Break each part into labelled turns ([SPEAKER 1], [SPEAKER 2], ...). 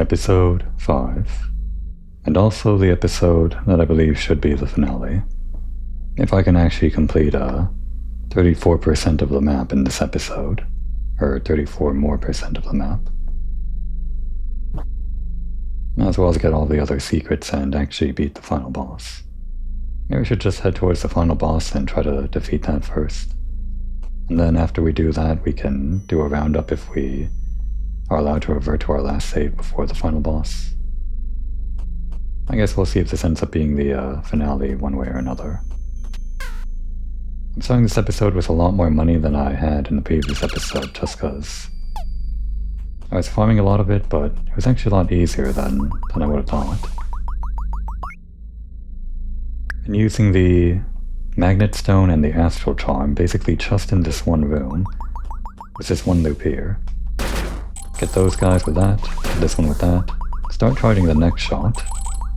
[SPEAKER 1] Episode 5, and also the episode that I believe should be the finale. If I can actually complete 34% of the map in this episode, or 34% more of the map, as well as get all the other secrets and actually beat the final boss. Maybe we should just head towards the final boss and try to defeat that first. And then after we do that, we can do a roundup if we are allowed to revert to our last save before the final boss. I guess we'll see if this ends up being the finale one way or another. I'm starting this episode with a lot more money than I had in the previous episode, just because I was farming a lot of it, but it was actually a lot easier than I would have thought. And using the Magnet Stone and the Astral Charm basically just in this one room, with this one loop here. Get those guys with that, this one with that, start charging the next shot,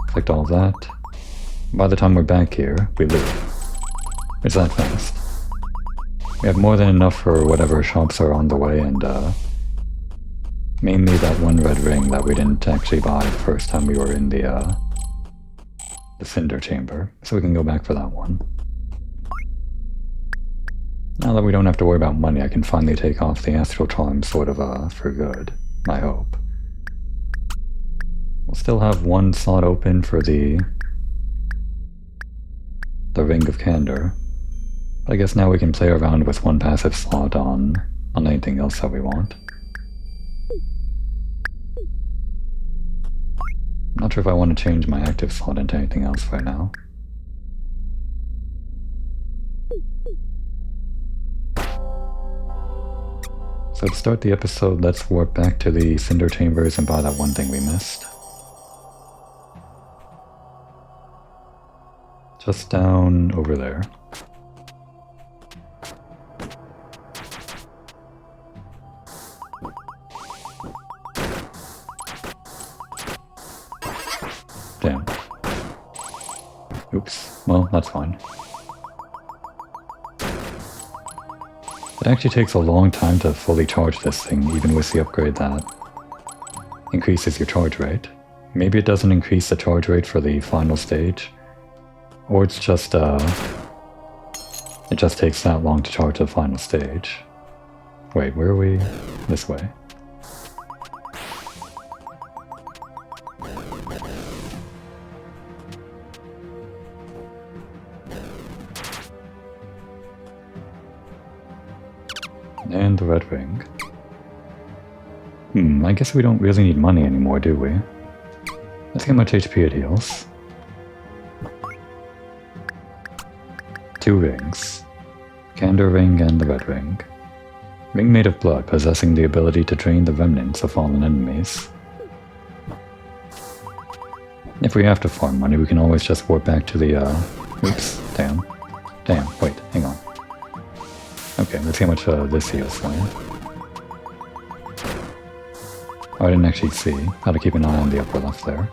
[SPEAKER 1] collect all of that. By the time we're back here, we loop. It's that fast. We have more than enough for whatever shops are on the way, and mainly that one red ring that we didn't actually buy the first time we were in the Cinder Chamber, so we can go back for that one. Now that we don't have to worry about money, I can finally take off the Astral Charm sort of for good, I hope. We'll still have one slot open for the Ring of Candor. But I guess now we can play around with one passive slot on anything else that we want. I'm not sure if I want to change my active slot into anything else right now. So to start the episode, let's warp back to the Cinder Chambers and buy that one thing we missed. Just down over there. Damn. Oops. Well, that's fine. It actually takes a long time to fully charge this thing, even with the upgrade that increases your charge rate. Maybe it doesn't increase the charge rate for the final stage, or it's just, it just takes that long to charge the final stage. Wait, where are we? This way. And the red ring. I guess we don't really need money anymore, do we? Let's get how much HP it heals. 2 rings. Candor ring and the red ring. Ring made of blood, possessing the ability to drain the remnants of fallen enemies. If we have to farm money, we can always just warp back to the, oops, damn, wait, hang on. Okay, let's see how much this heals for you. Oh, I didn't actually see how to keep an eye on the upper left there.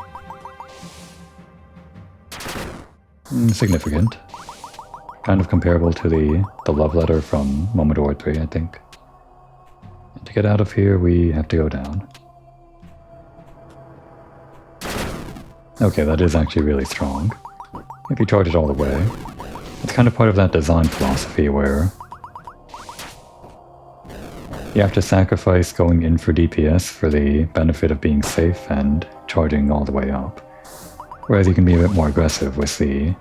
[SPEAKER 1] Significant. Kind of comparable to the love letter from Momodora 3, I think. And to get out of here, we have to go down. Okay, that is actually really strong. If you charge it all the way. It's kind of part of that design philosophy where you have to sacrifice going in for DPS for the benefit of being safe and charging all the way up. Whereas you can be a bit more aggressive with the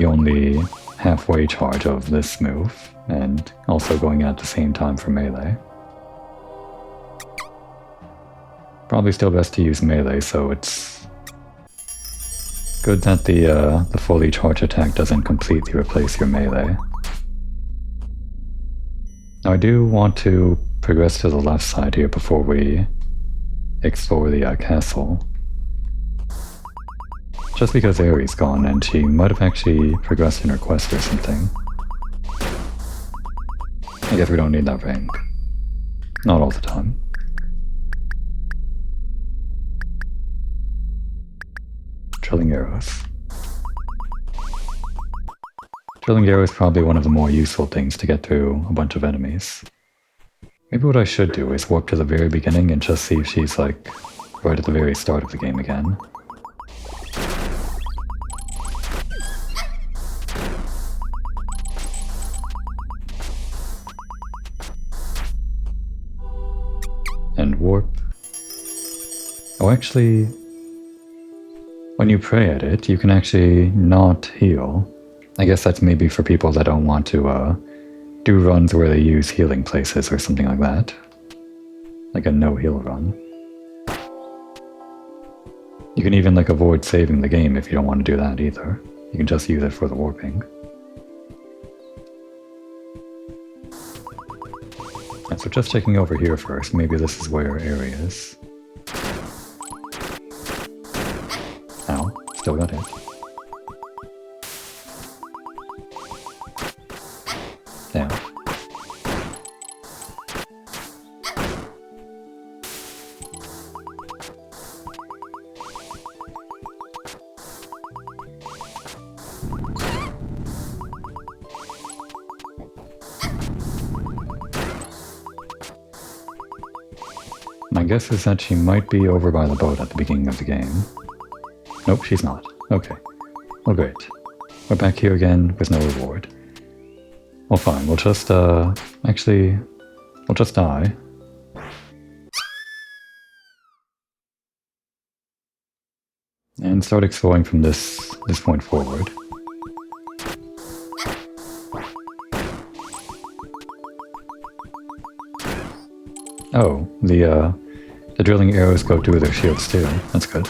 [SPEAKER 1] only halfway charge of this move, and also going at the same time for melee. Probably still best to use melee, so it's good that the fully charged attack doesn't completely replace your melee. Now I do want to progress to the left side here before we explore the castle. Just because Aerie's gone and she might have actually progressed in her quest or something. I guess we don't need that ring. Not all the time. Drilling arrows. Drilling arrow is probably one of the more useful things to get through a bunch of enemies. Maybe what I should do is warp to the very beginning and just see if she's like right at the very start of the game again. And warp. Oh, actually, when you pray at it, you can actually not heal. I guess that's maybe for people that don't want to do runs where they use healing places or something like that. Like a no-heal run. You can even like avoid saving the game if you don't want to do that either. You can just use it for the warping. And so just checking over here first, maybe this is where Aerie is. Ow, still got hit. Damn. My guess is that she might be over by the boat at the beginning of the game. Nope, she's not. Okay. Well, great. We're back here again with no reward. Well, fine. We'll just, actually, we'll just die. And start exploring from this point forward. Oh, the drilling arrows go through their shields too. That's good.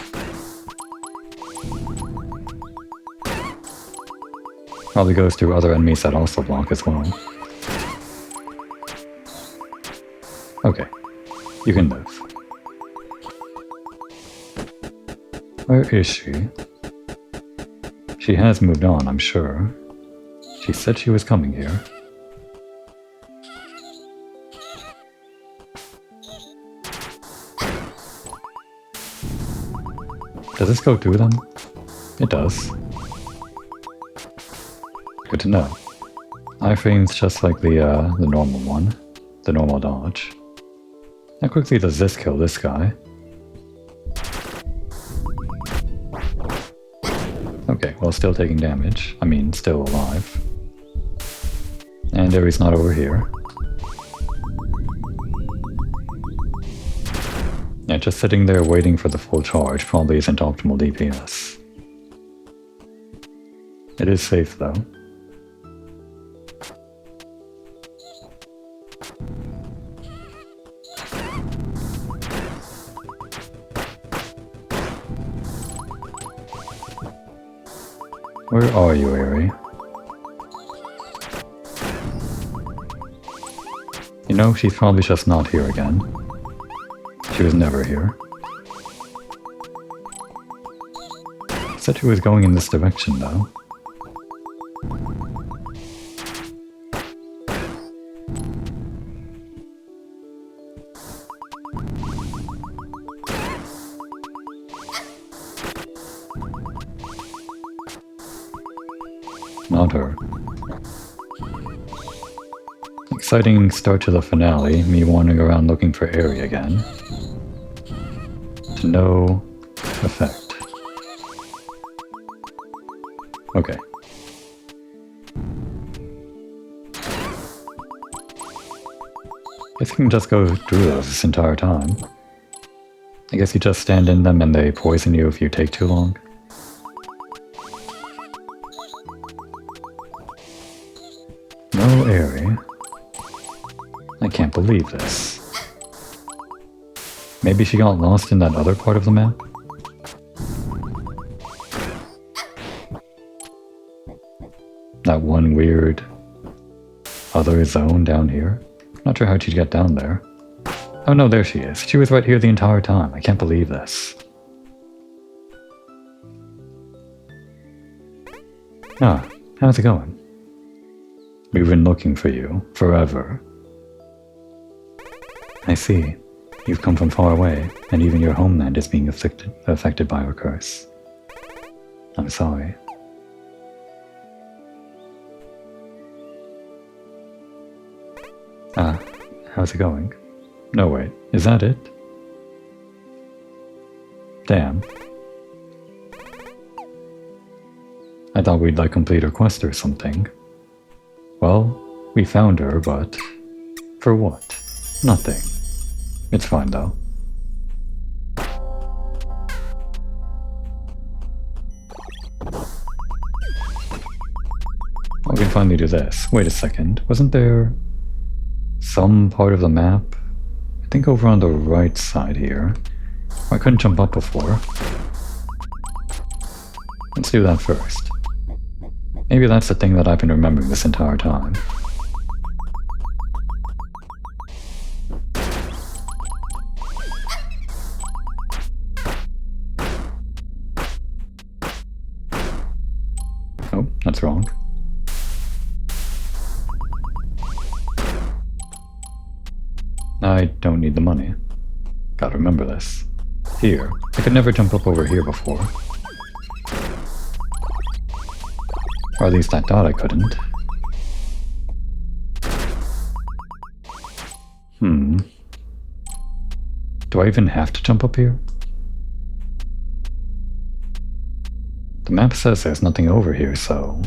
[SPEAKER 1] Probably goes through other enemies that also block as well. Okay, you can live. Where is she? She has moved on, I'm sure. She said she was coming here. Does this go through them? It does. Good to know. Iframe's just like the normal one. The normal dodge. How quickly does this kill this guy? Okay, well, still taking damage. I mean, still alive. And Aerie's not over here. Yeah, just sitting there waiting for the full charge probably isn't optimal DPS. It is safe though. Where are you, Aerie? You know, she's probably just not here again. She was never here. She said she was going in this direction, though. Not her. Exciting start to the finale, me wandering around looking for Aerie again. To no effect. Okay. Guess you can just go through those this entire time. I guess you just stand in them and they poison you if you take too long. No Aerie. I can't believe this. Maybe she got lost in that other part of the map? That one weird other zone down here? Not sure how she'd get down there. Oh no, there she is. She was right here the entire time. I can't believe this. Ah, how's it going? We've been looking for you forever. I see. You've come from far away, and even your homeland is being affected by our curse. I'm sorry. How's it going? No, wait. Is that it? Damn. I thought we'd like complete her quest or something. Well, we found her, but for what? Nothing. It's fine though. We can finally do this. Wait a second. Wasn't there some part of the map? I think over on the right side here. I couldn't jump up before. Let's do that first. Maybe that's the thing that I've been remembering this entire time. Oh, that's wrong. I don't need the money. Gotta remember this. Here. I could never jump up over here before. Or at least I thought I couldn't. Do I even have to jump up here? The map says there's nothing over here, so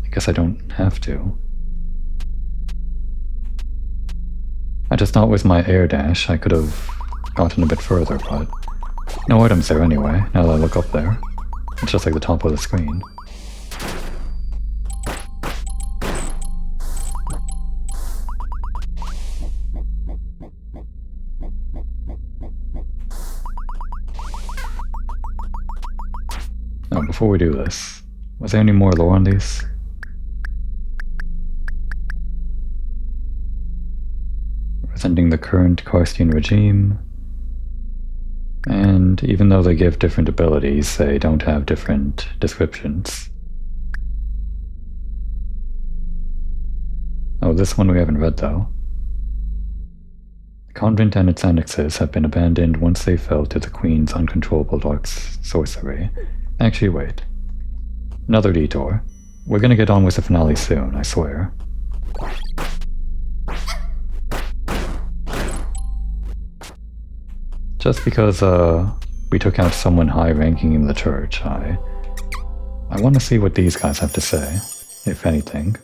[SPEAKER 1] I guess I don't have to. I just thought with my air dash I could have gotten a bit further, but no items there anyway, now that I look up there. It's just like the top of the screen. Now, before we do this, was there any more lore on these? Representing the current Karstian regime. And even though they give different abilities, they don't have different descriptions. Oh, this one we haven't read though. The convent and its annexes have been abandoned once they fell to the Queen's uncontrollable dark sorcery. Actually, wait. Another detour. We're gonna get on with the finale soon, I swear. Just because, we took out someone high-ranking in the church, I want to see what these guys have to say, if anything.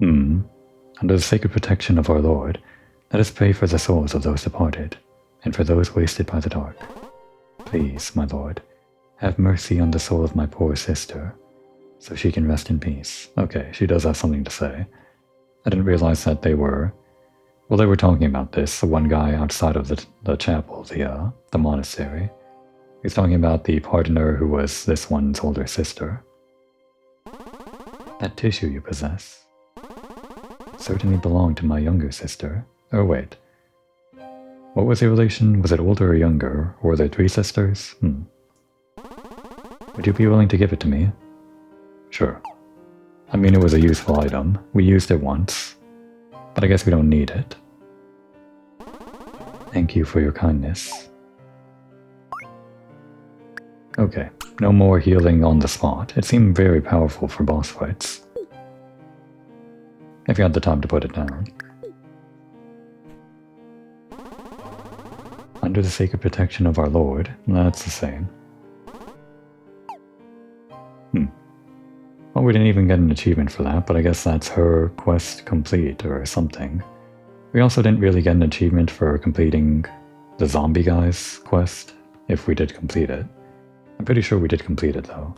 [SPEAKER 1] Under the sacred protection of our Lord, let us pray for the souls of those departed, and for those wasted by the dark. Please, my Lord, have mercy on the soul of my poor sister, so she can rest in peace. Okay, she does have something to say. I didn't realize that they were talking about this, the one guy outside of the chapel, the monastery. He's talking about the pardoner who was this one's older sister. That tissue you possess certainly belonged to my younger sister. Oh wait. What was the relation? Was it older or younger? Or were there 3 sisters? Would you be willing to give it to me? Sure. I mean, it was a useful item. We used it once. But I guess we don't need it. Thank you for your kindness. Okay, no more healing on the spot. It seemed very powerful for boss fights. If you had the time to put it down. Under the sacred protection of our Lord, that's the same. Well, we didn't even get an achievement for that, but I guess that's her quest complete or something. We also didn't really get an achievement for completing the zombie guy's quest, if we did complete it. I'm pretty sure we did complete it though.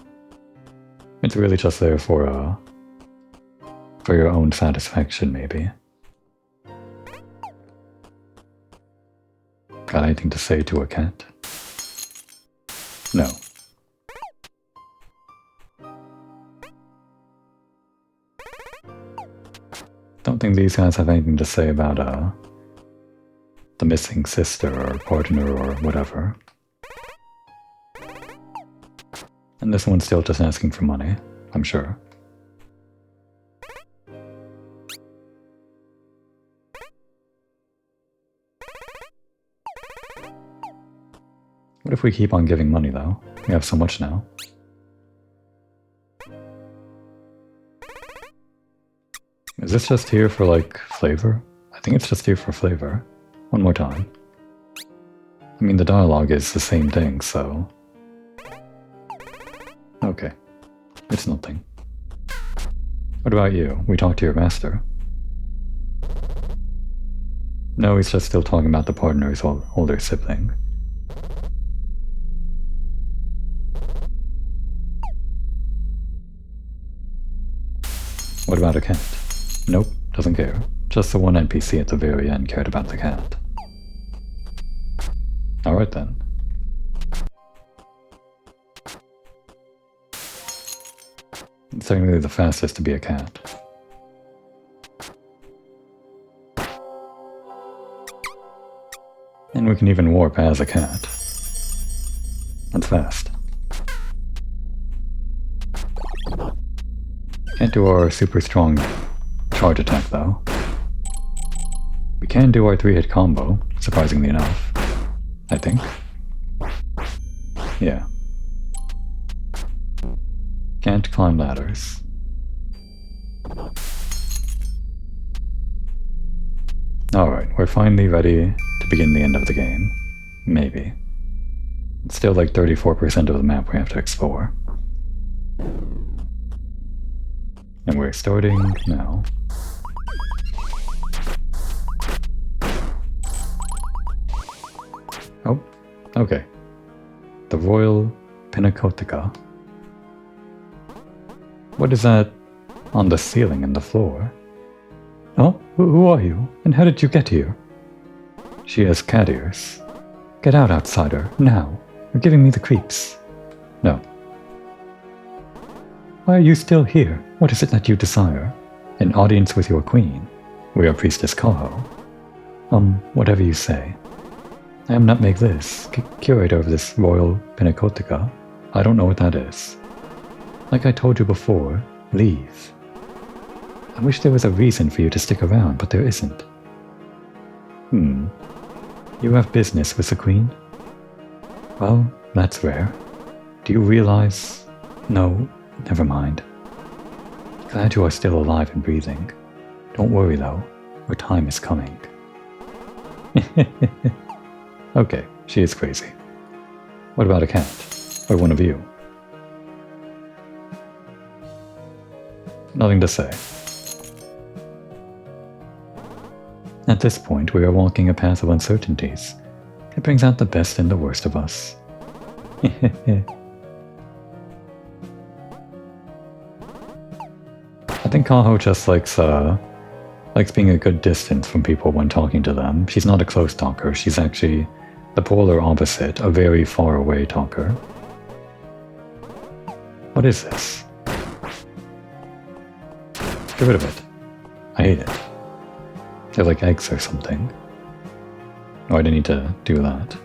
[SPEAKER 1] It's really just there for your own satisfaction, maybe. Got anything to say to a cat? No. Don't think these guys have anything to say about, the missing sister or partner or whatever. And this one's still just asking for money, I'm sure. What if we keep on giving money, though? We have so much now. Is this just here for, like, flavor? I think it's just here for flavor. One more time. I mean, the dialogue is the same thing, so... Okay. It's nothing. What about you? We talked to your master. No, he's just still talking about the partner's older sibling. What about a cat? Nope, doesn't care. Just the one NPC at the very end cared about the cat. Alright then. It's technically the fastest to be a cat. And we can even warp as a cat. That's fast. Can't do our super strong charge attack though. We can do our 3-hit combo, surprisingly enough. I think. Yeah. Can't climb ladders. Alright, we're finally ready to begin the end of the game. Maybe. It's still like 34% of the map we have to explore. And we're starting now. Oh, okay. The Royal Pinacoteca. What is that on the ceiling and the floor? Oh, who are you? And how did you get here? She has cat ears. Get out, outsider, now. You're giving me the creeps. No. Why are you still here? What is it that you desire? An audience with your queen. We are Priestess Kaho. Whatever you say. I am Nutmeg Liz, curator of this Royal Pinacoteca. I don't know what that is. Like I told you before, leave. I wish there was a reason for you to stick around, but there isn't. You have business with the Queen? Well, that's rare. Do you realize... No, never mind. Glad you are still alive and breathing. Don't worry though, your time is coming. Okay, she is crazy. What about a cat? Or one of you? Nothing to say. At this point, we are walking a path of uncertainties. It brings out the best and the worst of us. I think Kaho just likes being a good distance from people when talking to them. She's not a close talker, she's actually the polar opposite, a very far away talker. What is this? Get rid of it. I hate it. They're like eggs or something. Oh, I didn't need to do that.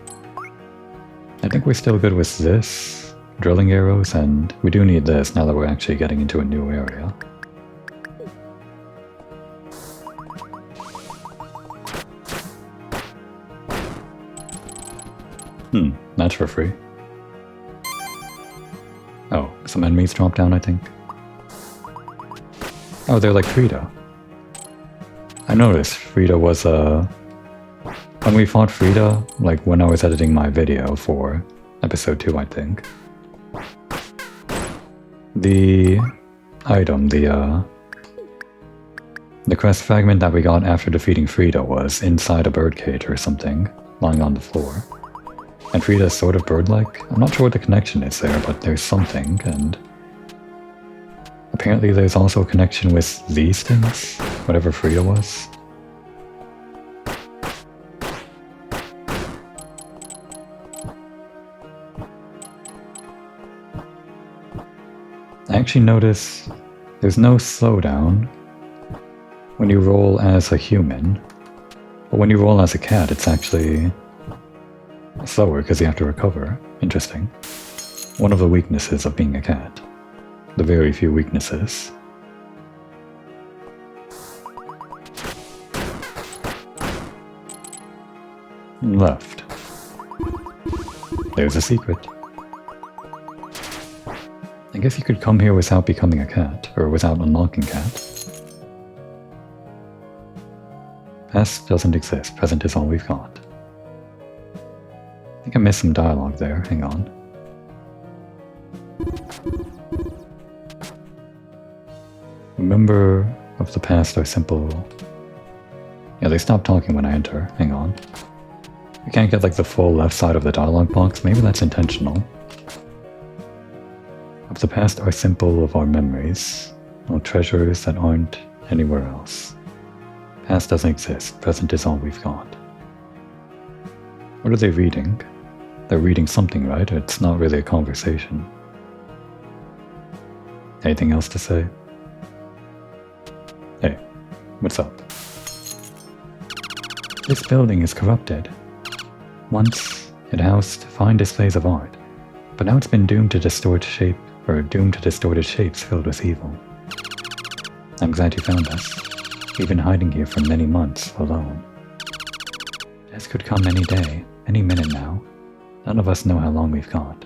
[SPEAKER 1] I think we're still good with this, drilling arrows, and we do need this now that we're actually getting into a new area. That's for free. Oh, some enemies drop down, I think. Oh, they're like Frida. I noticed Frida was when we fought Frida, like when I was editing my video for episode 2, I think. The item, the crest fragment that we got after defeating Frida was inside a birdcage or something, lying on the floor. And Frida's sort of bird-like. I'm not sure what the connection is there, but there's something, and apparently there's also a connection with these things, whatever Frida was. I actually notice there's no slowdown when you roll as a human, but when you roll as a cat, it's actually slower because you have to recover. Interesting. One of the weaknesses of being a cat. The very few weaknesses. Left. There's a secret. I guess you could come here without becoming a cat, or without unlocking cat. Past doesn't exist, present is all we've got. I think I missed some dialogue there, hang on. Remember of the past are simple... Yeah, they stop talking when I enter, hang on. We can't get like the full left side of the dialogue box, maybe that's intentional. Of the past are simple of our memories, no treasures that aren't anywhere else. Past doesn't exist, present is all we've got. What are they reading? They're reading something, right? It's not really a conversation. Anything else to say? Hey, what's up? This building is corrupted. Once, it housed fine displays of art, but now it's been doomed to distorted shapes filled with evil. I'm glad you found us. We've been hiding here for many months, alone. Death could come any day, any minute now. None of us know how long we've got.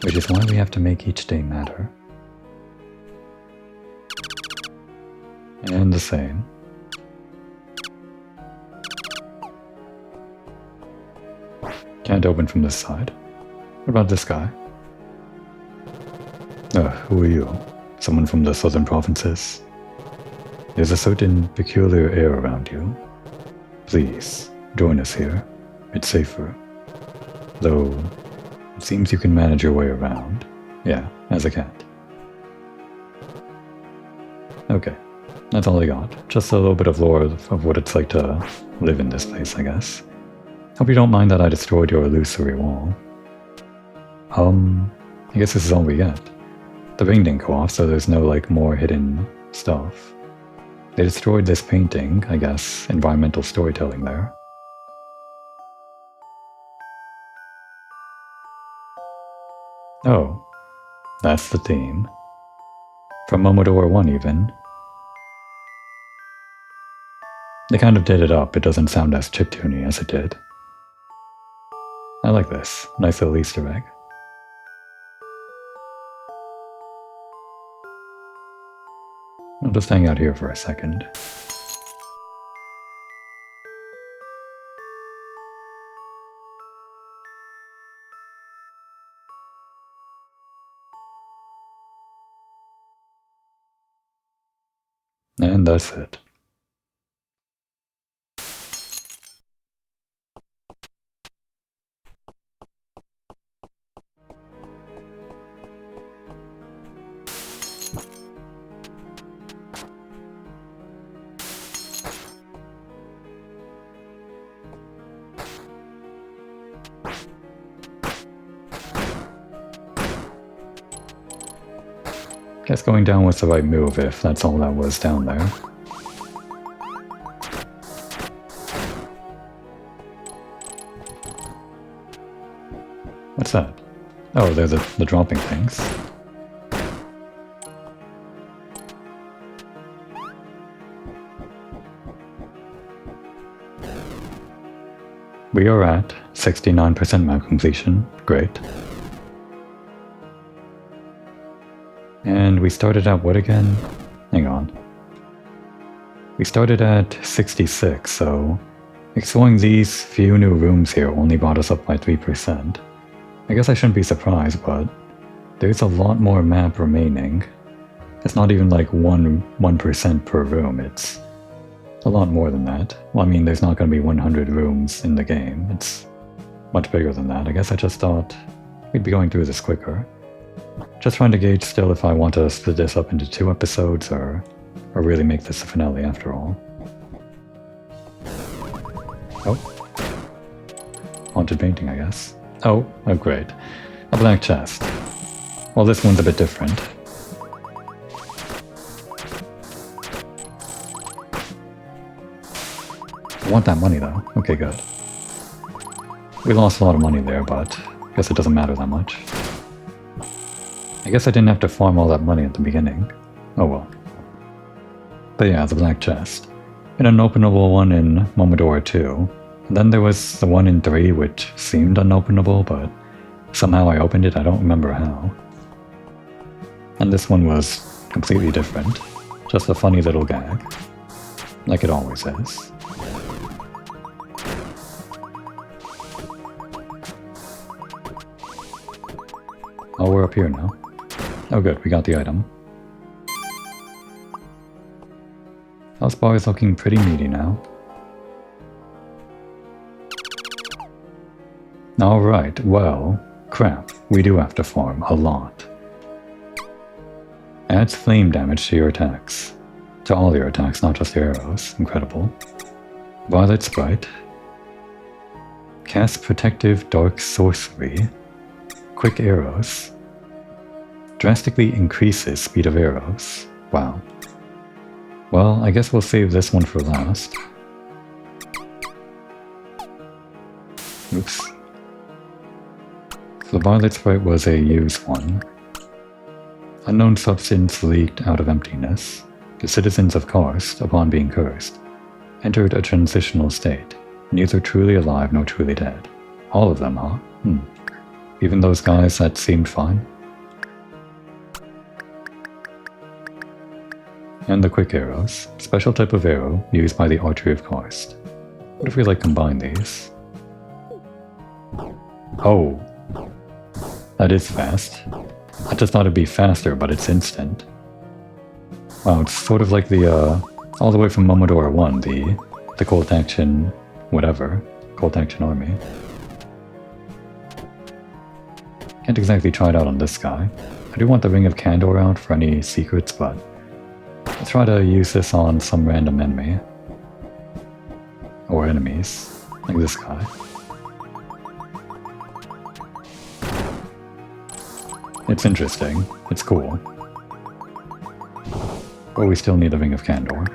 [SPEAKER 1] Which is why we have to make each day matter. And the same. Can't open from this side. What about this guy? Who are you? Someone from the southern provinces? There's a certain peculiar air around you. Please, join us here. It's safer. Though, it seems you can manage your way around. Yeah, as a cat. Okay, that's all I got. Just a little bit of lore of what it's like to live in this place, I guess. Hope you don't mind that I destroyed your illusory wall. I guess this is all we get. The ring didn't go off, so there's no, like, more hidden stuff. They destroyed this painting, I guess, environmental storytelling there. Oh, that's the theme. From Momodora 1 even. They kind of did it up, it doesn't sound as chiptune-y as it did. I like this, nice little Easter egg. I'll just hang out here for a second. And that's it. Guess going down was the right move if that's all that was down there. What's that? Oh, they're the dropping things. We are at 69% map completion. Great. And we started at what again? Hang on. We started at 66, so exploring these few new rooms here only brought us up by 3%. I guess I shouldn't be surprised, but there's a lot more map remaining. It's not even like 1% per room, it's a lot more than that. Well, I mean, there's not going to be 100 rooms in the game. It's much bigger than that. I guess I just thought we'd be going through this quicker. Just trying to gauge still if I want to split this up into 2 episodes or really make this a finale after all. Oh. Haunted painting, I guess. Oh, great. A black chest. Well, this one's a bit different. I want that money though. Okay, good. We lost a lot of money there, but I guess it doesn't matter that much. I guess I didn't have to farm all that money at the beginning. Oh well. But yeah, the black chest. An unopenable one in Momodora 2. And then there was the one in 3 which seemed unopenable, but somehow I opened it, I don't remember how. And this one was completely different. Just a funny little gag. Like it always is. Oh, we're up here now. Oh good, we got the item. House bar is looking pretty meaty now. Alright, well, crap. We do have to farm a lot. Adds flame damage to your attacks. To all your attacks, not just your arrows. Incredible. Violet Sprite. Cast Protective Dark Sorcery. Quick Arrows. Drastically increases speed of arrows. Wow. Well, I guess we'll save this one for last. Oops. So the Violet Sprite was a used one. Unknown substance leaked out of emptiness. The citizens of Karst, upon being cursed, entered a transitional state, neither truly alive nor truly dead. All of them, huh? Even those guys that seemed fine? And the quick arrows, special type of arrow used by the archery of Karst. What if we combine these? Oh, that is fast. I just thought it'd be faster, but it's instant. Wow, it's sort of like the, all the way from Momodora 1, the Colt Action, whatever, Colt Action Army. Can't exactly try it out on this guy. I do want the Ring of Candor out for any secrets, but I'll try to use this on some random enemy. Or enemies, like this guy. It's interesting, it's cool. But we still need the Ring of Candor.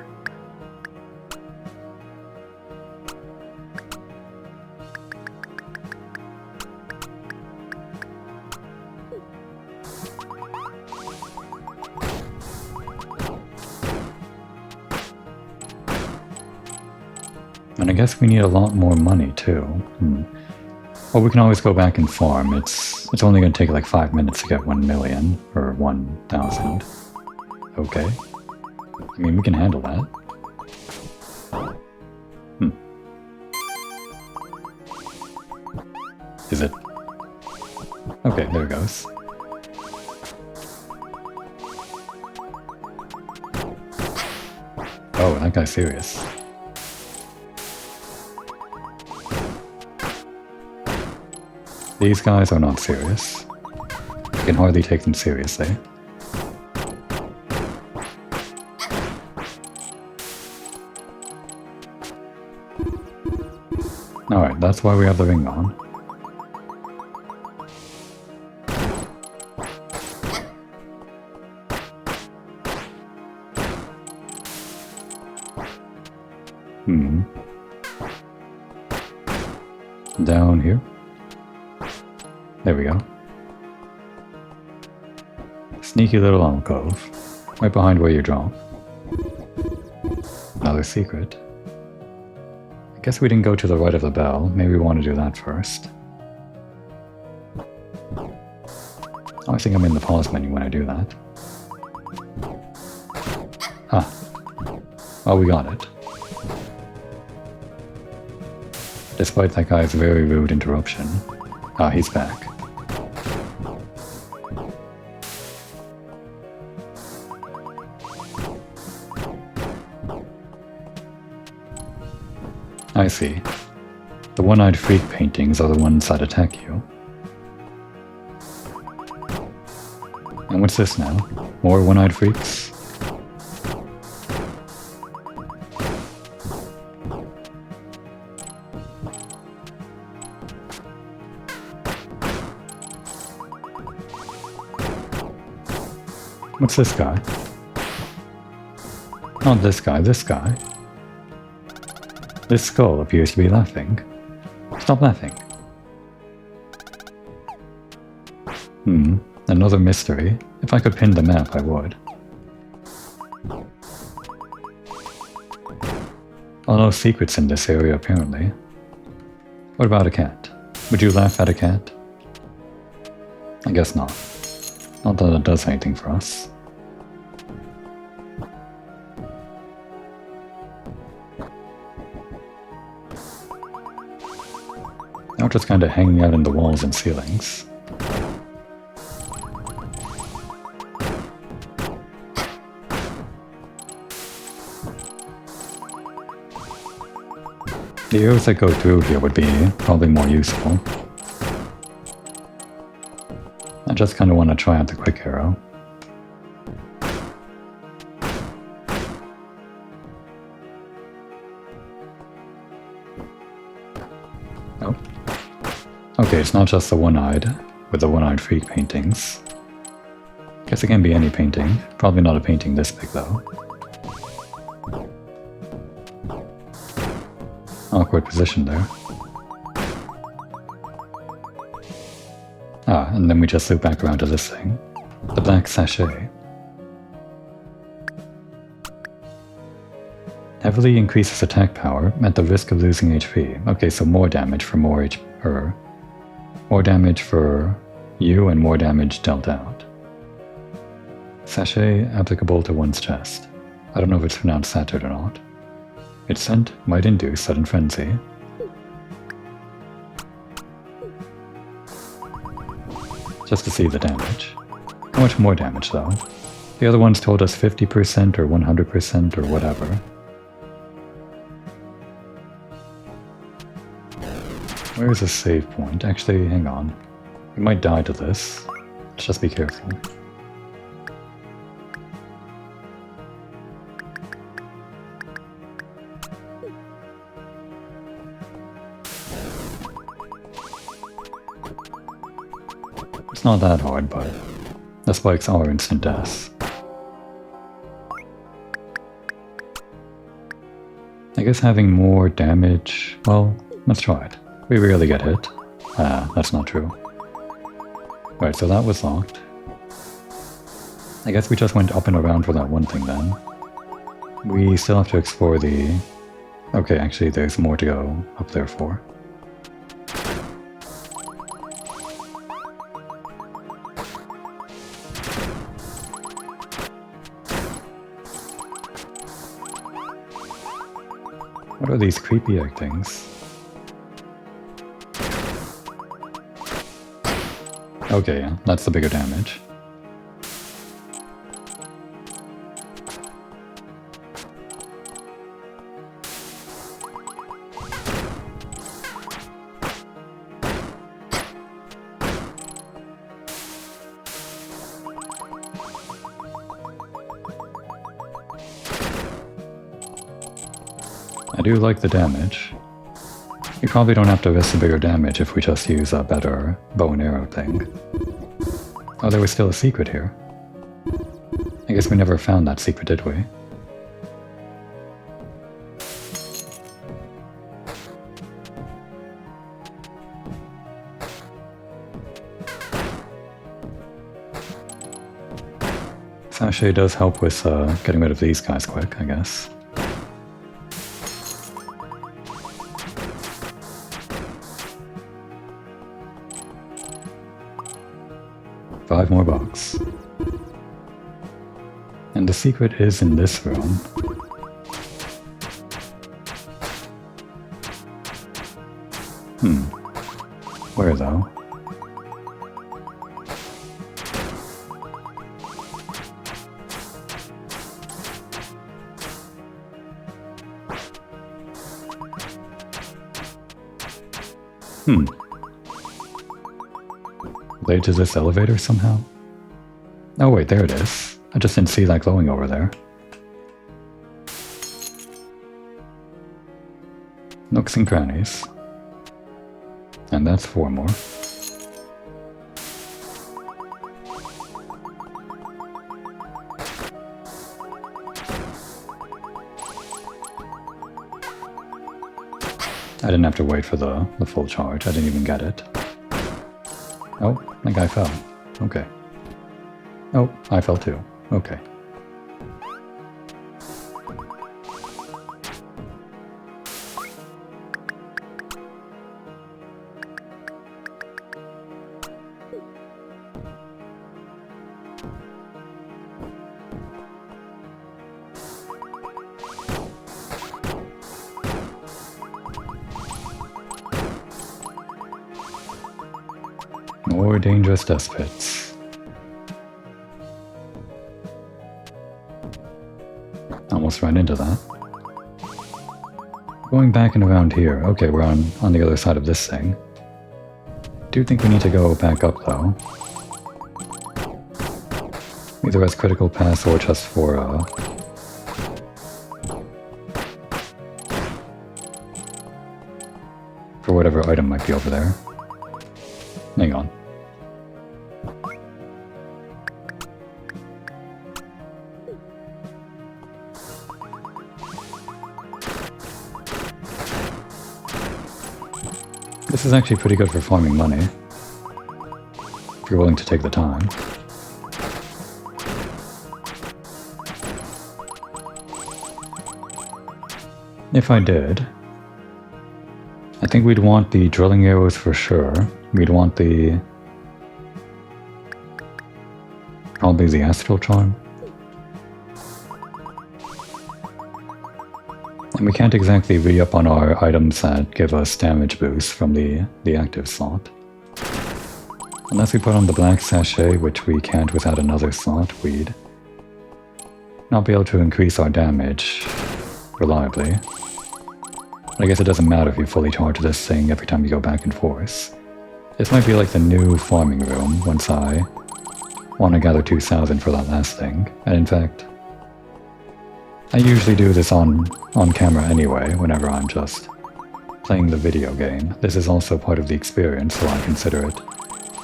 [SPEAKER 1] And I guess we need a lot more money too. Well, we can always go back and farm. It's only going to take like 5 minutes to get 1 million or 1,000. Okay. I mean, we can handle that. Is it? Okay, there it goes. Oh, that guy's serious. These guys are not serious. I can hardly take them seriously. Alright, that's why we have the ring on. Down here. There we go. Sneaky little alcove. Right behind where you drop. Another secret. I guess we didn't go to the right of the bell. Maybe we want to do that first. I think I'm in the pause menu when I do that. Ah. Oh, we got it. Despite that guy's very rude interruption. Ah, he's back. I see. The one-eyed freak paintings are the ones that attack you. And what's this now? More one-eyed freaks? What's this guy? Not this guy, this guy. This skull appears to be laughing. Stop laughing. Another mystery. If I could pin the map, I would. Oh, no secrets in this area, apparently. What about a cat? Would you laugh at a cat? I guess not. Not that it does anything for us. Now just kind of hanging out in the walls and ceilings. The arrows that go through here would be probably more useful. I just kind of want to try out the quick arrow. Oh. Okay, it's not just the one-eyed, with the one-eyed freak paintings. Guess it can be any painting. Probably not a painting this big, though. Awkward position there. Ah, and then we just loop back around to this thing. The black sachet. Heavily increases attack power at the risk of losing HP. Okay, so more damage for more more damage for you and more damage dealt out. Sachet applicable to one's chest. I don't know if it's pronounced satchel or not. Its scent might induce sudden frenzy. Just to see the damage. How much more damage though? The other ones told us 50% or 100% or whatever. Where is the save point? Actually, hang on. We might die to this. Let's just be careful. It's not that hard, but the spikes are instant deaths. I guess having more damage... well, let's try it. We rarely get hit. Ah, that's not true. Right, so that was locked. I guess we just went up and around for that one thing then. We still have to explore the... okay, actually there's more to go up there for. What are these creepy egg things? Okay, yeah, that's the bigger damage. I do like the damage. We probably don't have to risk the bigger damage if we just use a better bow and arrow thing. Oh, there was still a secret here. I guess we never found that secret, did we? Sachet does help with getting rid of these guys quick, I guess. Five more bucks. And the secret is in this room. Where though? Led to this elevator somehow? Oh wait, there it is. I just didn't see that glowing over there. Nooks and crannies. And that's 4 more. I didn't have to wait for the full charge. I didn't even get it. Oh, that guy fell. Okay. Oh, I fell too. Okay. More dangerous dust pits. Almost ran into that. Going back and around here. Okay, we're on the other side of this thing. Do think we need to go back up though. Either as critical pass or just for whatever item might be over there. Hang on. This is actually pretty good for farming money, if you're willing to take the time. If I did, I think we'd want the drilling arrows for sure. We'd want probably the astral charm. And we can't exactly re-up on our items that give us damage boost from the active slot. Unless we put on the black sachet, which we can't without another slot, we'd not be able to increase our damage reliably. But I guess it doesn't matter if you fully charge this thing every time you go back and forth. This might be like the new farming room once I want to gather 2,000 for that last thing. And in fact, I usually do this on camera anyway, whenever I'm just playing the video game. This is also part of the experience, so I consider it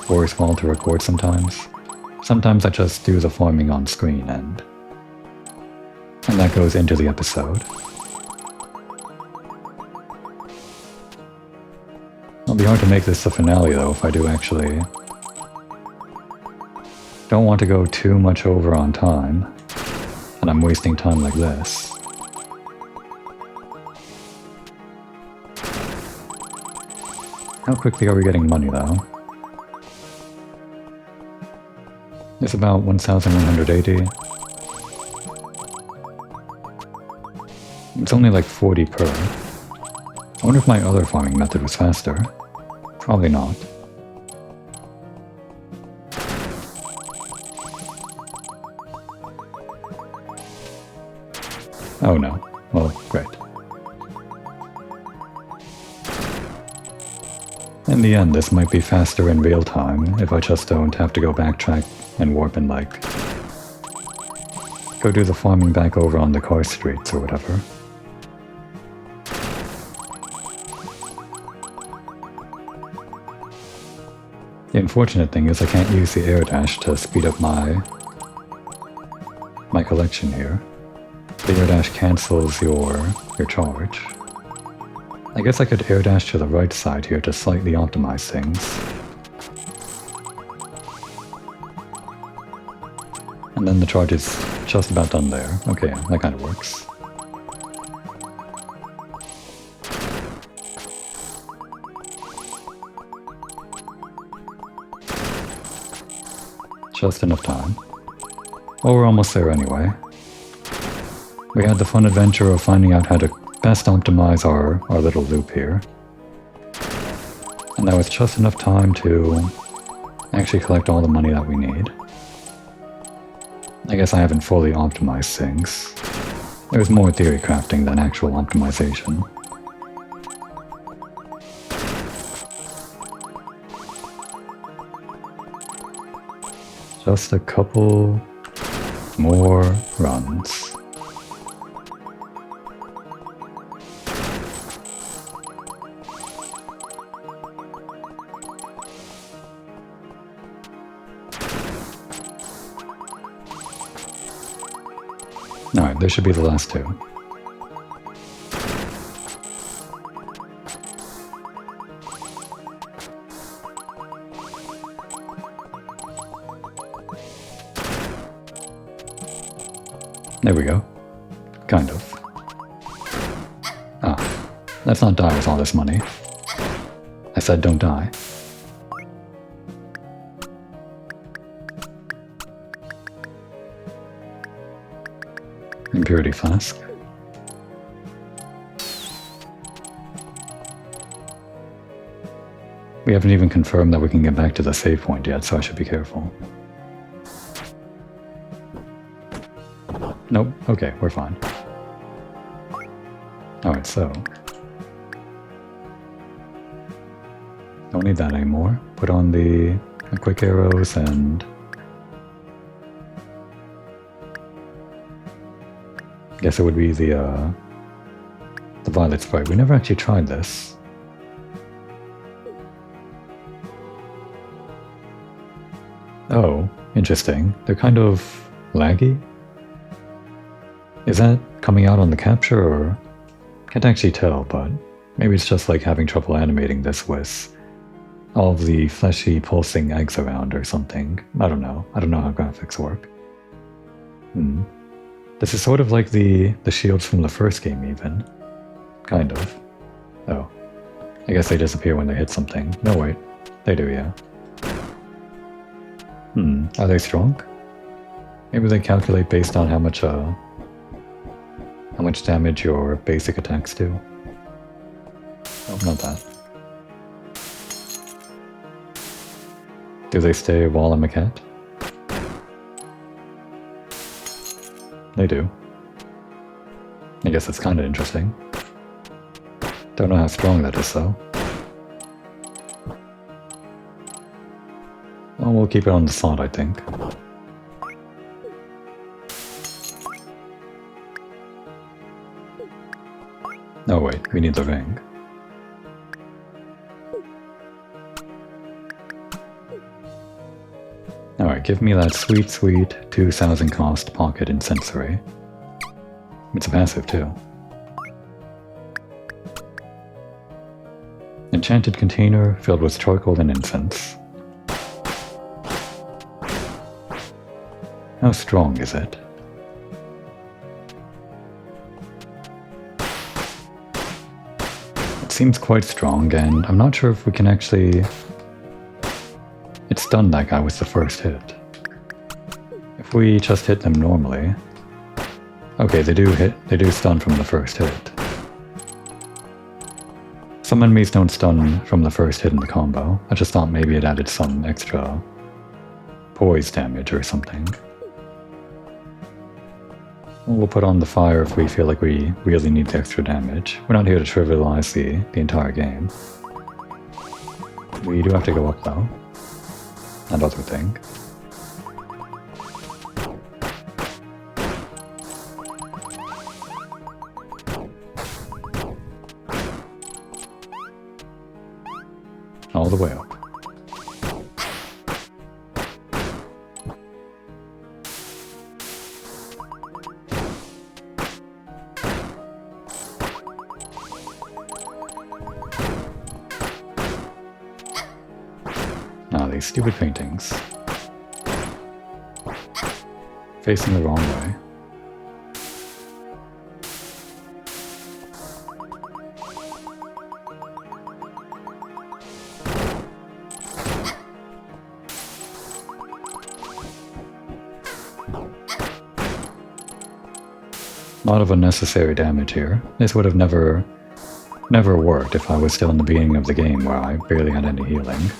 [SPEAKER 1] worthwhile to record sometimes. Sometimes I just do the farming on screen and that goes into the episode. It'll be hard to make this the finale though if I do actually don't want to go too much over on time. And I'm wasting time like this. How quickly are we getting money though? It's about 1,180. It's only like 40 per. I wonder if my other farming method was faster. Probably not. Oh no. Well, great. In the end, this might be faster in real time if I just don't have to go backtrack and warp and like go do the farming back over on the car streets or whatever. The unfortunate thing is I can't use the air dash to speed up my collection here. The air dash cancels your charge. I guess I could air dash to the right side here to slightly optimize things. And then the charge is just about done there. Okay, that kind of works. Just enough time. Well, we're almost there anyway. We had the fun adventure of finding out how to best optimize our little loop here. And that was just enough time to actually collect all the money that we need. I guess I haven't fully optimized things. There's more theory crafting than actual optimization. Just a couple more runs. Alright, this should be the last two. There we go. Kind of. Ah, let's not die with all this money. I said don't die. Impurity flask. We haven't even confirmed that we can get back to the save point yet, so I should be careful. Nope, okay, we're fine. Alright, so Don't need that anymore. Put on the quick arrows and... I guess it would be the violet sprite. We never actually tried this. Oh, interesting. They're kind of laggy? Is that coming out on the capture, or... Can't actually tell, but maybe it's just like having trouble animating this with all of the fleshy pulsing eggs around or something. I don't know. I don't know how graphics work. This is sort of like the shields from the first game even. Kind of. Oh. I guess they disappear when they hit something. No, wait. They do, yeah. Are they strong? Maybe they calculate based on how much damage your basic attacks do. Oh, not that. Do they stay while I'm a cat? They do. I guess that's kind of interesting. Don't know how strong that is, though. Well, we'll keep it on the slot, I think. Oh wait, we need the ring. Alright, give me that sweet, sweet 2,000 cost pocket and sensory. It's a passive too. Enchanted container filled with charcoal and incense. How strong is it? It seems quite strong, and I'm not sure if we can actually... It stunned that guy with the first hit. If we just hit them normally... Okay, they do stun from the first hit. Some enemies don't stun from the first hit in the combo. I just thought maybe it added some extra poise damage or something. We'll put on the fire if we feel like we really need the extra damage. We're not here to trivialize the entire game. We do have to go up though. That other thing. All the way up. These stupid paintings. Facing the wrong way. A lot of unnecessary damage here. This would have never worked if I was still in the beginning of the game where I barely had any healing.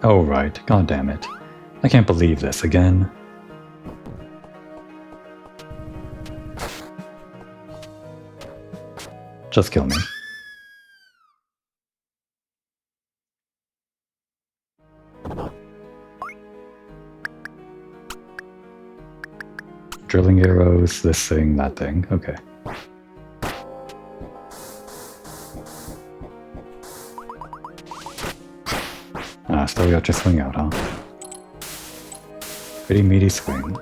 [SPEAKER 1] Oh right, god damn it. I can't believe this again. Just kill me. Drilling arrows, this thing, that thing, okay. Still got your swing out, huh? Pretty meaty swing.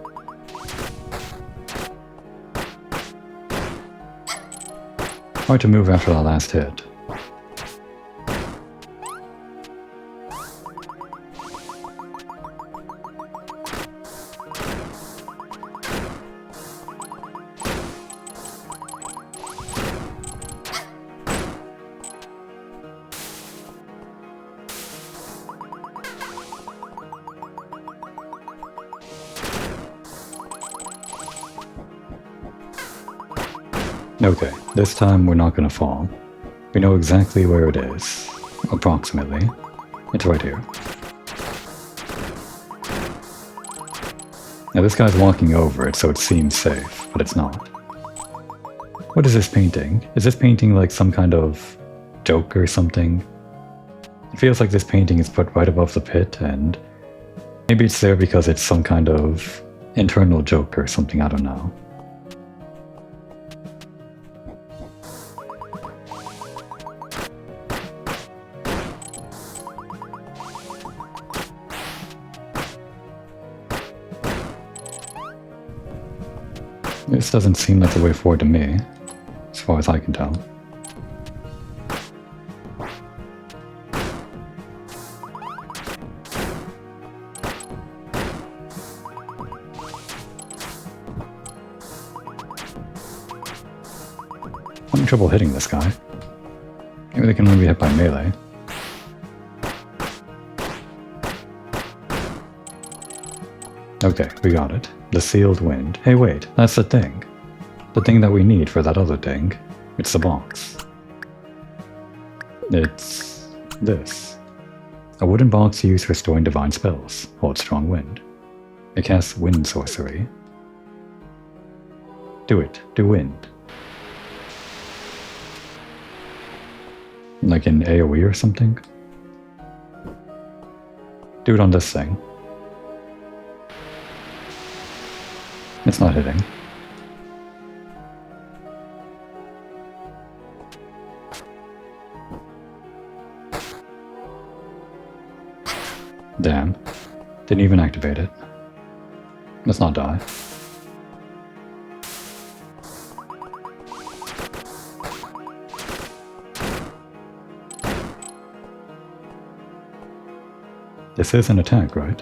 [SPEAKER 1] Hard to move after that last hit. Okay, this time we're not gonna fall. We know exactly where it is. Approximately. It's right here. Now this guy's walking over it, so it seems safe. but it's not. What is this painting? Is this painting like some kind of joke or something? It feels like this painting is put right above the pit, and maybe it's there because it's some kind of internal joke or something, I don't know. This doesn't seem like the way forward to me, as far as I can tell. I'm having trouble hitting this guy. Maybe they can only be hit by melee. Okay, we got it. The sealed wind. Hey wait, that's the thing. The thing that we need for that other thing. It's the box. It's this. A wooden box used for storing divine spells. Hold strong wind. It casts wind sorcery. Do it. Do wind. Like in AoE or something? Do it on this thing. It's not hitting. Damn. Didn't even activate it. Let's not die. This is an attack, right?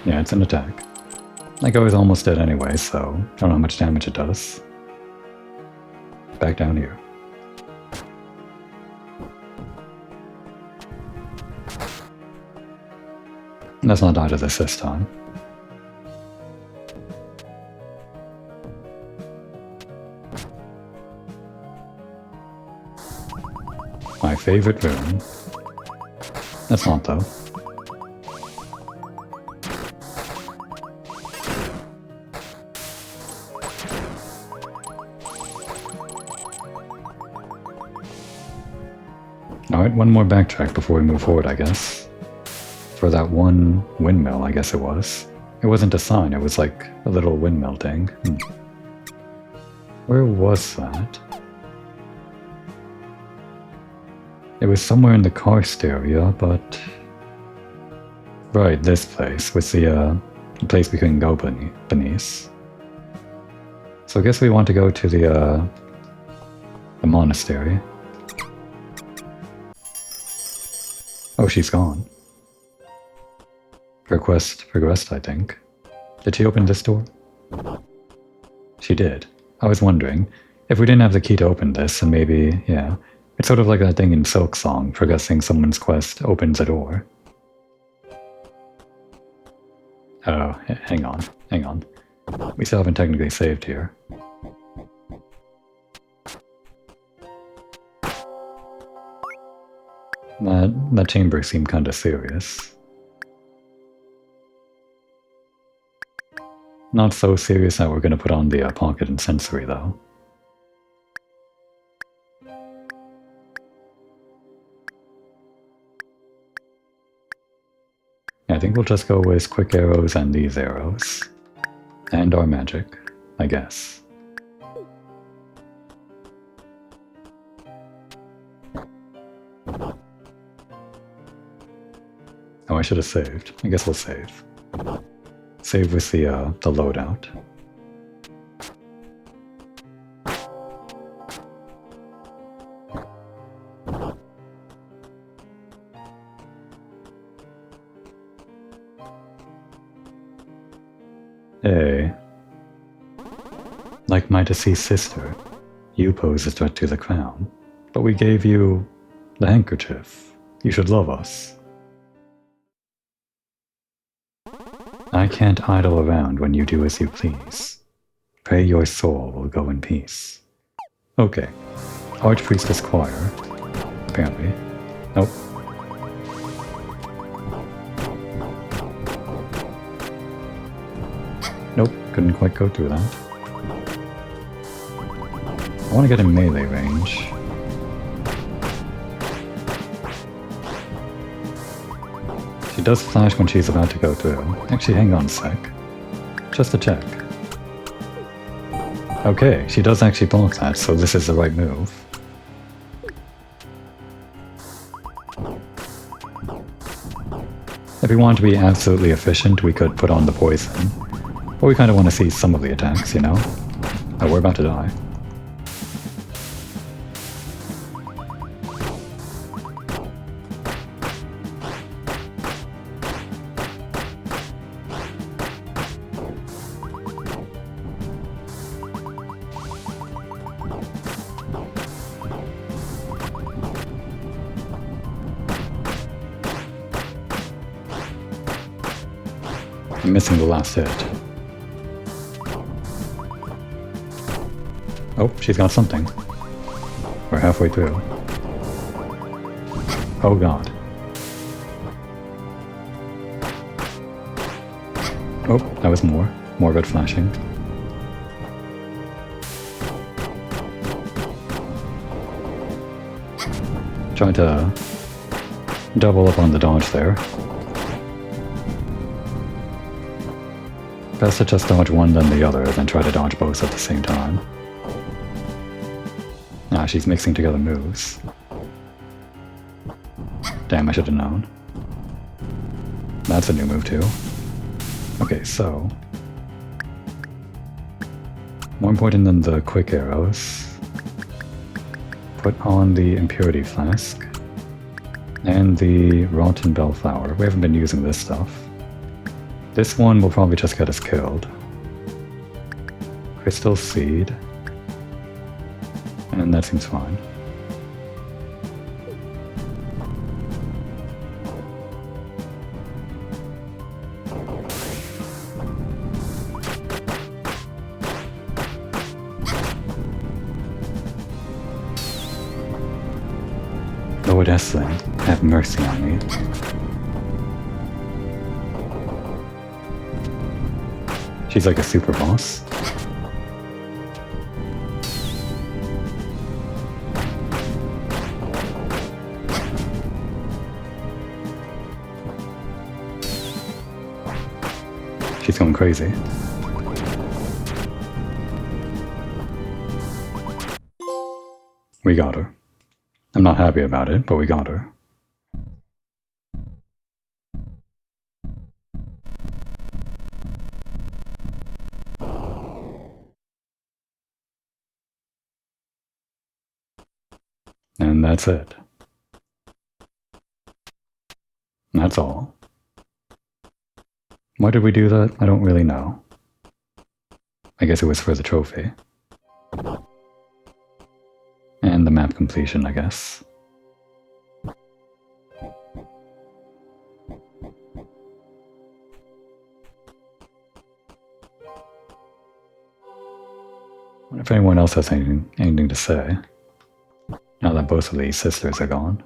[SPEAKER 1] Yeah, it's an attack. Like I was almost dead anyway, so don't know how much damage it does. Back down here. Let's not die to this time. My favorite room. That's not though. Alright, one more backtrack before we move forward, I guess. For that one windmill, I guess it was. It wasn't a sign, it was like a little windmill thing. Where was that? It was somewhere in the karst area, but... Right, this place was the place we couldn't go beneath. So I guess we want to go to the monastery. Oh, she's gone. Her quest progressed, I think. Did she open this door? She did. I was wondering, if we didn't have the key to open this, then maybe, yeah. It's sort of like that thing in Silk Song, progressing someone's quest opens a door. Oh, hang on, hang on. We still haven't technically saved here. That chamber seemed kinda serious. Not so serious that we're gonna put on the pocket and sensory though. I think we'll just go with quick arrows and these arrows. And our magic, I guess. Oh, I should have saved. I guess we'll save. Save with the loadout. Hey. Like my deceased sister, you pose a threat to the crown, but we gave you the handkerchief. You should love us. I can't idle around when you do as you please. Pray your soul will go in peace. Okay. Archpriestess Choir. Apparently. Nope. Nope, couldn't quite go through that. I want to get in melee range. She does flash when she's about to go through. Actually, hang on a sec. Just to check. Okay, she does actually block that, so this is the right move. If we want to be absolutely efficient, we could put on the poison. But we kind of want to see some of the attacks, you know? Oh, we're about to die. I'm missing the last hit. Oh, she's got something. We're halfway through. Oh god. Oh, that was more. More of it flashing. Trying to double up on the dodge there. Best to just dodge one then the other, then try to dodge both at the same time. Ah, she's mixing together moves. Damn, I should have known. That's a new move too. Okay, so... more important than the quick arrows. Put on the Impurity Flask. And the Rotten Bellflower. We haven't been using this stuff. This one will probably just get us killed. Crystal Seed. And that seems fine. Lord Esslin, have mercy on me. She's like a super boss. She's going crazy. We got her. I'm not happy about it, but we got her. And that's it. That's all. Why did we do that? I don't really know. I guess it was for the trophy. And the map completion, I guess. I wonder if anyone else has anything to say, now that both of these sisters are gone.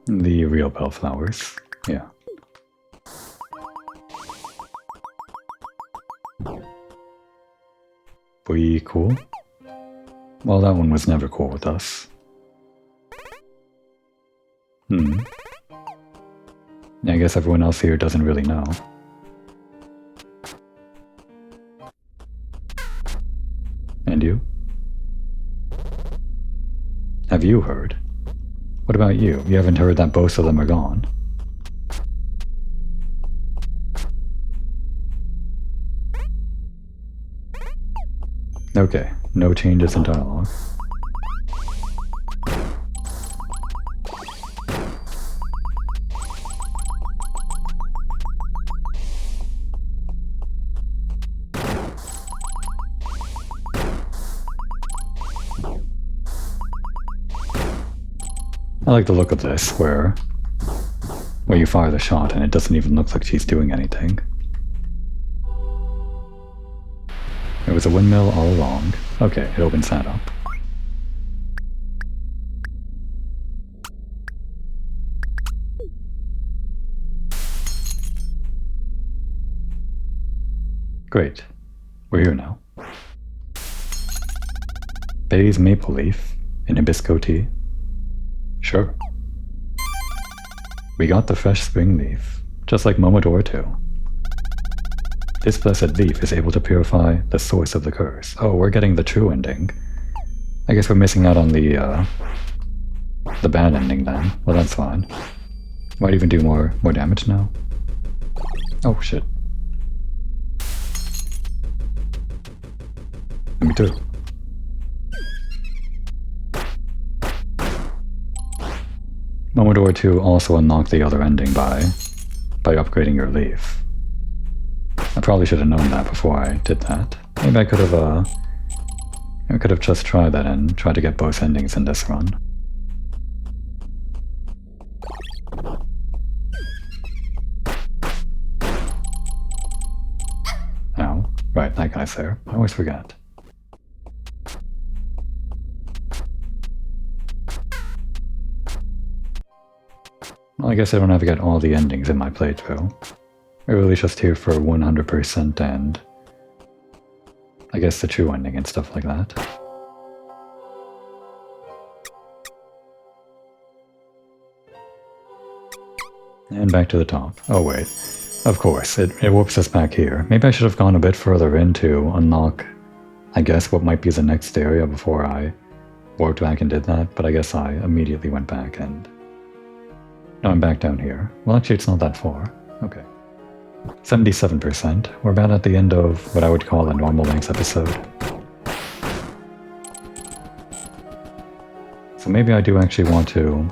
[SPEAKER 1] The real bellflowers, yeah. We cool? Well, that one was never cool with us. I guess everyone else here doesn't really know. And you? Have you heard? What about you? You haven't heard that both of them are gone? Okay, no changes in dialogue. I like the look of this, where you fire the shot and it doesn't even look like she's doing anything. Oh, There was a windmill all along. Okay, it opens that up. Great. We're here now. Bay's maple leaf in hibisco tea. Sure. We got the fresh spring leaf, just like Momodora too. This blessed leaf is able to purify the source of the curse. Oh, we're getting the true ending. I guess we're missing out on the bad ending then. Well, that's fine. Might even do more damage now. Oh shit. Me too. Momodora 2 also unlocked the other ending by upgrading your leaf. I probably should have known that before I did that. Maybe I could have just tried that and tried to get both endings in this run. Ow. Right, that guy's there. I always forget. Well, I guess I don't have to get all the endings in my playthrough. We're really just here for 100% and I guess the true ending and stuff like that. And back to the top. Oh wait. Of course, it warps us back here. Maybe I should have gone a bit further in to unlock, I guess, what might be the next area before I warped back and did that, but I guess I immediately went back and... No, I'm back down here. Well, actually, it's not that far. Okay. 77%. We're about at the end of what I would call a normal length episode. So maybe I do actually want to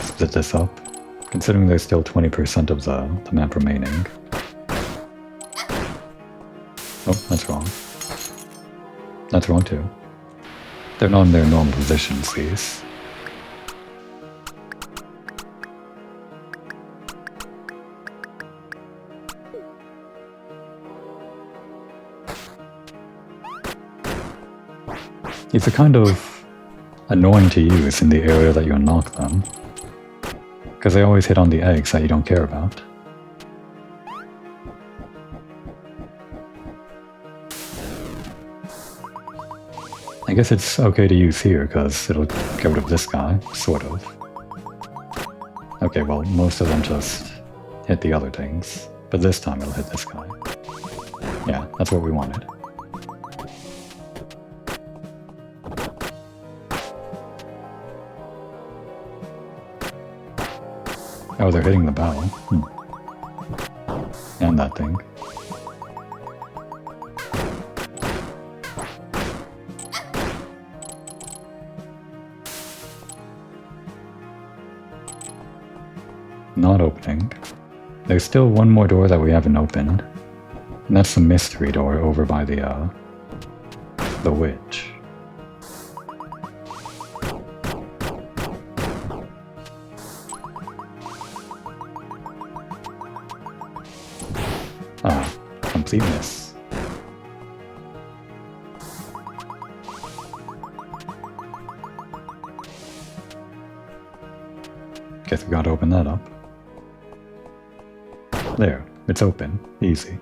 [SPEAKER 1] split this up, considering there's still 20% of the map remaining. Oh, that's wrong. That's wrong too. They're not in their normal positions, these. It's a kind of annoying to use in the area that you unlock them, because they always hit on the eggs that you don't care about. I guess it's okay to use here, because it'll get rid of this guy, sort of. Okay, well, most of them just hit the other things, but this time it'll hit this guy. Yeah, that's what we wanted. Oh, they're hitting the bow. And that thing. Not opening. There's still one more door that we haven't opened. And that's the mystery door over by the witch. Ah, completeness. Guess we gotta open that up. There, it's open. Easy.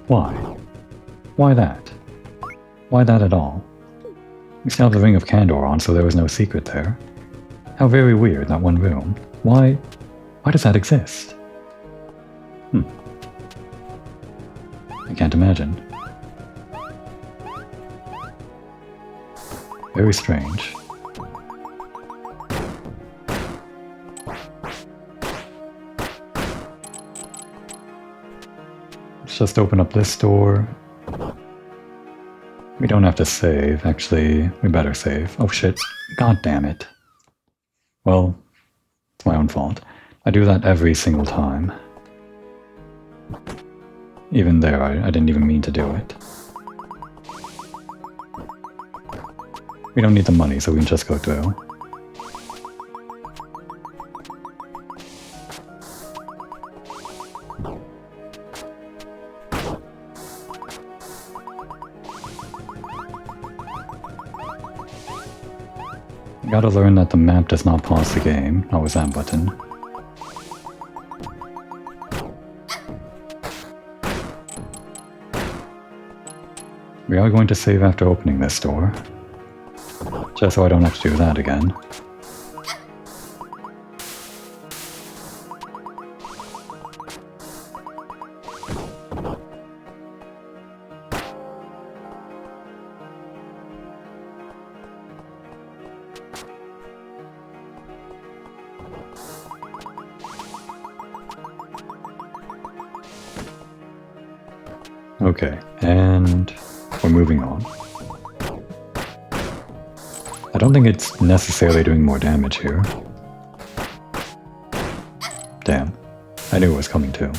[SPEAKER 1] Why? Why that? Why that at all? We still have the Ring of Candor on, so there was no secret there. How very weird, that one room. Why does that exist? I can't imagine. Very strange. Let's just open up this door. We don't have to save. Actually, we better save. Oh shit. God damn it. Well, it's my own fault. I do that every single time. Even there, I didn't even mean to do it. We don't need the money, so we can just go through. Gotta learn that the map does not pause the game. What was that button? We are going to save after opening this door. Just so I don't have to do that again. Okay, and we're moving on. I don't think it's necessarily doing more damage here. Damn, I knew it was coming too.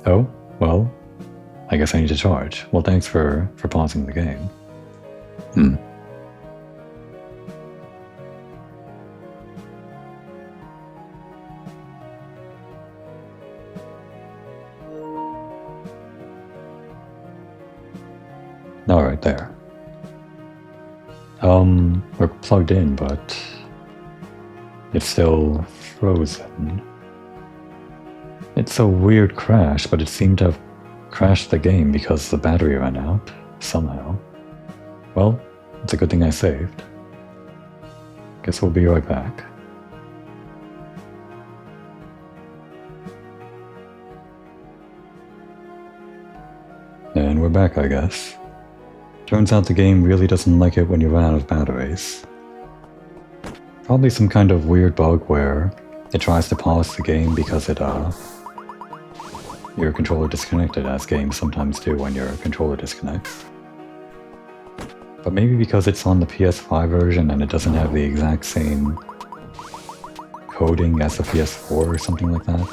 [SPEAKER 1] Oh, well, I guess I need to charge. Well, thanks for pausing the game. Alright, there. We're plugged in, but it's still frozen. It's a weird crash, but it seemed to have crashed the game because the battery ran out, somehow. Well, it's a good thing I saved. Guess we'll be right back. And we're back, I guess. Turns out the game really doesn't like it when you run out of batteries. Probably some kind of weird bug where it tries to pause the game because your controller disconnected, as games sometimes do when your controller disconnects. But maybe because it's on the PS5 version and it doesn't have the exact same coding as the PS4 or something like that.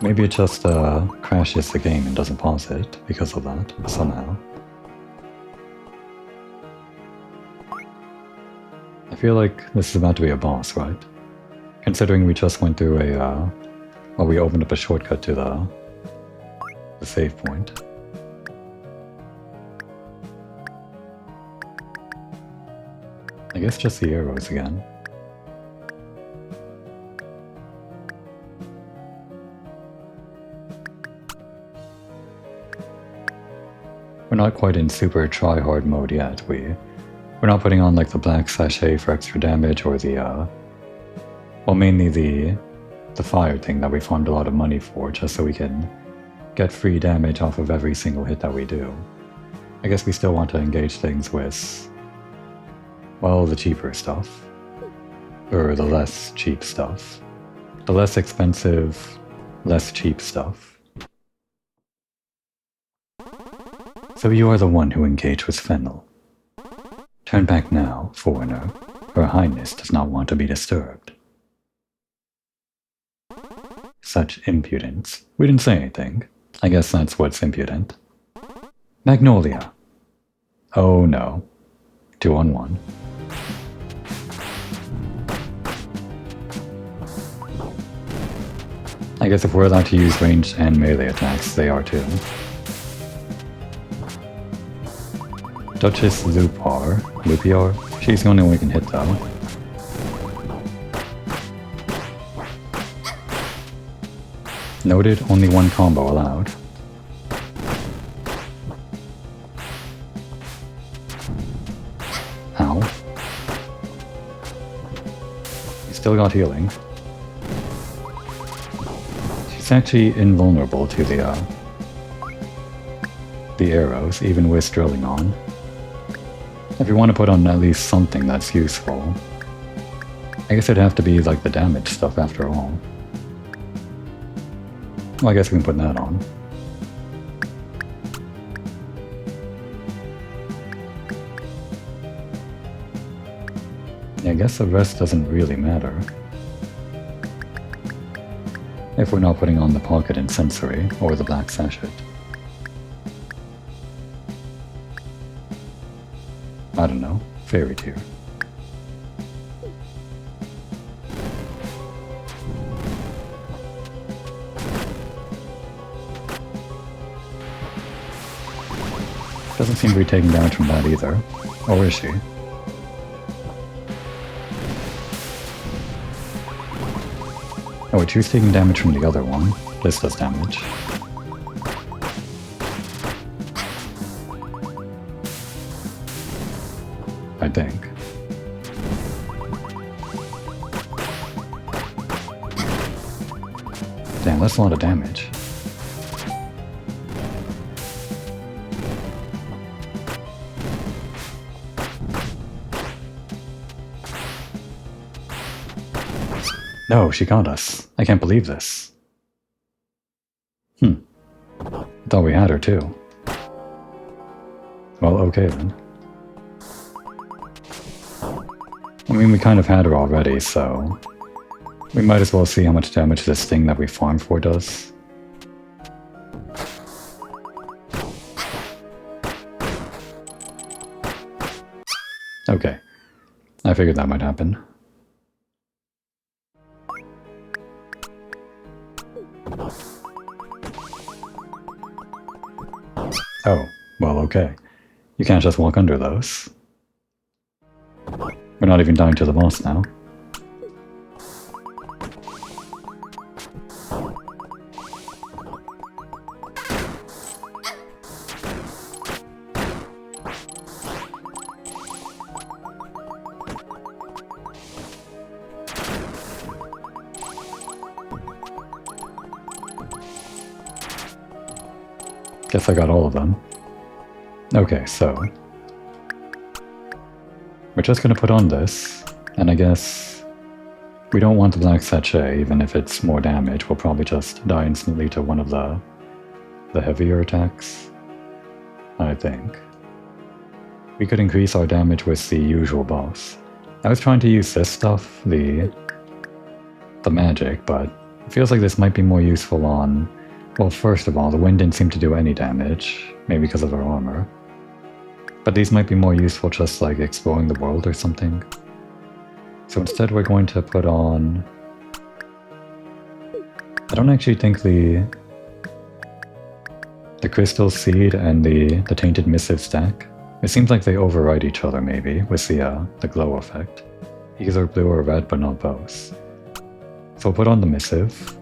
[SPEAKER 1] Maybe it just crashes the game and doesn't pause it because of that, somehow. I feel like this is about to be a boss, right? Considering we just went through we opened up a shortcut to the save point. I guess just the arrows again. We're not quite in super try-hard mode yet. We're not putting on like the black sachet for extra damage or mainly the fire thing that we farmed a lot of money for just so we can get free damage off of every single hit that we do. I guess we still want to engage things with, well, the cheaper stuff. Or the less cheap stuff. The less expensive, less cheap stuff. So you are the one who engaged with Fennel. Turn back now, foreigner. Her Highness does not want to be disturbed. Such impudence. We didn't say anything. I guess that's what's impudent. Magnolia. Oh no. 2-on-1. I guess if we're allowed to use ranged and melee attacks, they are too. Duchess Lupiar, she's the only one we can hit though. Noted, only one combo allowed. Ow. He's still got healing. She's actually invulnerable to the arrows, even with drilling on. If you want to put on at least something that's useful. I guess it'd have to be like the damage stuff after all. Well, I guess we can put that on. Yeah, I guess the rest doesn't really matter. If we're not putting on the pocket and sensory, or the black sachet. I don't know, fairy tier. Doesn't seem to be taking damage from that either. Or is she? Oh wait, she's taking damage from the other one. This does damage. I think. Damn, that's a lot of damage. No, she got us. I can't believe this. I thought we had her too. Well, okay then. I mean, we kind of had her already, so we might as well see how much damage this thing that we farmed for does. Okay. I figured that might happen. Oh, well, okay. You can't just walk under those. We're not even dying to the boss now. Guess I got all of them. Okay, so we're just gonna put on this, and I guess we don't want the black sachet, even if it's more damage. We'll probably just die instantly to one of the heavier attacks, I think. We could increase our damage with the usual boss. I was trying to use this stuff, the magic, but it feels like this might be more useful on... Well, first of all, the wind didn't seem to do any damage, maybe because of her armor. But these might be more useful just like exploring the world or something. So instead we're going to put on... I don't actually think the crystal seed and the tainted missive stack. It seems like they override each other maybe with the glow effect. Either blue or red, but not both. So we'll put on the missive.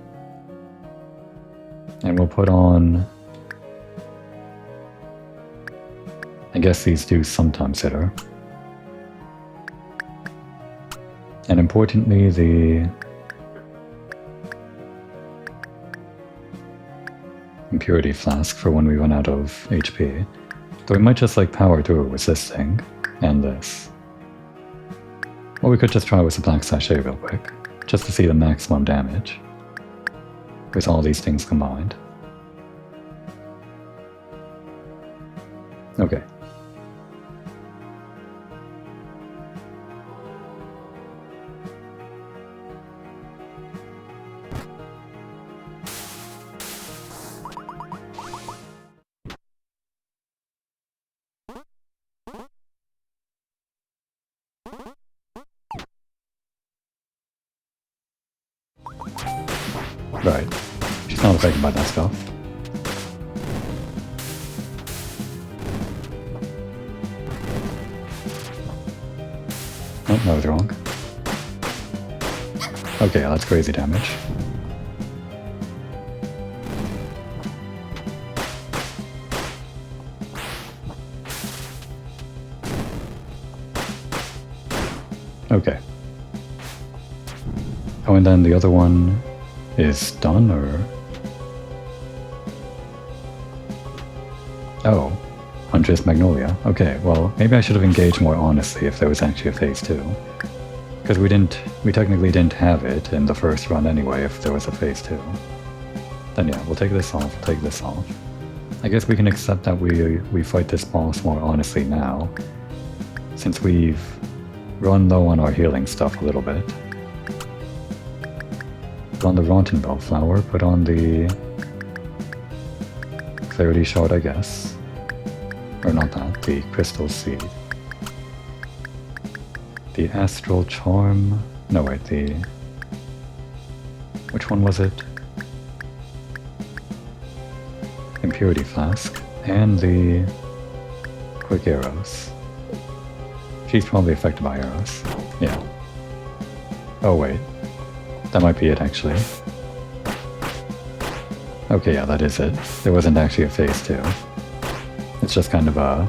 [SPEAKER 1] And we'll put on... I guess these do sometimes hit her. And importantly, the... Impurity flask for when we run out of HP. So we might just like power through it with this thing, and this. Or we could just try with the black sachet real quick, just to see the maximum damage. With all these things combined. Okay. Right. She's not affected by that stuff. Oh, that was wrong. Okay, that's crazy damage. Okay. Oh, and then the other one is done, or... Oh, Huntress Magnolia. Okay, well, maybe I should have engaged more honestly if there was actually a phase 2. Because we technically didn't have it in the first run anyway if there was a phase 2. Then yeah, we'll take this off, we'll take this off. I guess we can accept that we fight this boss more honestly now, since we've run low on our healing stuff a little bit. Put on the Rotten Bellflower, put on the Clarity Shard, I guess. Or not that, the Crystal Seed. The Astral Charm... No wait, the... Which one was it? Impurity Flask. And the Quick arrows. She's probably affected by arrows. Yeah. Oh wait. That might be it actually. Okay, yeah, that is it. There wasn't actually a phase 2. It's just kind of a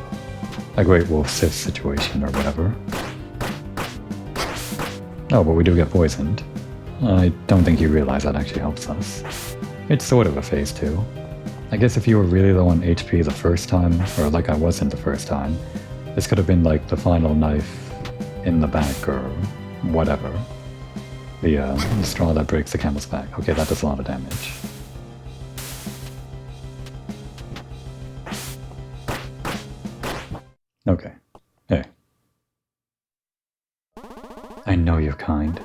[SPEAKER 1] Great Wolf Sith situation or whatever. Oh, but we do get poisoned. I don't think you realize that actually helps us. It's sort of a phase 2. I guess if you were really low on HP the first time, or like I wasn't the first time, this could have been like the final knife in the back or whatever. The straw that breaks the camel's back. Okay, that does a lot of damage. Okay. Hey. I know you're kind.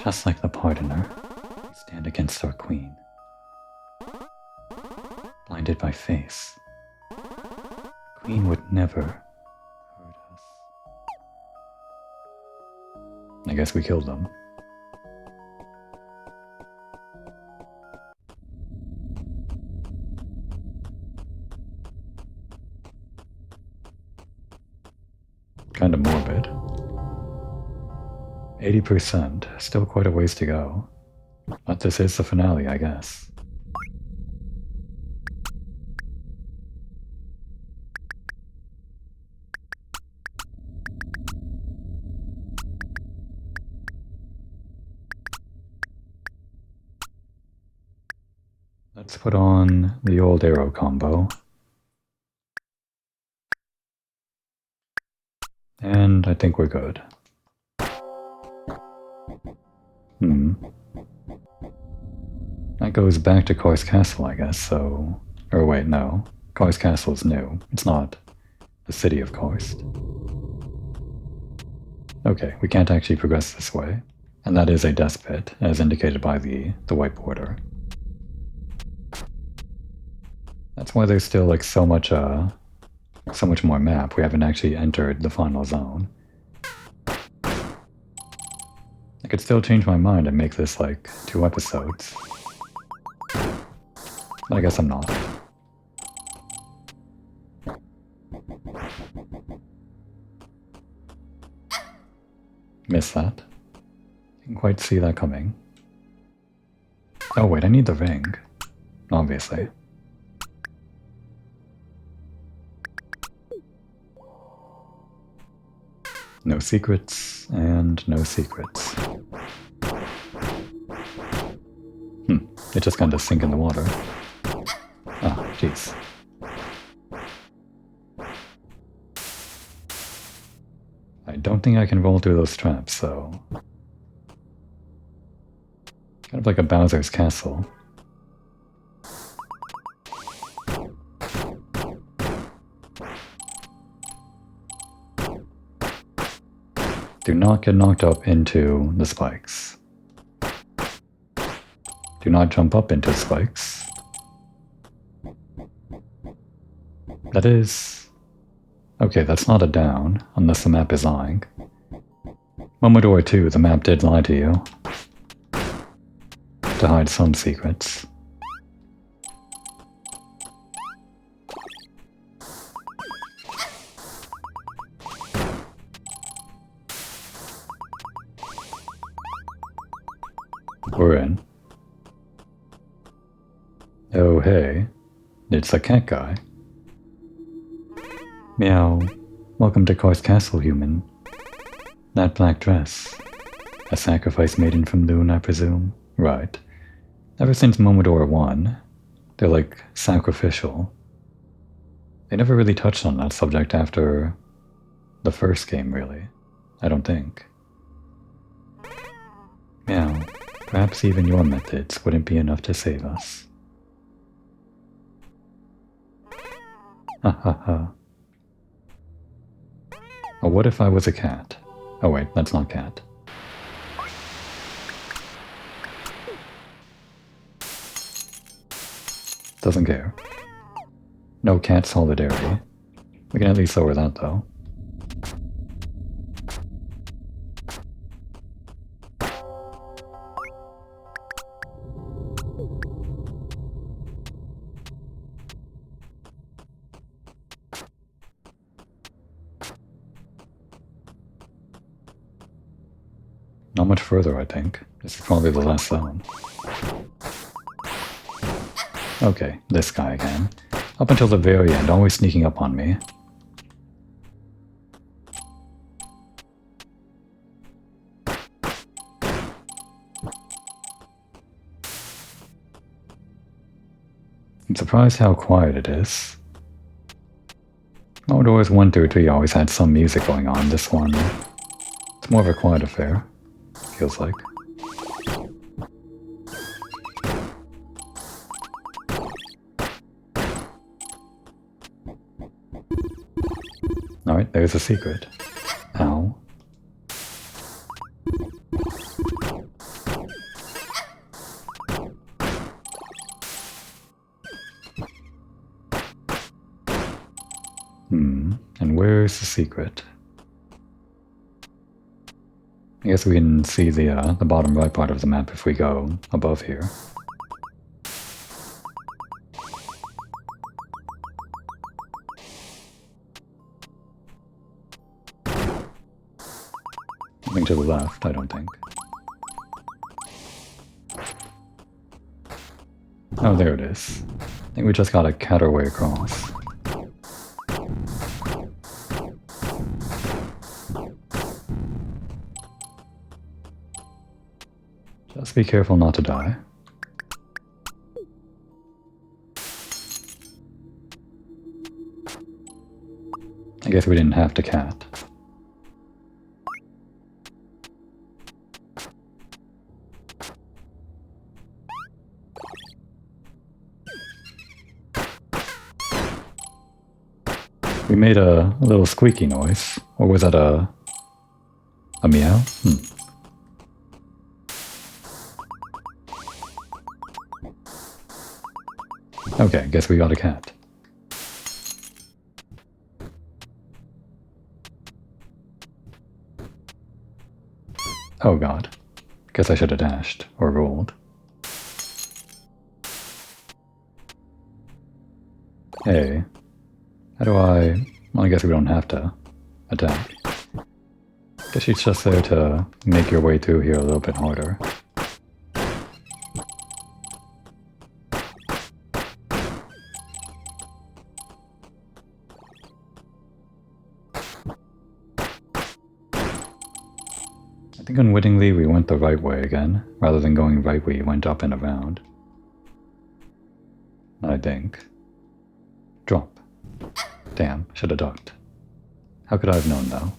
[SPEAKER 1] Just like the pardoner, you stand against our queen. Blinded by face. Queen would never hurt us. I guess we killed them. Kind of morbid. 80%, still quite a ways to go. But this is the finale, I guess. Let's put on the old arrow combo. And I think we're good. That goes back to Karst Castle, I guess, so... Or wait, no. Karst Castle's new. It's not the city of Karst. Okay, we can't actually progress this way. And that is a death pit, as indicated by the white border. That's why there's still like so much more map. We haven't actually entered the final zone. I could still change my mind and make this like 2 episodes. But I guess I'm not. Missed that. Didn't quite see that coming. Oh wait, I need the ring. Obviously. No secrets, and no secrets. It just kind of sink in the water. Ah, jeez. I don't think I can roll through those traps, so... Kind of like a Bowser's castle. Do not get knocked up into the spikes. Do not jump up into spikes. That is... Okay, that's not a down, unless the map is lying. Momodora 2, the map did lie to you. To hide some secrets. We're in. Oh hey, it's the cat guy. Meow. Welcome to Karst Castle, human. That black dress. A sacrifice maiden from Loon, I presume? Right. Ever since Momodora 1, they're like sacrificial. They never really touched on that subject after the first game, really. I don't think. Meow. Perhaps even your methods wouldn't be enough to save us. Ha ha ha. Oh, what if I was a cat? Oh wait, that's not cat. Doesn't care. No cat solidarity. We can at least lower that though. not much further, I think. This is probably the last zone. Okay, this guy again. Up until the very end, always sneaking up on me. I'm surprised how quiet it is. Momodora 1 through 3 always had some music going on. This one, it's more of a quiet affair, feels like. Alright, there's a secret. Ow. And where's the secret? I guess we can see the bottom right part of the map if we go above here. Nothing to the left, I don't think. Oh, there it is. I think we just got a cat our way across. Just be careful not to die. I guess we didn't have to cat. We made a little squeaky noise. Or was that a meow? Okay, guess we got a cat. Oh god. Guess I should have dashed, or rolled. Hey. How do I... Well, I guess we don't have to attack. Guess she's just there to make your way through here a little bit harder. I think unwittingly we went the right way again, rather than going right we went up and around. I think. Drop. Damn, should have ducked. How could I have known though?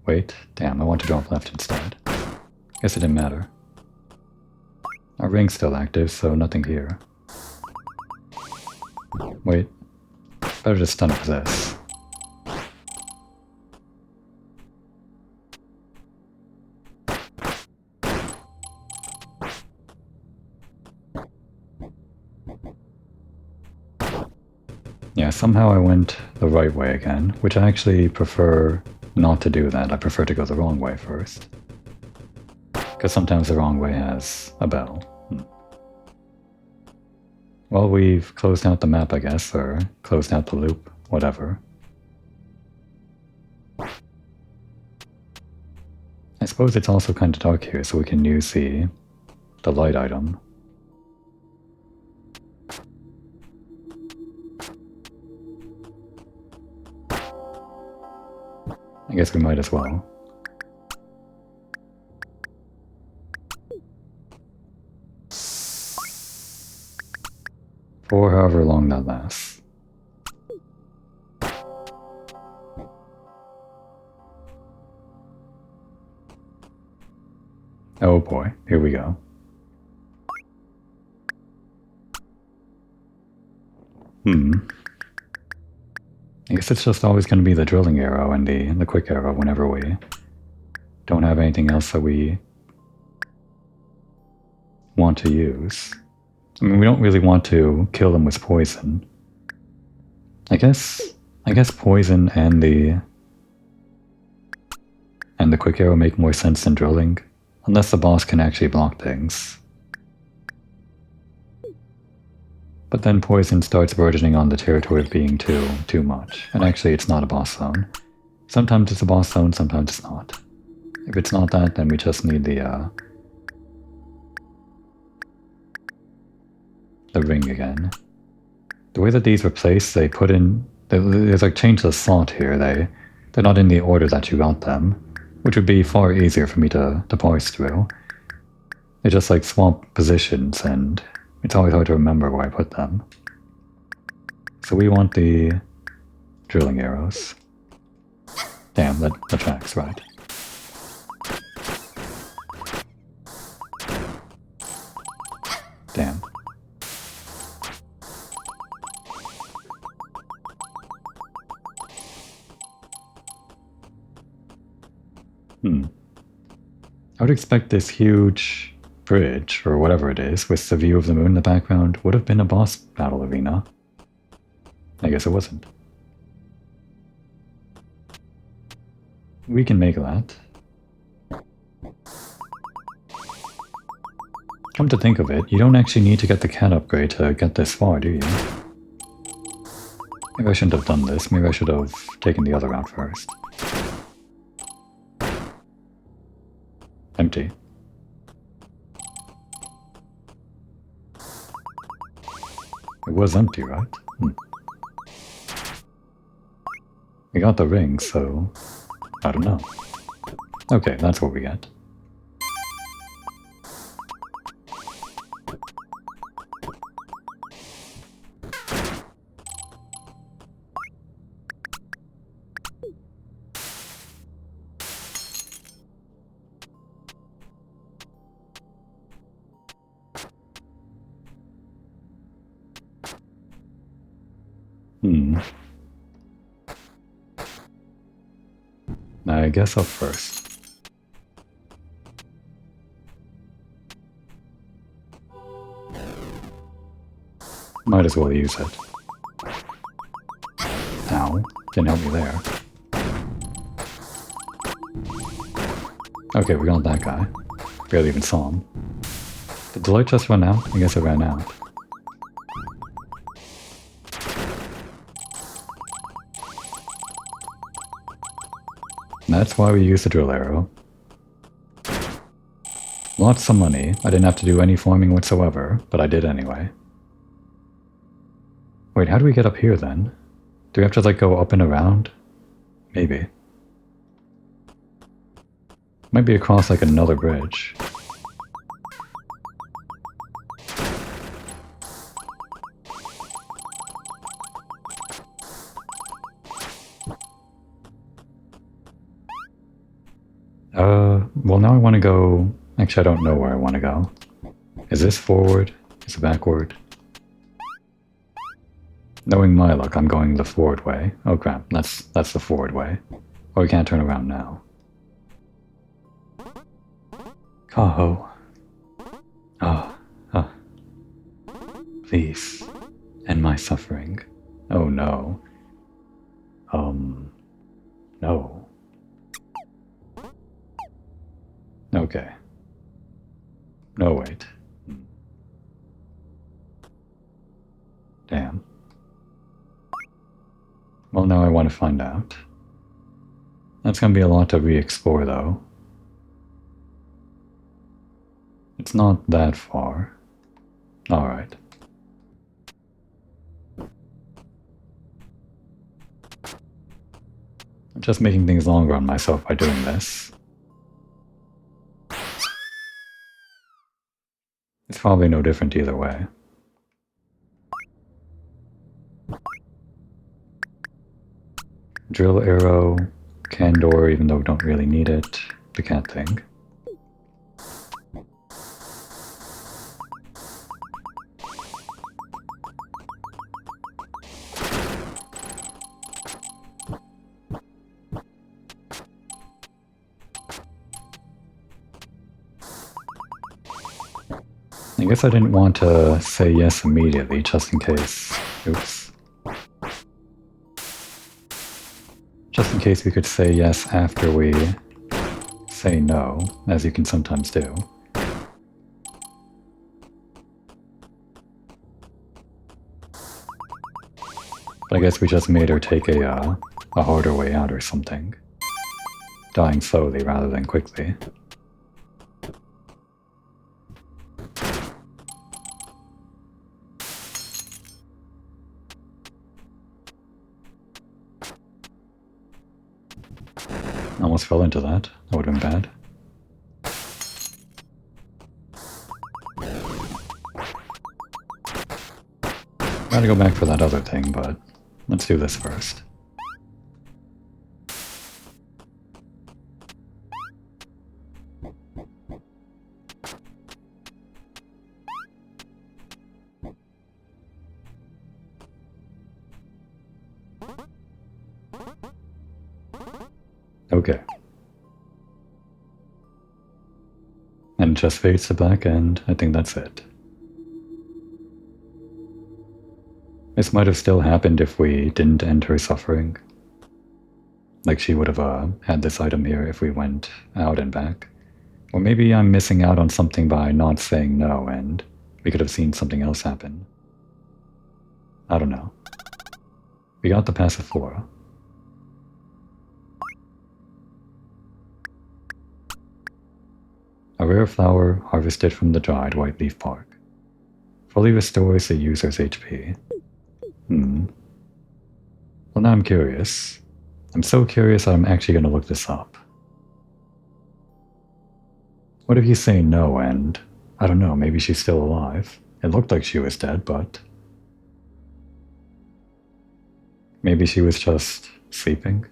[SPEAKER 1] Wait, damn, I want to drop left instead. Guess it didn't matter. Our ring's still active, so nothing here. Wait, better just stun up this. Yeah, somehow I went the right way again, which I actually prefer not to do that. I prefer to go the wrong way first. Because sometimes the wrong way has a bell. Well, we've closed out the map, I guess, or closed out the loop, whatever. I suppose it's also kind of dark here, so we can use the light item. I guess we might as well. For however long that lasts. Oh boy, here we go. I guess it's just always going to be the drilling arrow and the quick arrow whenever we don't have anything else that we want to use. I mean, we don't really want to kill them with poison. I guess poison and the quick arrow make more sense than drilling, unless the boss can actually block things. But then poison starts burgeoning on the territory of being too much. And actually it's not a boss zone. Sometimes it's a boss zone, sometimes it's not. If it's not that, then we just need the ring again. The way that these were placed, they put in... There's like change the slot here. They're not in the order that you got them, which would be far easier for me to parse through. They just like swap positions, and it's always hard to remember where I put them. So we want the drilling arrows. Damn, that tracks, right? Damn. I would expect this huge bridge, or whatever it is, with the view of the moon in the background, would have been a boss battle arena. I guess it wasn't. We can make that. Come to think of it, you don't actually need to get the cat upgrade to get this far, do you? Maybe I shouldn't have done this. Maybe I should have taken the other route first. Empty. It was empty, right? We got the ring, so... I don't know. Okay, that's what we get. I guess up first. Might as well use it. Ow, didn't help me there. Okay, we got that guy. Barely even saw him. Did the light just run out? I guess it ran out. That's why we use the drill arrow. Lots of money. I didn't have to do any farming whatsoever, but I did anyway. Wait, how do we get up here then? Do we have to like go up and around? Maybe. Might be across like another bridge. Well now I want to go... Actually, I don't know where I want to go. Is this forward? Is it backward? Knowing my luck, I'm going the forward way. Oh crap, that's the forward way. Oh, we can't turn around now. Kaho. Please, end my suffering. Oh no. No. Okay. No, wait. Damn. Well, now I want to find out. That's gonna be a lot to re-explore, though. It's not that far. Alright. I'm just making things longer on myself by doing this. It's probably no different either way. Drill arrow, can door, even though we don't really need it. The cat thing. I guess I didn't want to say yes immediately, just in case. Oops. Just in case we could say yes after we say no, as you can sometimes do. But I guess we just made her take a harder way out or something. dying slowly rather than quickly. Almost fell into that. That would have been bad. Gotta go back for that other thing, but let's do this first. Okay. And it just fades to black, and I think that's it. This might have still happened if we didn't end her suffering. Like she would have had this item here if we went out and back. Or maybe I'm missing out on something by not saying no, and we could have seen something else happen. I don't know. We got the passive flora. A rare flower harvested from the dried white leaf bark. Fully restores the user's HP. Well, now I'm curious. I'm so curious that I'm actually going to look this up. What if you say no and, I don't know, maybe she's still alive? It looked like she was dead, but maybe she was just sleeping?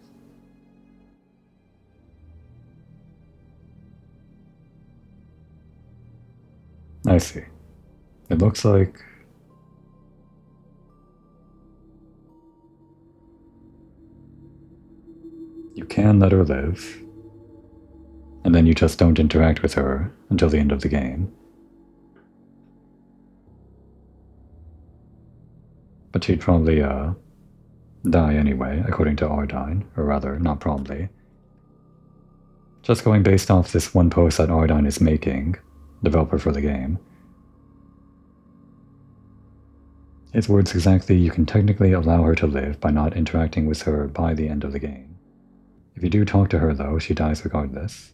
[SPEAKER 1] I see. It looks like you can let her live, and then you just don't interact with her until the end of the game. But she'd probably die anyway, according to Ardine, or rather, not probably. Just going based off this one post that Ardine is making, developer for the game. His words exactly, you can technically allow her to live by not interacting with her by the end of the game. If you do talk to her though, she dies regardless.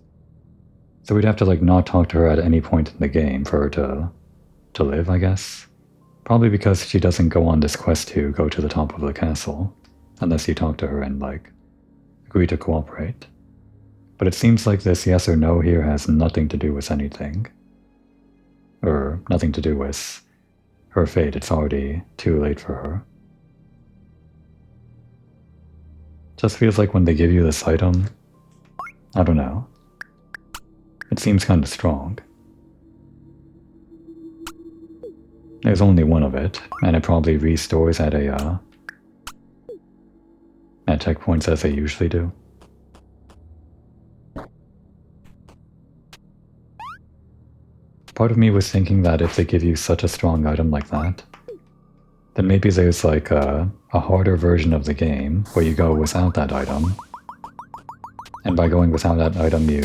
[SPEAKER 1] So we'd have to not talk to her at any point in the game for her to live, I guess. Probably because she doesn't go on this quest to go to the top of the castle, unless you talk to her and agree to cooperate. But it seems like this yes or no here has nothing to do with anything. Or nothing to do with her fate, it's already too late for her. Just feels like when they give you this item, I don't know. It seems kind of strong. There's only one of it, and it probably restores at checkpoints as they usually do. Part of me was thinking that if they give you such a strong item like that, then maybe there's a harder version of the game where you go without that item, and by going without that item you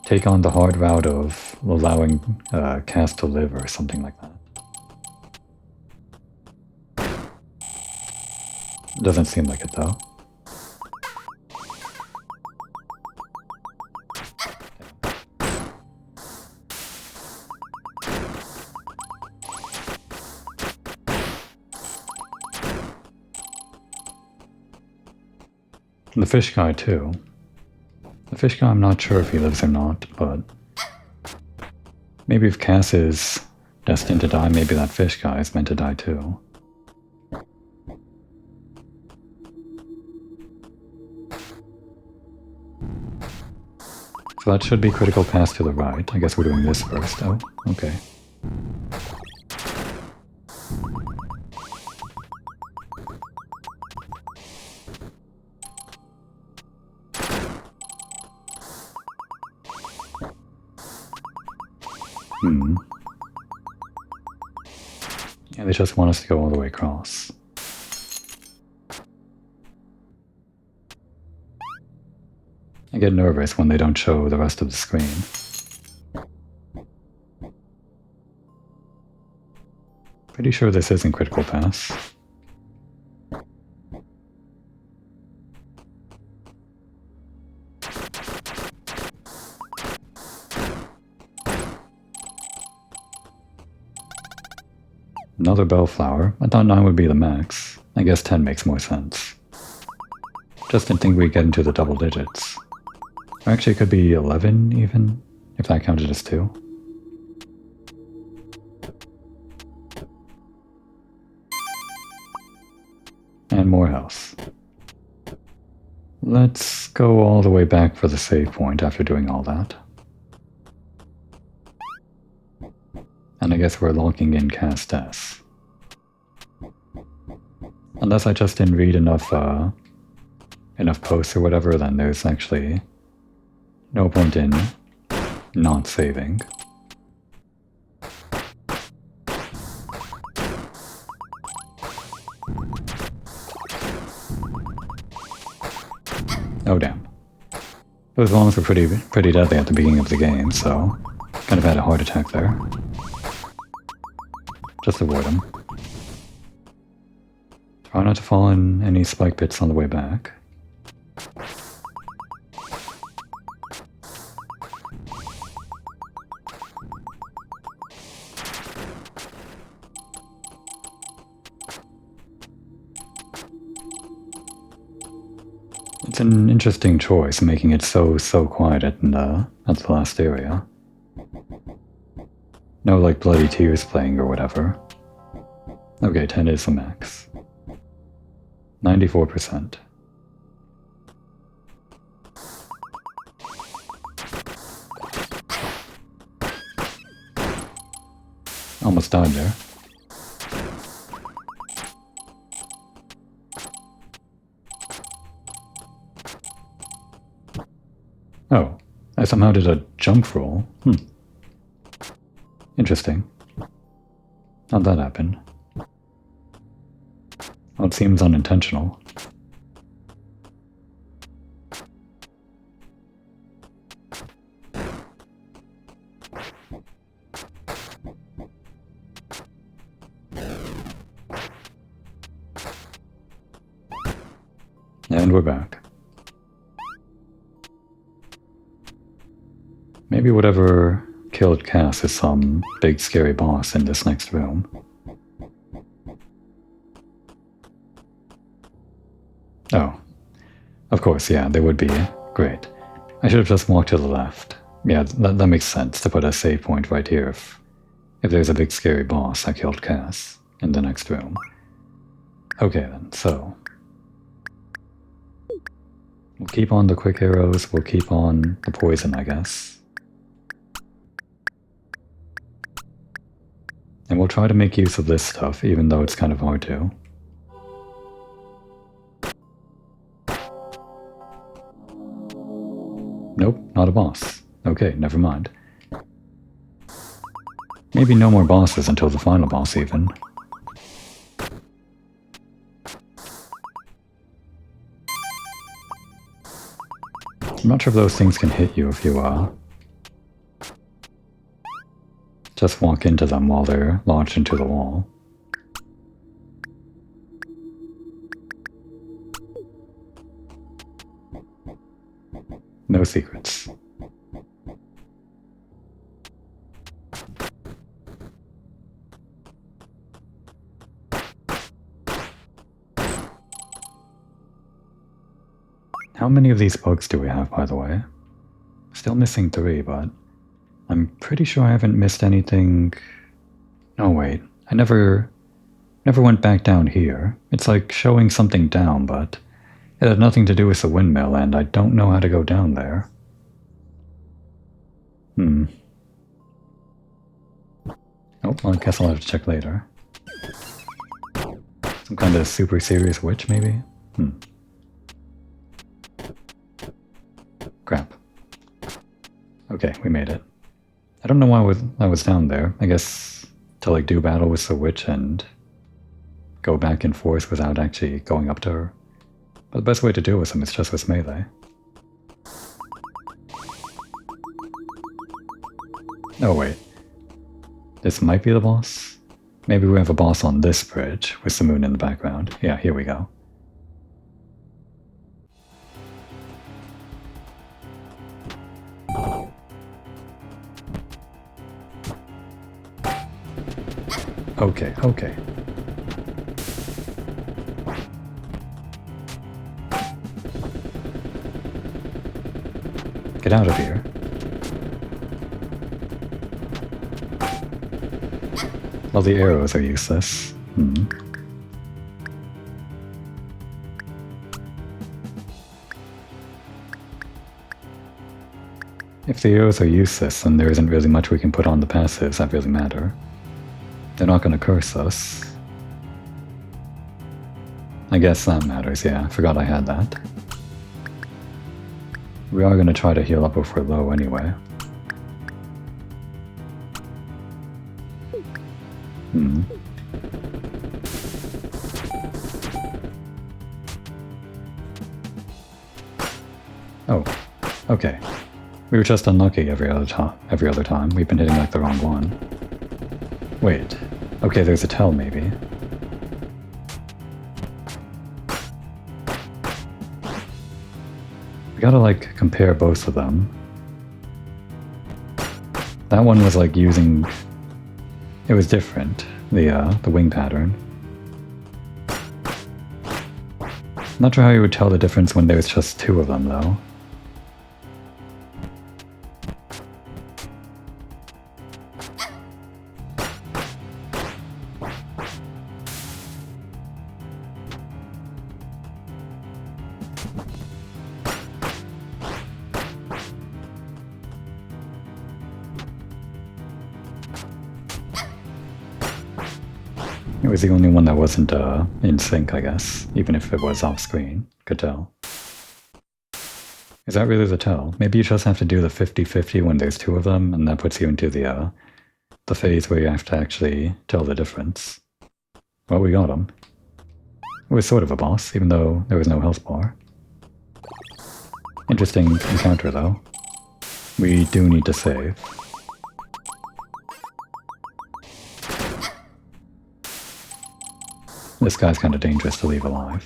[SPEAKER 1] take on the hard route of allowing Cass to live or something like that. Doesn't seem like it though. The fish guy too. The fish guy, I'm not sure if he lives or not, but maybe if Cass is destined to die, maybe that fish guy is meant to die too. So that should be critical pass to the right. I guess we're doing this first. Oh, okay. Yeah, they just want us to go all the way across. I get nervous when they don't show the rest of the screen. Pretty sure this isn't critical pass. Another bellflower. I thought 9 would be the max. I guess 10 makes more sense. Just didn't think we'd get into the double digits. Or actually, it could be 11 even, if that counted as 2. And more health. Let's go all the way back for the save point after doing all that. And I guess we're locking in cast S. Unless I just didn't read enough posts or whatever, then there's actually no point in not saving. Oh damn. Those bombs were pretty deadly at the beginning of the game, so kind of had a heart attack there. Just avoid them. Try not to fall in any spike pits on the way back. It's an interesting choice, making it so quiet at the last area. No, like, bloody tears playing or whatever. Okay, 10 is the max. 94%. Almost died there. Oh, I somehow did a jump roll. Interesting. How'd that happen? Well, it seems unintentional. And we're back. Maybe whatever killed Cass is some big scary boss in this next room. Oh. Of course, yeah, they would be. Great. I should have just walked to the left. Yeah, that makes sense to put a save point right here if there's a big scary boss that killed Cass in the next room. Okay then, so we'll keep on the quick arrows, we'll keep on the poison, I guess. And we'll try to make use of this stuff, even though it's kind of hard to. Nope, not a boss. Okay, never mind. Maybe no more bosses until the final boss, even. I'm not sure if those things can hit you if you, just walk into them while they're launched into the wall. No secrets. How many of these bugs do we have, by the way? Still missing 3, but I'm pretty sure I haven't missed anything. No, wait. I never went back down here. It's like showing something down, but it had nothing to do with the windmill, and I don't know how to go down there. Oh, well, I guess I'll have to check later. Some kind of super serious witch, maybe? Crap. Okay, we made it. I don't know why I was down there. I guess to like do battle with the witch and go back and forth without actually going up to her. But the best way to deal with them is just with melee. Oh wait. This might be the boss? Maybe we have a boss on this bridge with the moon in the background. Yeah, here we go. Okay, okay. Get out of here. Well, the arrows are useless. If the arrows are useless, then there isn't really much we can put on the passives that really matter. They're not going to curse us. I guess that matters, yeah. I forgot I had that. We are going to try to heal up if we're low anyway. Oh, okay. We were just unlucky every other time. We've been hitting like the wrong one. Wait. Okay, there's a tell maybe. We gotta like compare both of them. That one was like using... It was different, the wing pattern. Not sure how you would tell the difference when there's just two of them though. It was the only one that wasn't in sync, I guess, even if it was off screen. Could tell. Is that really the tell? Maybe you just have to do the 50-50 when there's two of them, and that puts you into the phase where you have to actually tell the difference. Well, we got him. It was sort of a boss, even though there was no health bar. Interesting encounter, though. We do need to save. This guy's kind of dangerous to leave alive.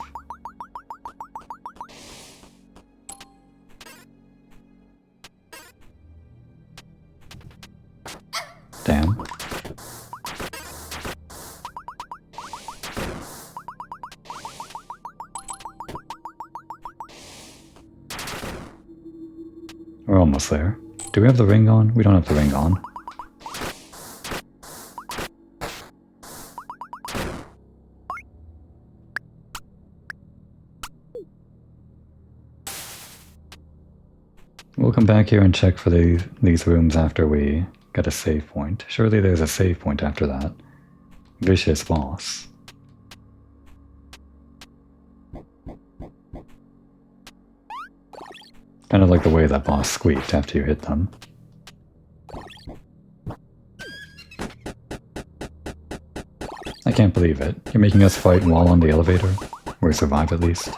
[SPEAKER 1] Damn. We're almost there. Do we have the ring on? We don't have the ring on. We'll come back here and check for these rooms after we get a save point. Surely there's a save point after that. Vicious boss. Kind of like the way that boss squeaked after you hit them. I can't believe it. You're making us fight while on the elevator? Or survive at least?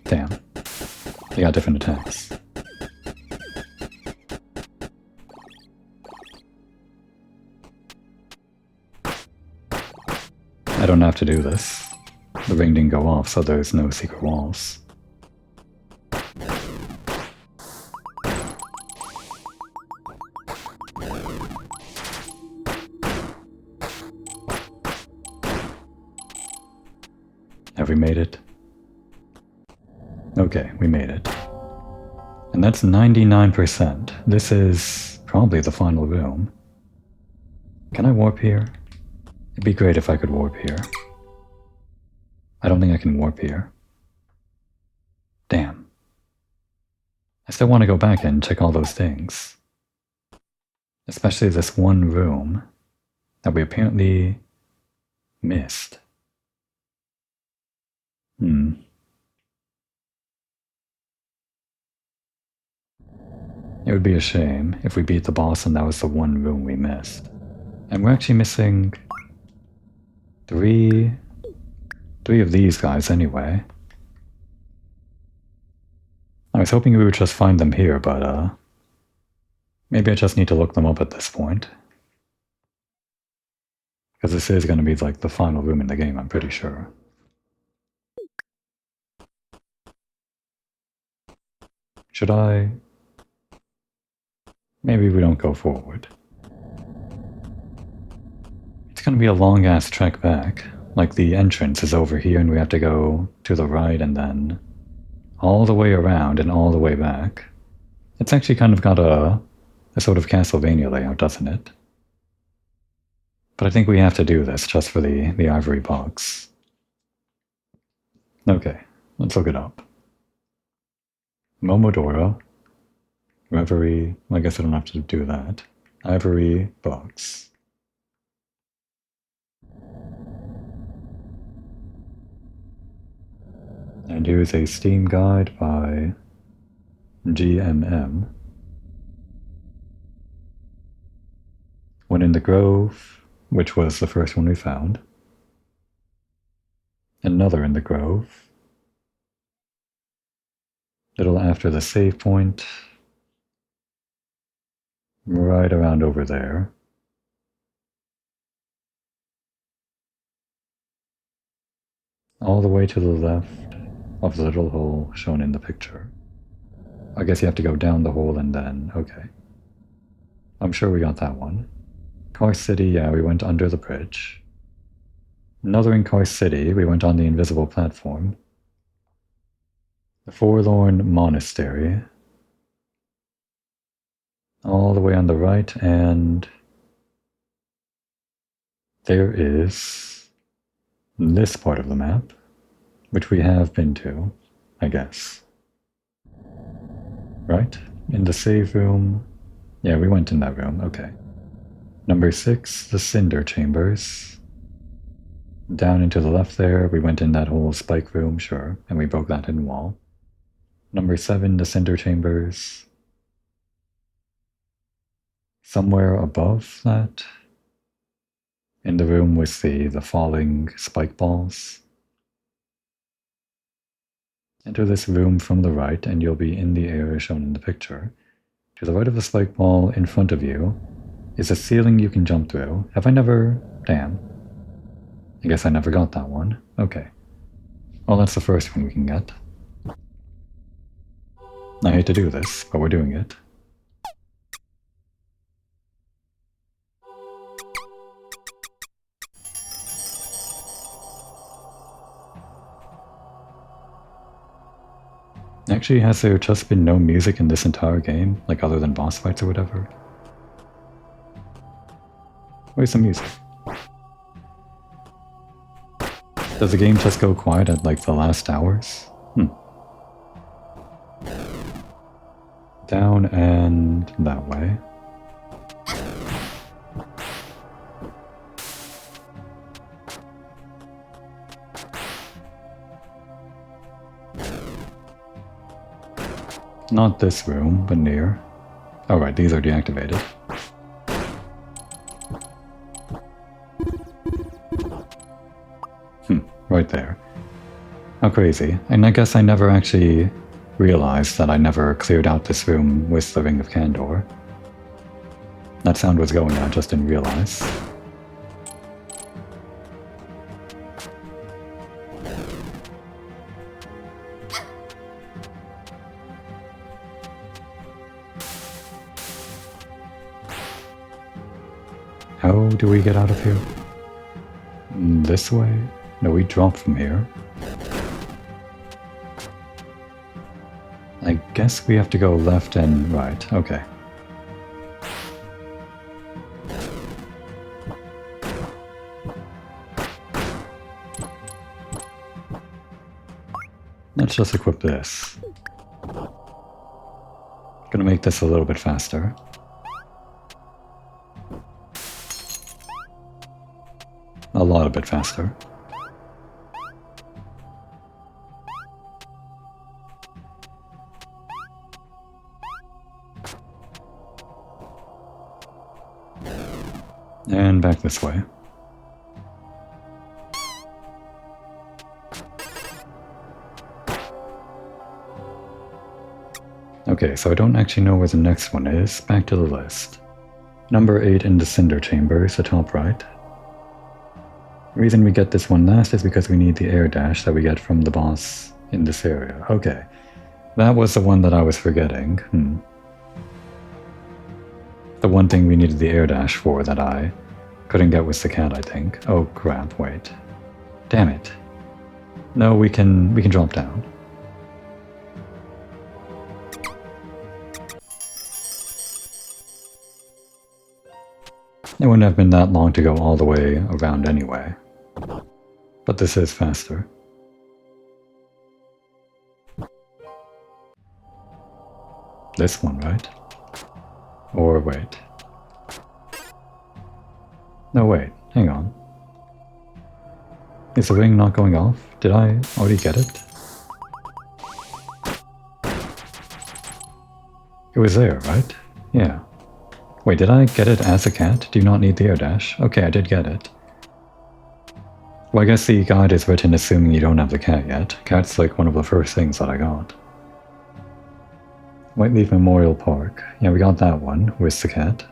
[SPEAKER 1] Damn. They got different attacks. I don't have to do this. The ring didn't go off, so there's no secret walls. Have we made it? Okay, we made it. And that's 99%. This is probably the final room. Can I warp here? It'd be great if I could warp here. I don't think I can warp here. Damn. I still want to go back and check all those things. Especially this one room that we apparently missed. It would be a shame if we beat the boss and that was the one room we missed. And we're actually missing three of these guys anyway. I was hoping we would just find them here, but maybe I just need to look them up at this point. Because this is going to be like the final room in the game, I'm pretty sure. Should I? Maybe we don't go forward. It's gonna be a long-ass trek back. Like, the entrance is over here and we have to go to the right and then all the way around and all the way back. It's actually kind of got a sort of Castlevania layout, doesn't it? But I think we have to do this just for the ivory box. Okay, let's look it up. Momodora, Reverie, I guess I don't have to do that. Ivory box. And here's a Steam guide by GMM. One in the Grove, which was the first one we found. Another in the Grove. Little after the save point. Right around over there. All the way to the left of the little hole shown in the picture. I guess you have to go down the hole and then, okay. I'm sure we got that one. Car City, yeah, we went under the bridge. Another in Car City, we went on the invisible platform. The Forlorn Monastery. All the way on the right, and there is this part of the map, which we have been to, I guess. Right? In the save room. Yeah, we went in that room, okay. Number 6, the Cinder Chambers. Down into the left there, we went in that whole spike room, sure, and we broke that hidden wall. Number 7, the Cinder Chambers. Somewhere above that, in the room with the falling spike balls. Enter this room from the right and you'll be in the area shown in the picture. To the right of the spike ball, in front of you, is a ceiling you can jump through. Have I never... Damn. I guess I never got that one. Okay. Well, that's the first one we can get. I hate to do this, but we're doing it. Actually, has there just been no music in this entire game? Like, other than boss fights or whatever? Where's the music? Does the game just go quiet at, like, the last hours? Down and that way. Not this room, but near. Oh right, these are deactivated. Right there. How crazy. And I guess I never actually realized that I never cleared out this room with the Ring of Candor. That sound was going, I just didn't realize. How do we get out of here? This way? No, we drop from here. I guess we have to go left and right. Okay. Let's just equip this. Gonna make this a little bit faster. A lot a bit faster. And back this way. Okay, so I don't actually know where the next one is. Back to the list. Number 8 in the Cinder Chambers, the top right. The reason we get this one last is because we need the air dash that we get from the boss in this area. Okay, that was the one that I was forgetting. The one thing we needed the air dash for that I couldn't get was the cat, I think. Oh crap, wait. Damn it. No, we can drop down. It wouldn't have been that long to go all the way around anyway. But this is faster. This one, right? Or wait. No, wait. Hang on. Is the ring not going off? Did I already get it? It was there, right? Yeah. Wait, did I get it as a cat? Do you not need the air dash? Okay, I did get it. Well, I guess the guide is written assuming you don't have the cat yet. Cat's like one of the first things that I got. Whiteleaf Memorial Park. Yeah, we got that one. Where's the cat?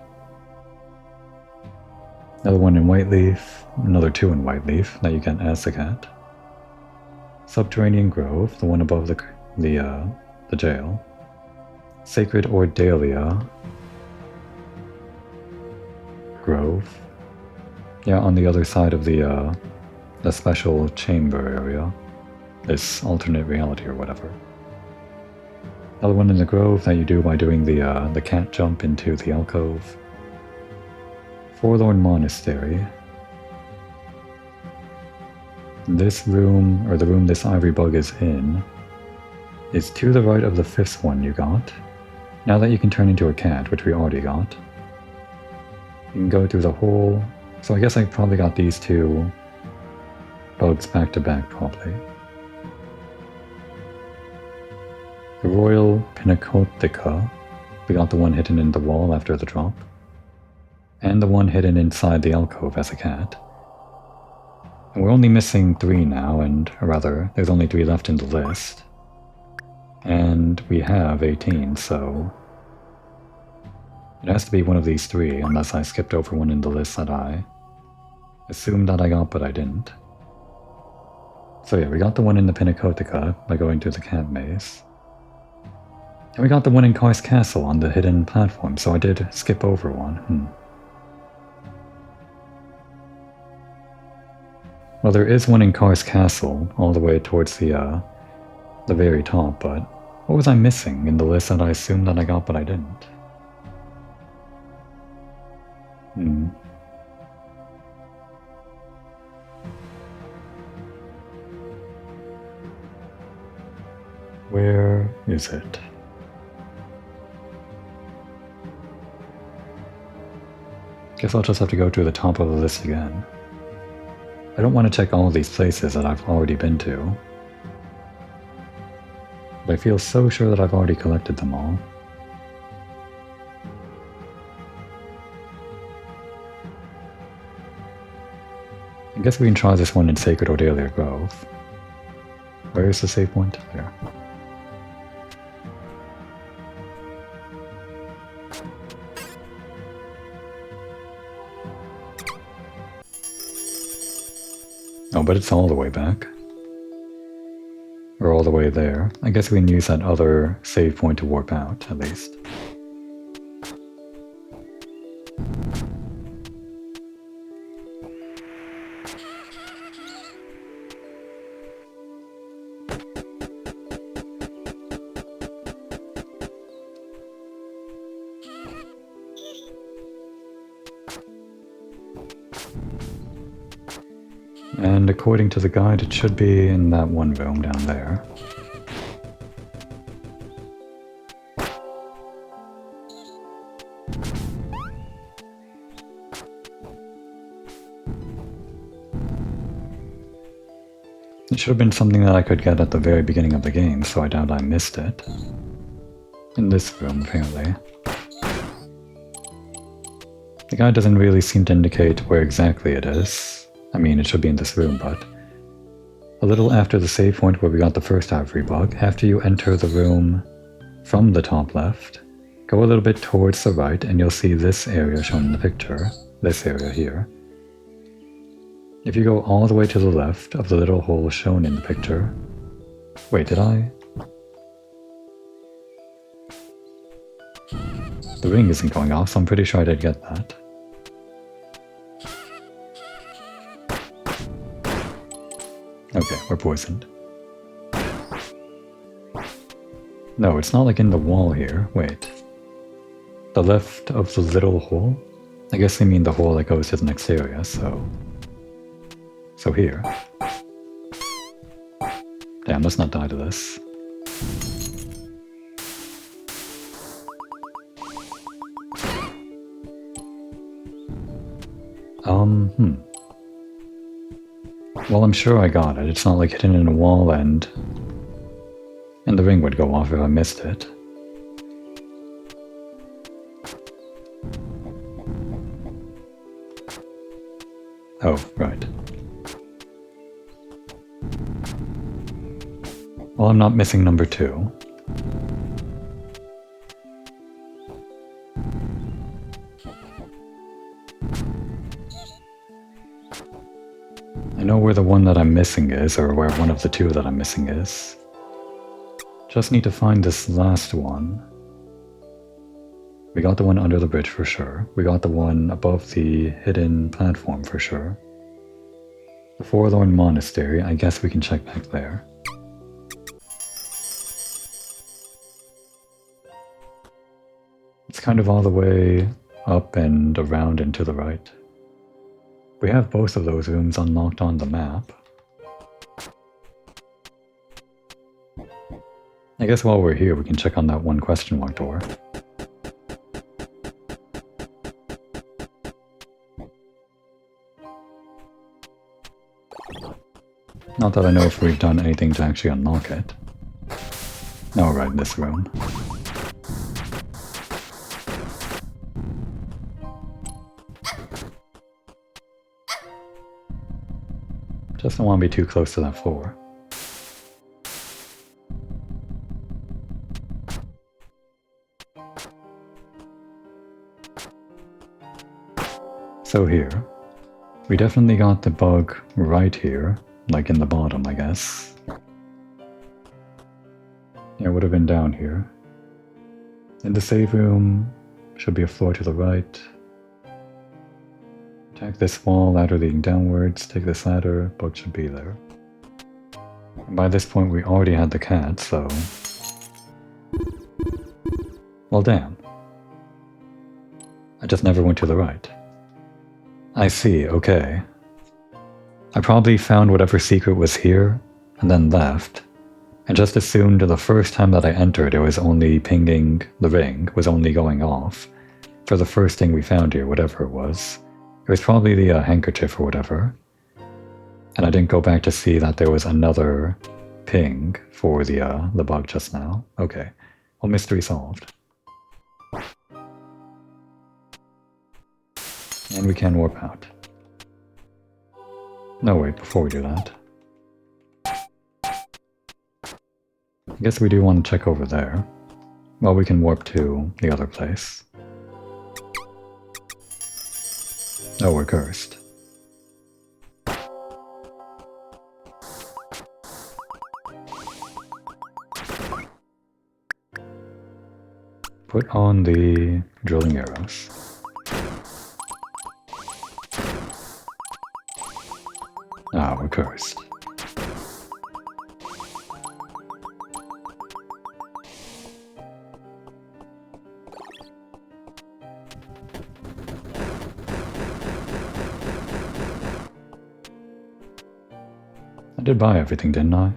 [SPEAKER 1] Another one in Whiteleaf. Another two in Whiteleaf that you get as the cat. Subterranean Grove, the one above the jail. Sacred Ordalia Grove. Yeah, on the other side of the special chamber area. This alternate reality or whatever. Another one in the grove that you do by doing the cat jump into the alcove. Forlorn Monastery. This room, or the room this ivory bug is in, is to the right of the fifth one you got. Now that you can turn into a cat, which we already got, you can go through the whole... So I guess I probably got these two bugs back to back, probably. The Royal Pinacotheca. We got the one hidden in the wall after the drop. And the one hidden inside the alcove as a cat. And we're only missing 3 now, or rather, there's only 3 left in the list. And we have 18, so... It has to be one of these 3, unless I skipped over one in the list that I assumed that I got, but I didn't. So yeah, we got the one in the Pinacotheca by going through the cat maze. And we got the one in Kar's Castle on the hidden platform, so I did skip over one. Well, there is one in Kar's Castle, all the way towards the very top, but what was I missing in the list that I assumed that I got, but I didn't? Where is it? Guess I'll just have to go to the top of the list again. I don't want to check all of these places that I've already been to. But I feel so sure that I've already collected them all. I guess we can try this one in Sacred Ordalia Grove. Where is the save point? There. Oh, but it's all the way back. Or all the way there. I guess we can use that other save point to warp out, at least. And according to the guide, it should be in that one room down there. It should have been something that I could get at the very beginning of the game, so I doubt I missed it. In this room, apparently. The guide doesn't really seem to indicate where exactly it is. I mean, it should be in this room, but a little after the save point where we got the first ivory bug, after you enter the room from the top left, go a little bit towards the right and you'll see this area shown in the picture, this area here. If you go all the way to the left of the little hole shown in the picture... Wait, did I? The ring isn't going off, so I'm pretty sure I did get that. or poisoned. No, it's not like in the wall here. Wait. The left of the little hole? I guess they mean the hole that goes to the next area, so... So here. Damn, let's not die to this. Well, I'm sure I got it. It's not like hidden in a wall and the ring would go off if I missed it. Oh, right. Well, I'm not missing number 2. I know where the one that I'm missing is, or where one of the 2 that I'm missing is. Just need to find this last one. We got the one under the bridge for sure. We got the one above the hidden platform for sure. The Forlorn Monastery, I guess we can check back there. It's kind of all the way up and around and to the right. We have both of those rooms unlocked on the map. I guess while we're here we can check on that one question mark door. Not that I know if we've done anything to actually unlock it. Oh, right, in this room. Just don't want to be too close to that floor. So here, we definitely got the bug right here, like in the bottom, I guess. Yeah, it would have been down here. In the save room, should be a floor to the right. Attack this wall, ladder leading downwards, take this ladder, bug should be there. And by this point we already had the cat, so... Well, damn. I just never went to the right. I see, okay. I probably found whatever secret was here, and then left, and just assumed the first time that I entered it was only pinging the ring, was only going off, for the first thing we found here, whatever it was. It was probably the handkerchief or whatever. And I didn't go back to see that there was another ping for the bug just now. Okay. Well, mystery solved. And we can warp out. No, wait, before we do that. I guess we do want to check over there. Well, we can warp to the other place. Oh, we're cursed. Put on the drilling arrows. Ah, we're cursed. I did buy everything, didn't I?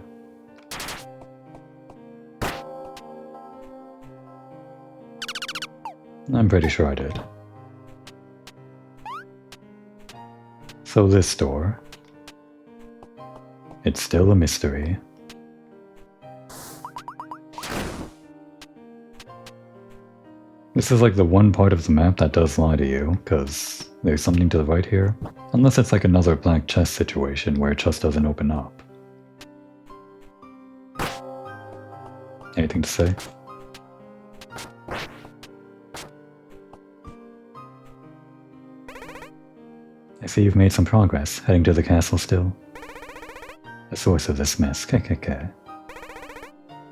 [SPEAKER 1] I'm pretty sure I did. So this door... It's still a mystery. This is like the one part of the map that does lie to you, because there's something to the right here. Unless it's like another black chest situation where it just doesn't open up. Anything to say? I see you've made some progress, heading to the castle still. The source of this mess, KKK.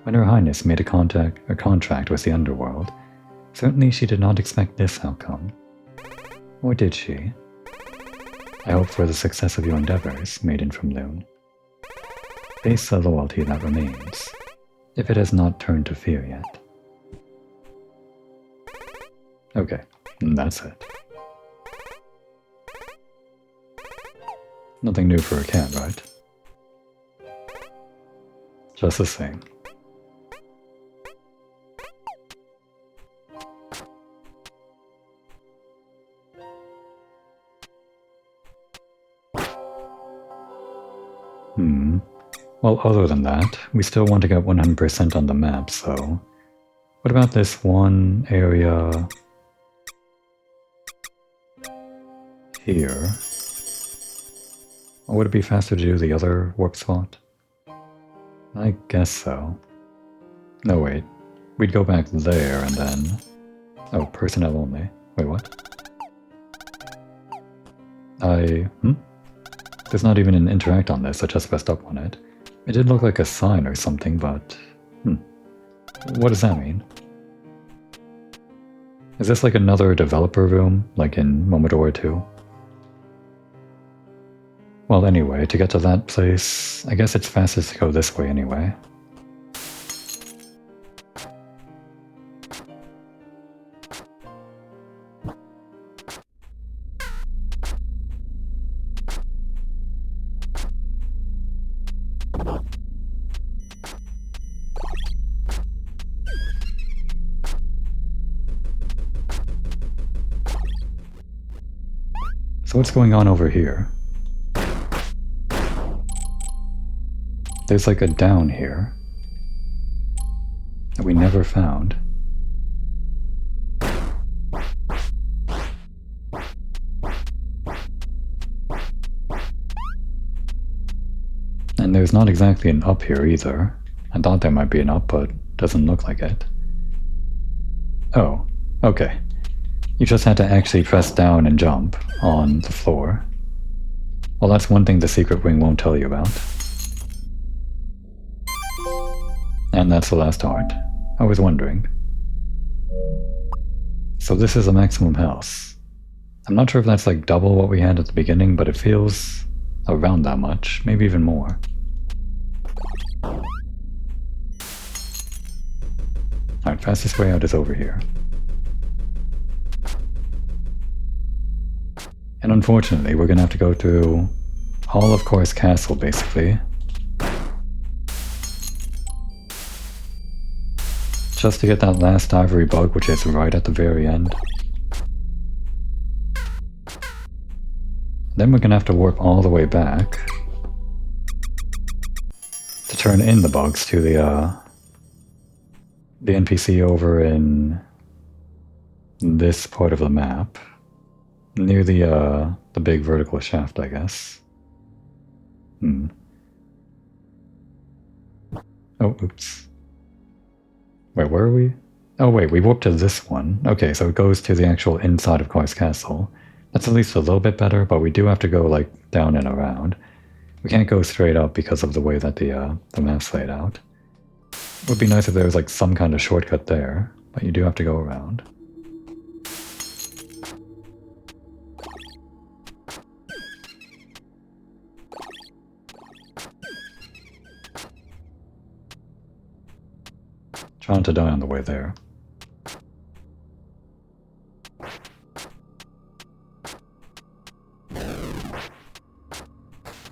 [SPEAKER 1] When Her Highness made a contract with the underworld, certainly she did not expect this outcome. Or did she? I hope for the success of your endeavors, Maiden from Loon. face the loyalty that remains, if it has not turned to fear yet. Okay, that's it. Nothing new for a cat, right? Just the same. Well, other than that, we still want to get 100% on the map, so... What about this one area... here? Or would it be faster to do the other warp spot? I guess so. No, wait. We'd go back there and then... Oh, personnel only. Wait, what? There's not even an interact on this, I just pressed up on it. It did look like a sign or something, but... What does that mean? Is this like another developer room, like in Momodora 2? Well, anyway, to get to that place, I guess it's fastest to go this way anyway. So what's going on over here? There's like a down here that we never found. And there's not exactly an up here either. I thought there might be an up, but doesn't look like it. Oh, okay. You just had to actually press down and jump on the floor. Well, that's one thing the secret wing won't tell you about. And that's the last heart. I was wondering. So this is a maximum house. I'm not sure if that's like double what we had at the beginning, but it feels around that much, maybe even more. Alright, fastest way out is over here. And unfortunately, we're gonna have to go through all of Course Castle, basically. Just to get that last ivory bug, which is right at the very end. Then we're gonna have to warp all the way back to turn in the bugs to the NPC over in this part of the map. Near the big vertical shaft, I guess. Oh, oops. Wait, where are we? Oh wait, we warped to this one. Okay, so it goes to the actual inside of Course Castle. That's at least a little bit better, but we do have to go, like, down and around. We can't go straight up because of the way that the map's laid out. It would be nice if there was, like, some kind of shortcut there, but you do have to go around. Trying to die on the way there.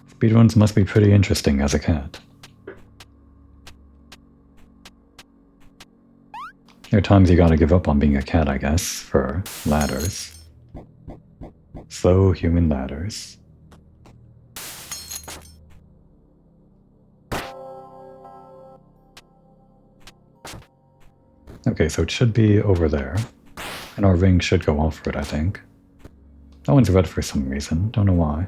[SPEAKER 1] Speedruns must be pretty interesting as a cat. There are times you gotta give up on being a cat, I guess, for ladders. Slow human ladders. Okay, so it should be over there. And our ring should go off for it, I think. That one's red for some reason, don't know why.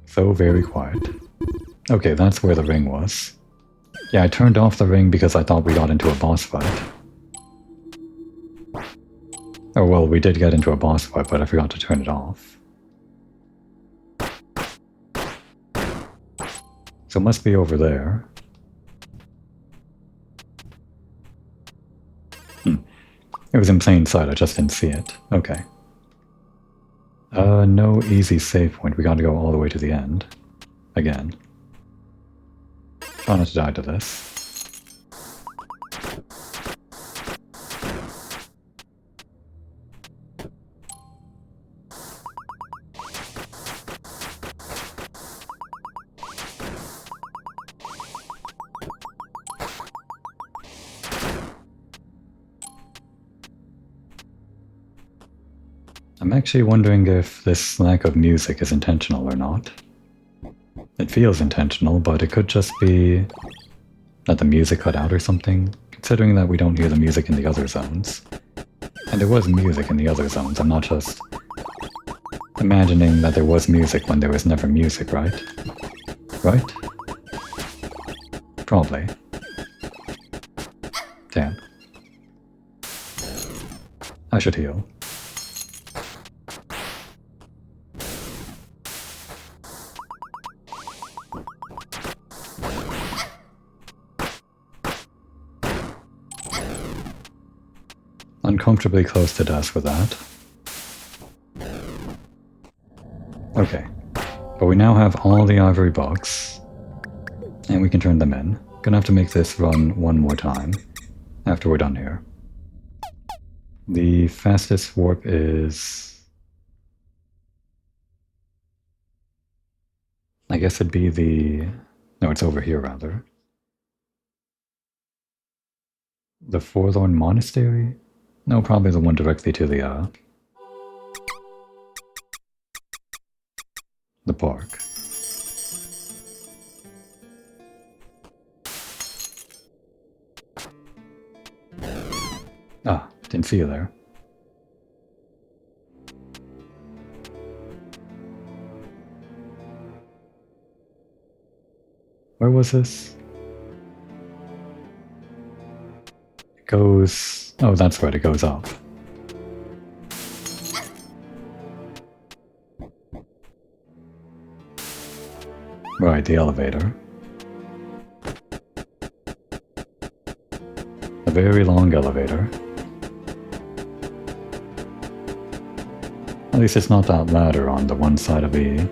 [SPEAKER 1] So very quiet. Okay, that's where the ring was. Yeah, I turned off the ring because I thought we got into a boss fight. Oh well, we did get into a boss fight, but I forgot to turn it off. So it must be over there. It was in plain sight, I just didn't see it. Okay. No easy save point. We gotta go all the way to the end. Again. Try not to die to this. I'm actually wondering if this lack of music is intentional or not. It feels intentional, but it could just be that the music cut out or something, considering that we don't hear the music in the other zones. And there was music in the other zones, I'm not just imagining that there was music when there was never music, right? Right? Probably. Damn. I should heal. Uncomfortably close to death with that. Okay. But we now have all the ivory bugs. And we can turn them in. Gonna have to make this run one more time after we're done here. The fastest warp is... I guess it'd be the... No, it's over here rather. The Forlorn Monastery? No, probably the one directly to the park. Ah, didn't see you there. Where was this? It goes... Oh, that's right, it goes up. Right, the elevator. A very long elevator. At least it's not that ladder on the one side of the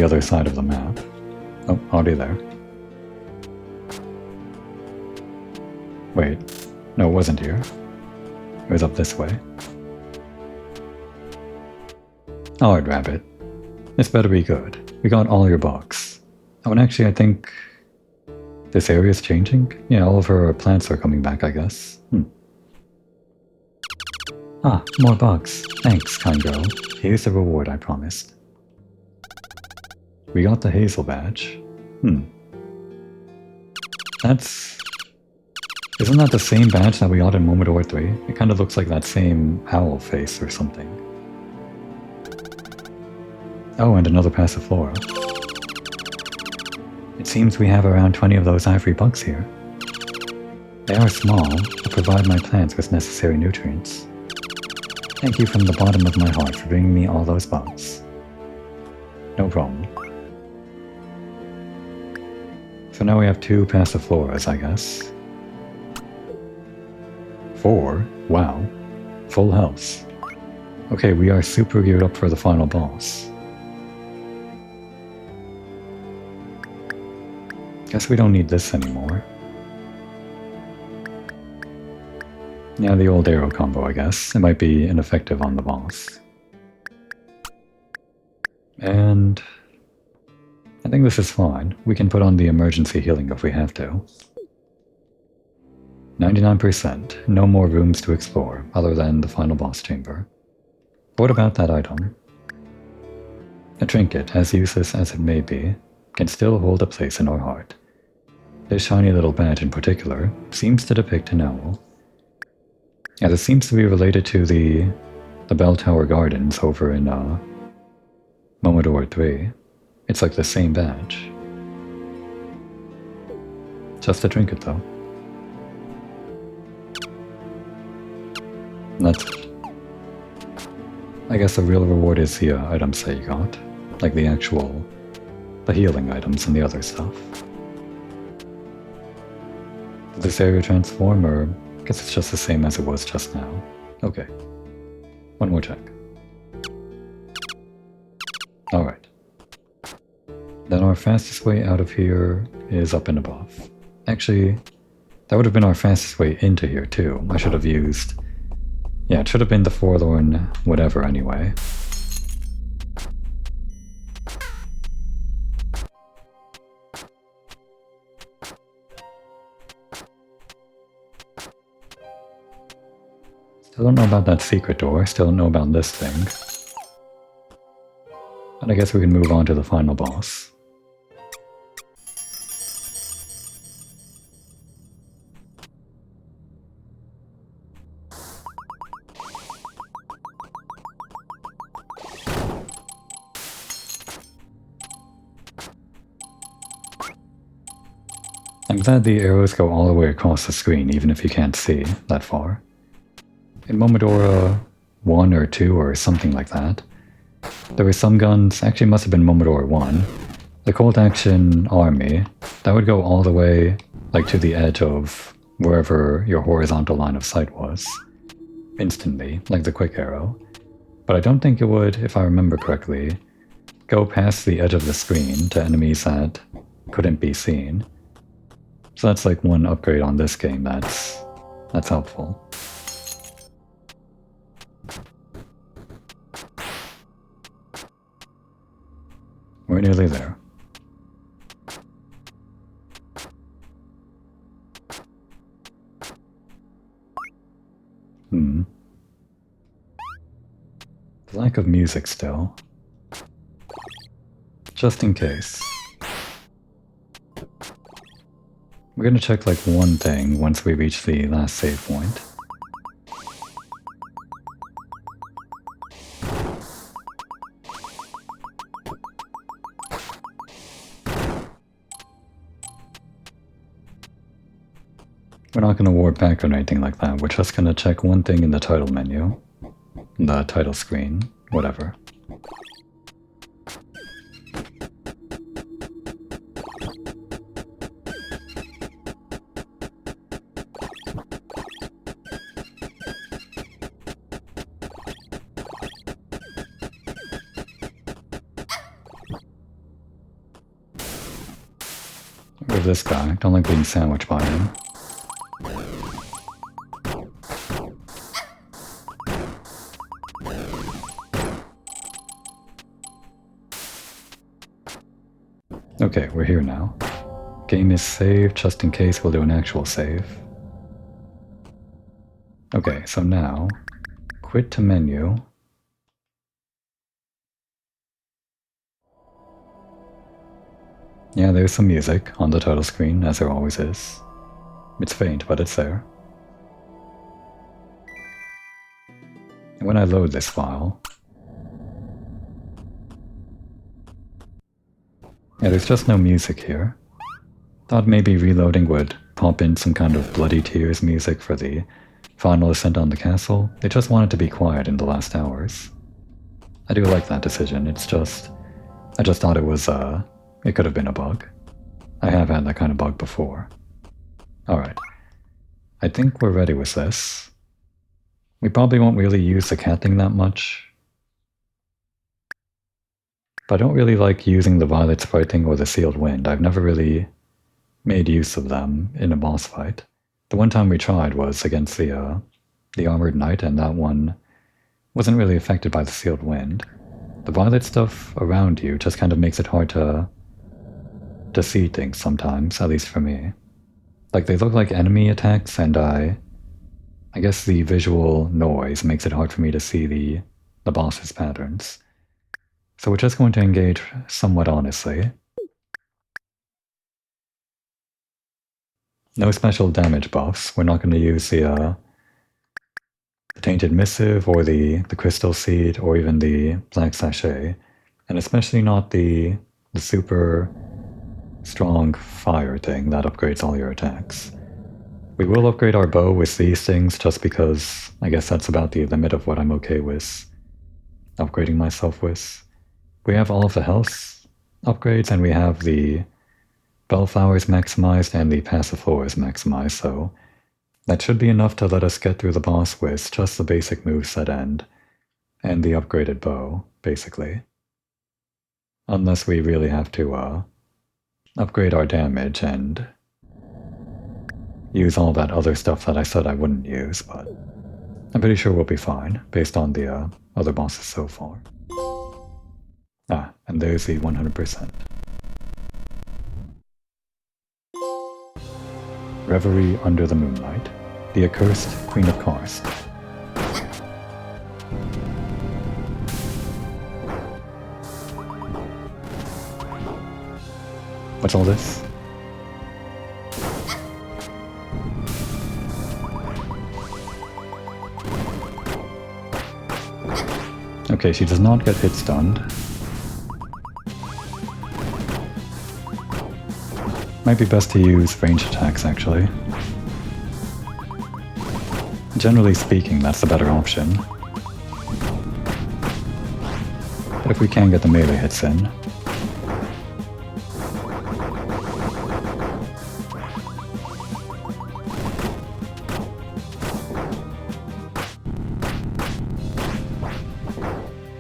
[SPEAKER 1] other side of the map. Oh, already there. Wait, no, it wasn't here. It was up this way. Alright, Rabbit. This better be good. We got all your bugs. Oh, and actually I think this area is changing? Yeah, all of her plants are coming back, I guess. Ah, more bugs. Thanks, kind girl. Here's the reward I promised. We got the Hazel badge. That's... Isn't that the same badge that we got in Momodora 3? It kind of looks like that same owl face or something. Oh, and another Passiflora. It seems we have around 20 of those ivory bugs here. They are small, but provide my plants with necessary nutrients. Thank you from the bottom of my heart for bringing me all those bugs. No problem. So now we have 2 Passifloras, I guess. 4? Wow. Full health. Okay, we are super geared up for the final boss. Guess we don't need this anymore. Yeah, the old arrow combo, I guess. It might be ineffective on the boss. And... I think this is fine. We can put on the emergency healing if we have to. 99%. No more rooms to explore, other than the final boss chamber. What about that item? A trinket, as useless as it may be, can still hold a place in our heart. This shiny little badge in particular seems to depict an owl. As it seems to be related to the Bell Tower Gardens over in Momodora 3. It's like the same badge. Just a trinket though. That's it. I guess the real reward is the items that you got. Like the healing items and the other stuff. Will this area transform, or I guess it's just the same as it was just now. Okay. One more check. Alright. Then our fastest way out of here is up and above. Actually, that would have been our fastest way into here too. I should have used... Yeah, it should have been the forlorn whatever anyway. Still don't know about that secret door, still don't know about this thing. And I guess we can move on to the final boss. I'm glad the arrows go all the way across the screen, even if you can't see that far. In Momodora 1 or 2 or something like that, there were some guns, actually it must have been Momodora 1, the Colt Action Army, that would go all the way like to the edge of wherever your horizontal line of sight was, instantly, like the quick arrow. But I don't think it would, if I remember correctly, go past the edge of the screen to enemies that couldn't be seen. So that's like one upgrade on this game that's helpful. We're nearly there. The lack of music still. Just in case. We're gonna check like one thing once we reach the last save point. We're not going to warp back or anything like that, we're just going to check one thing in the title menu. The title screen, whatever. Or this guy, don't like being sandwiched by him. Okay, we're here now. Game is saved, just in case we'll do an actual save. Okay, so now, quit to menu. Yeah, there's some music on the title screen, as there always is. It's faint, but it's there. And when I load this file... Yeah, there's just no music here. Thought maybe reloading would pop in some kind of Bloody Tears music for the final ascent on the castle. They just wanted to be quiet in the last hours. I do like that decision, it's just... I just thought it was, it could have been a bug. I have had that kind of bug before. Alright. I think we're ready with this. We probably won't really use the cat thing that much. But I don't really like using the Violet Sprite thing or the Sealed Wind. I've never really made use of them in a boss fight. The one time we tried was against the Armored Knight, and that one wasn't really affected by the Sealed Wind. The Violet stuff around you just kind of makes it hard to see things sometimes, at least for me. Like, they look like enemy attacks, and I guess the visual noise makes it hard for me to see the boss's patterns. So we're just going to engage somewhat honestly. No special damage buffs. We're not going to use the Tainted Missive or the Crystal Seed or even the Black Sachet. And especially not the super strong fire thing that upgrades all your attacks. We will upgrade our bow with these things just because I guess that's about the limit of what I'm okay with upgrading myself with. We have all of the health upgrades and we have the Bellflower is maximized and the passive floor is maximized, so that should be enough to let us get through the boss with just the basic moveset end and the upgraded bow, basically. Unless we really have to upgrade our damage and use all that other stuff that I said I wouldn't use, but I'm pretty sure we'll be fine based on the other bosses so far. Ah, and there's the 100%. Reverie under the Moonlight, the accursed Queen of Karst. What's all this? Okay, she does not get hit stunned. Might be best to use ranged attacks, actually. Generally speaking, that's the better option. But if we can get the melee hits in...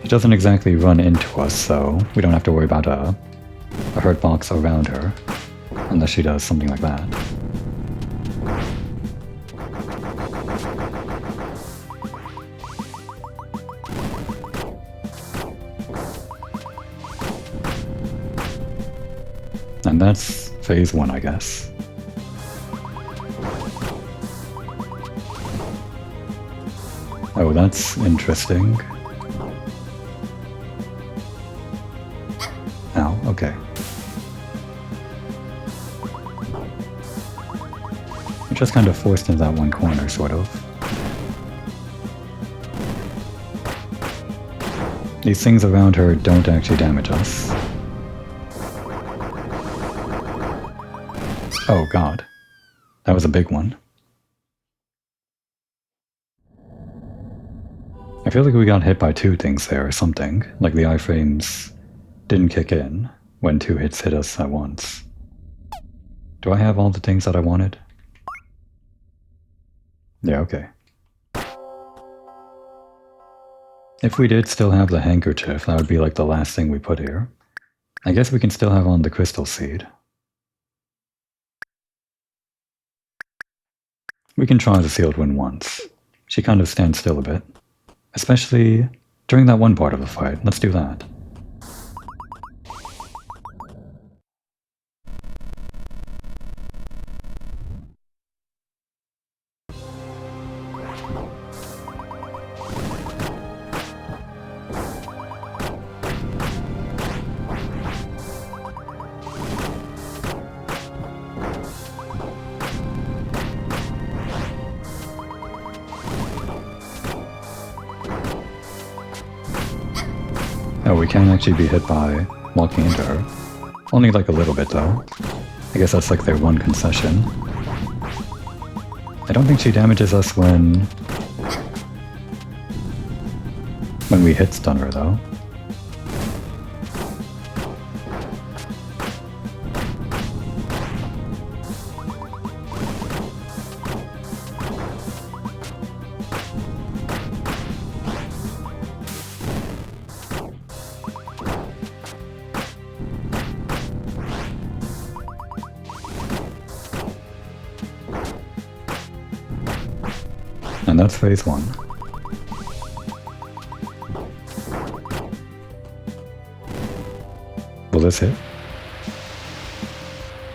[SPEAKER 1] She doesn't exactly run into us, so we don't have to worry about a hurt box around her, unless she does something like that. And that's phase 1, I guess. Oh, that's interesting. Ow, okay. We're just kind of forced into that one corner, sort of. These things around her don't actually damage us. Oh god. That was a big one. I feel like we got hit by 2 things there or something, like the iframes didn't kick in when 2 hits hit us at once. Do I have all the things that I wanted? Yeah, okay. If we did still have the handkerchief, that would be like the last thing we put here. I guess we can still have on the crystal seed. We can try the sealed one once. She kind of stands still a bit. Especially during that one part of the fight. Let's do that. Oh, we can actually be hit by walking into her. Only like a little bit though. I guess that's like their one concession. I don't think she damages us when we hit stun her though. And that's phase 1. Will this hit?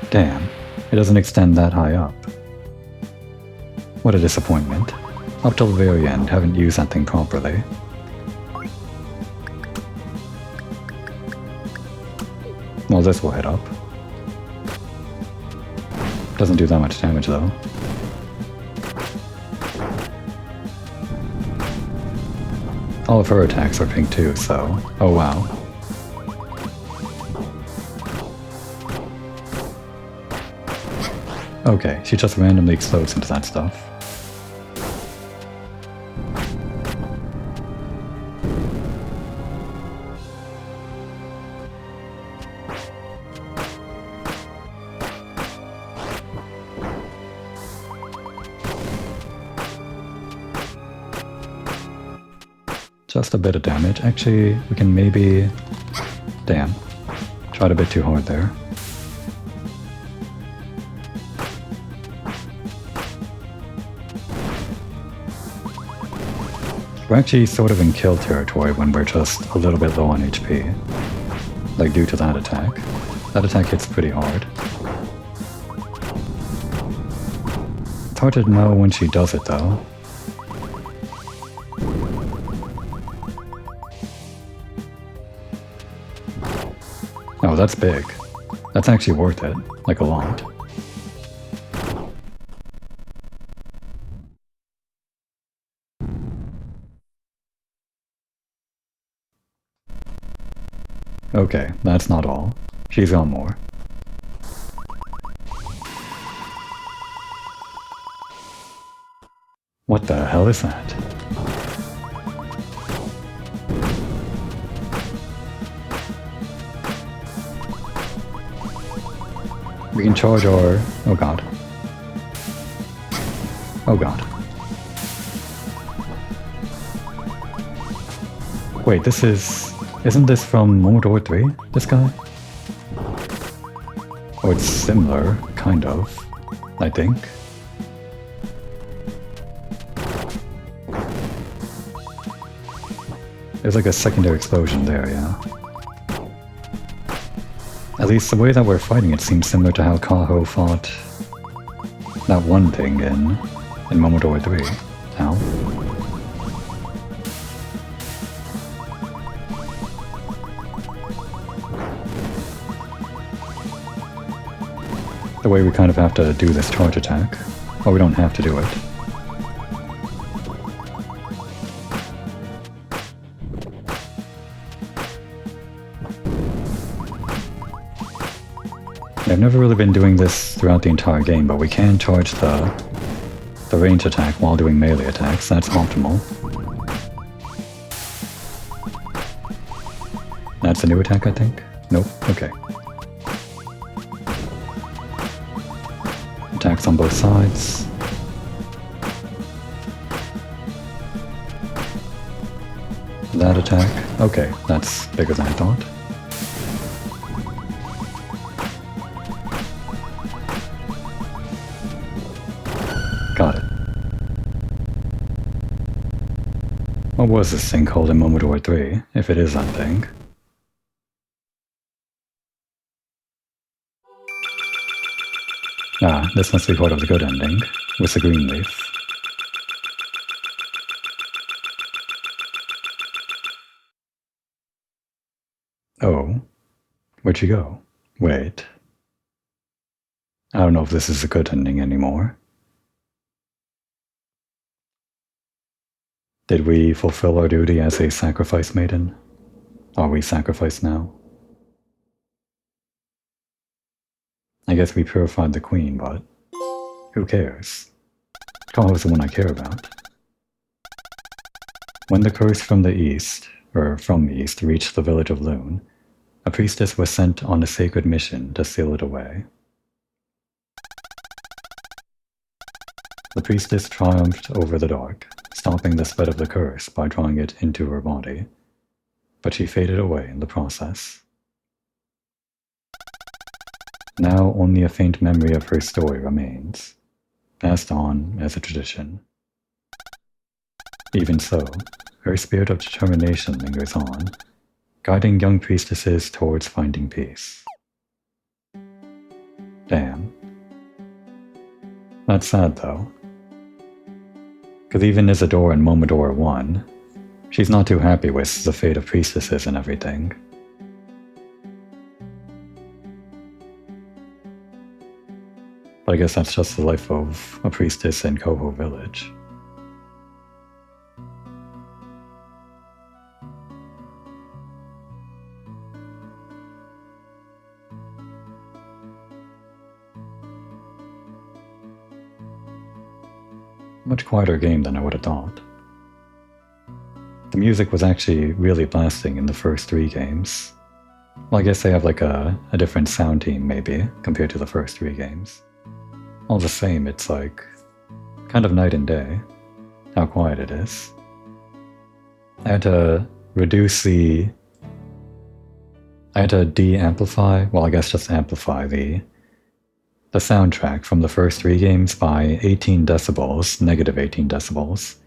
[SPEAKER 1] Damn, it doesn't extend that high up. What a disappointment. Up till the very end, haven't used that thing properly. Well, this will hit up. Doesn't do that much damage though. All of her attacks are pink too, so... Oh wow. Okay, she just randomly explodes into that stuff. Just a bit of damage. Actually, we can maybe... Damn. Tried a bit too hard there. We're actually sort of in kill territory when we're just a little bit low on HP. Like due to that attack. That attack hits pretty hard. It's hard to know when she does it though. Oh, that's big. That's actually worth it. Like a lot. Okay, that's not all. She's got more. What the hell is that? We can charge our... Oh god. Oh god. Wait, this is... Isn't this from Momodora 3, this guy? Oh, it's similar, kind of, I think. There's like a secondary explosion there, yeah. At least the way that we're fighting it seems similar to how Kaho fought that one thing in Momodora 3. Ow. The way we kind of have to do this charge attack. Well, we don't have to do it. I've never really been doing this throughout the entire game, but we can charge the range attack while doing melee attacks. That's optimal. That's a new attack, I think? Nope. Okay. Attacks on both sides. That attack. Okay, that's bigger than I thought. Got it. What was this thing called in Momodora 3, if it is that thing? Ah, this must be part of the good ending, with the green leaf. Oh, where'd she go? Wait. I don't know if this is a good ending anymore. Did we fulfill our duty as a sacrifice maiden? Are we sacrificed now? I guess we purified the queen, but who cares? Kaho's the one I care about. When the curse from the east, reached the village of Loon, a priestess was sent on a sacred mission to seal it away. The priestess triumphed over the dark, stopping the spread of the curse by drawing it into her body, but she faded away in the process. Now only a faint memory of her story remains, passed on as a tradition. Even so, her spirit of determination lingers on, guiding young priestesses towards finding peace. Damn. That's sad though. Because even Isadora in Momodora 1, she's not too happy with the fate of priestesses and everything. But I guess that's just the life of a priestess in Koho village. Much quieter game than I would have thought. The music was actually really blasting in the first 3 games. Well, I guess they have like a different sound team maybe, compared to the first 3 games. All the same, it's like kind of night and day, how quiet it is. I had to reduce the... I had to de-amplify, well I guess just amplify the soundtrack from the first 3 games by 18 decibels, negative 18 decibels,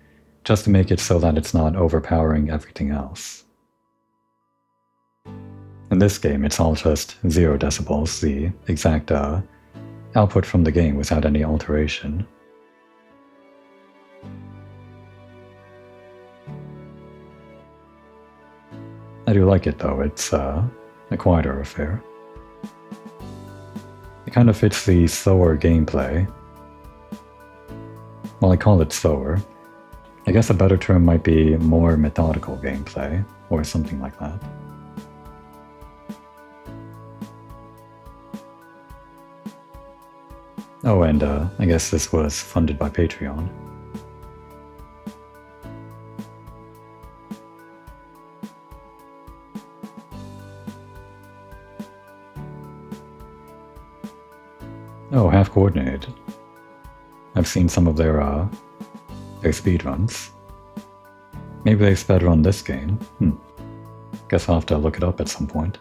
[SPEAKER 1] just to make it so that it's not overpowering everything else. In this game, it's all just 0 decibels, the exact output from the game without any alteration. I do like it though, it's a quieter affair. It kind of fits the slower gameplay. Well, I call it slower. I guess a better term might be more methodical gameplay, or something like that. Oh, and I guess this was funded by Patreon. Oh, half coordinated. I've seen some of their speedruns. Maybe they sped run this game. Guess I'll have to look it up at some point.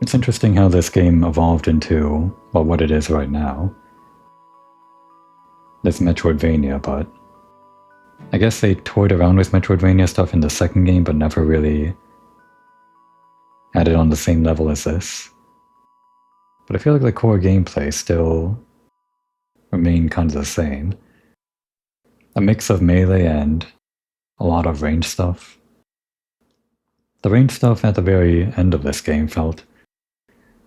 [SPEAKER 1] It's interesting how this game evolved into, well, what it is right now. This Metroidvania, but I guess they toyed around with Metroidvania stuff in the second game, but never really had it on the same level as this. But I feel like the core gameplay still remained kind of the same. A mix of melee and a lot of range stuff. The range stuff at the very end of this game felt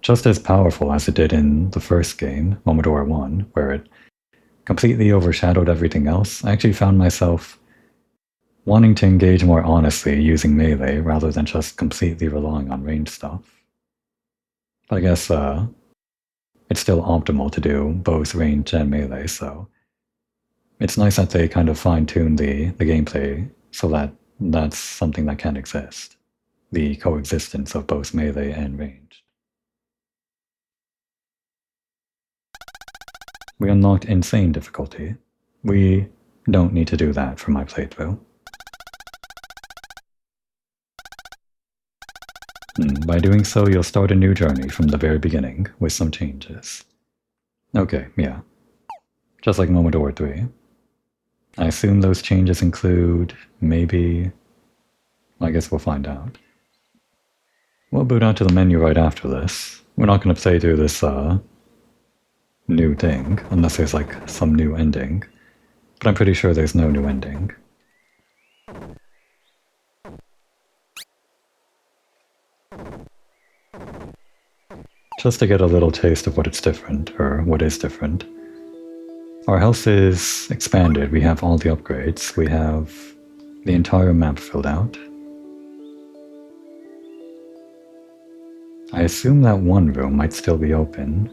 [SPEAKER 1] just as powerful as it did in the first game, Momodora 1, where it completely overshadowed everything else. I actually found myself wanting to engage more honestly using melee rather than just completely relying on range stuff. But I guess it's still optimal to do both range and melee, so it's nice that they kind of fine-tuned the gameplay so that that's something that can exist. The coexistence of both melee and range. We unlocked insane difficulty. We don't need to do that for my playthrough. By doing so, you'll start a new journey from the very beginning with some changes. Okay, yeah. Just like Momodora 3. I assume those changes include, maybe... I guess we'll find out. We'll boot out to the menu right after this. We're not going to play through this, new thing, unless there's like some new ending. But I'm pretty sure there's no new ending. Just to get a little taste of what it's different, or what is different. Our health is expanded, we have all the upgrades, we have the entire map filled out. I assume that one room might still be open.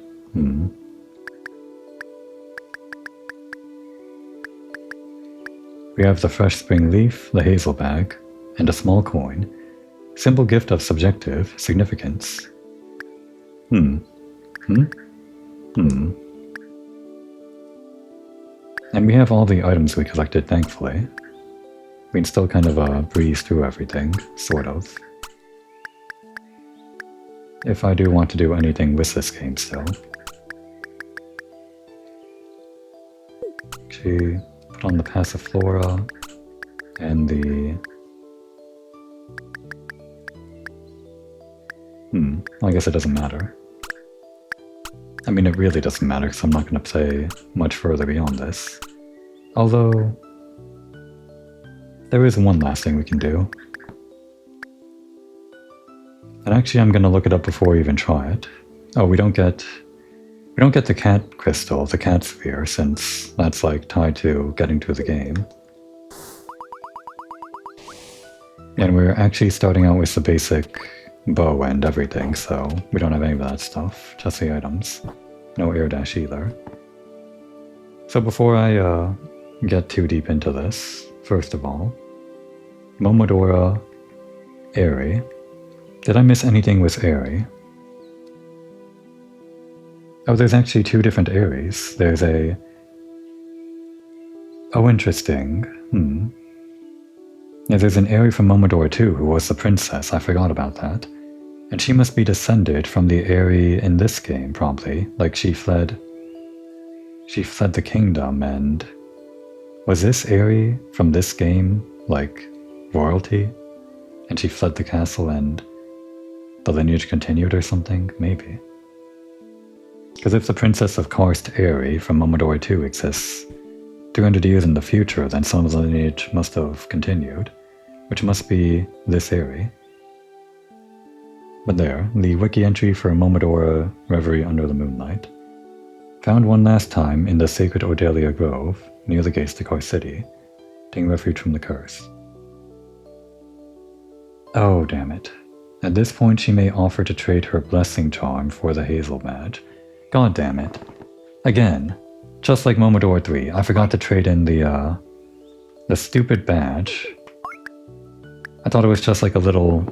[SPEAKER 1] We have the fresh spring leaf, the hazel bag, and a small coin. Simple gift of subjective significance. And we have all the items we collected, thankfully. We can still kind of breeze through everything, sort of. If I do want to do anything with this game still. Actually, put on the Passiflora and the... I guess it doesn't matter. I mean, it really doesn't matter because I'm not going to play much further beyond this. Although, there is one last thing we can do. And actually I'm going to look it up before we even try it. Oh, we don't get the cat crystal, the cat sphere, since that's like tied to getting to the game. And we're actually starting out with the basic bow and everything, so we don't have any of that stuff, just the items. No air dash either. So before I get too deep into this, first of all, Momodora Airy. Did I miss anything with Airy? Oh, there's actually two different Aries. There's a... Oh, interesting. Yeah, there's an Airy from Momodora too, who was the princess. I forgot about that. And she must be descended from the Airy in this game, probably. Like, she fled the kingdom, and... Was this Airy from this game, like, royalty? And she fled the castle and the lineage continued or something? Maybe. Because if the Princess of Karst Airy from Momodora 2 exists 200 years in the future, then some of the lineage must have continued, which must be this Airy. But there, the wiki entry for Momodora Reverie Under the Moonlight. Found one last time in the sacred Odelia Grove, near the gates to Karst City, taking refuge from the curse. Oh, damn it. At this point she may offer to trade her blessing charm for the Hazel badge. God damn it. Again, just like Momodora 3, I forgot to trade in the stupid badge. I thought it was just like a little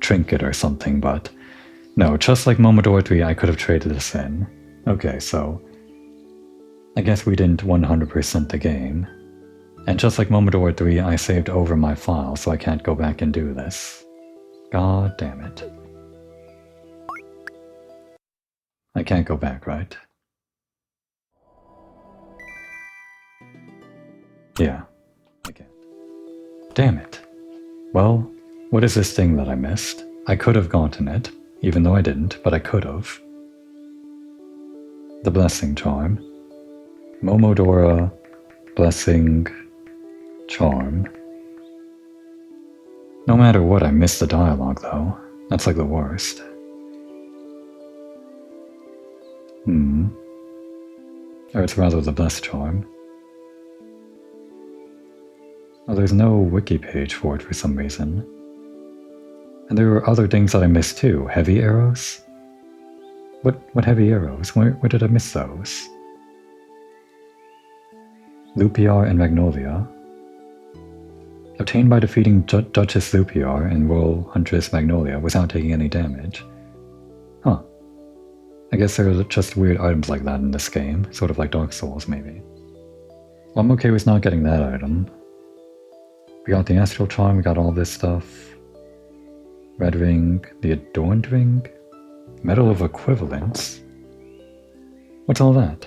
[SPEAKER 1] trinket or something, but no, just like Momodora 3, I could have traded this in. Okay, so I guess we didn't 100% the game. And just like Momodora 3, I saved over my file, so I can't go back and do this. God damn it. I can't go back, right? Yeah, I can't. Damn it. Well, what is this thing that I missed? I could have gotten it, even though I didn't, but I could have. The Blessing Charm. Momodora Blessing Charm. No matter what, I missed the dialogue, though. That's like the worst. Or it's rather the Blessed Charm. Oh, there's no wiki page for it for some reason. And there were other things that I missed too. Heavy arrows? What heavy arrows? Where did I miss those? Lupiar and Magnolia. Obtained by defeating Duchess Lupiar and Royal Huntress Magnolia without taking any damage. Huh. I guess there are just weird items like that in this game, sort of like Dark Souls maybe. Well, I'm okay with not getting that item. We got the Astral Charm, we got all this stuff. Red Ring, the Adorned Ring? Medal of Equivalence? What's all that?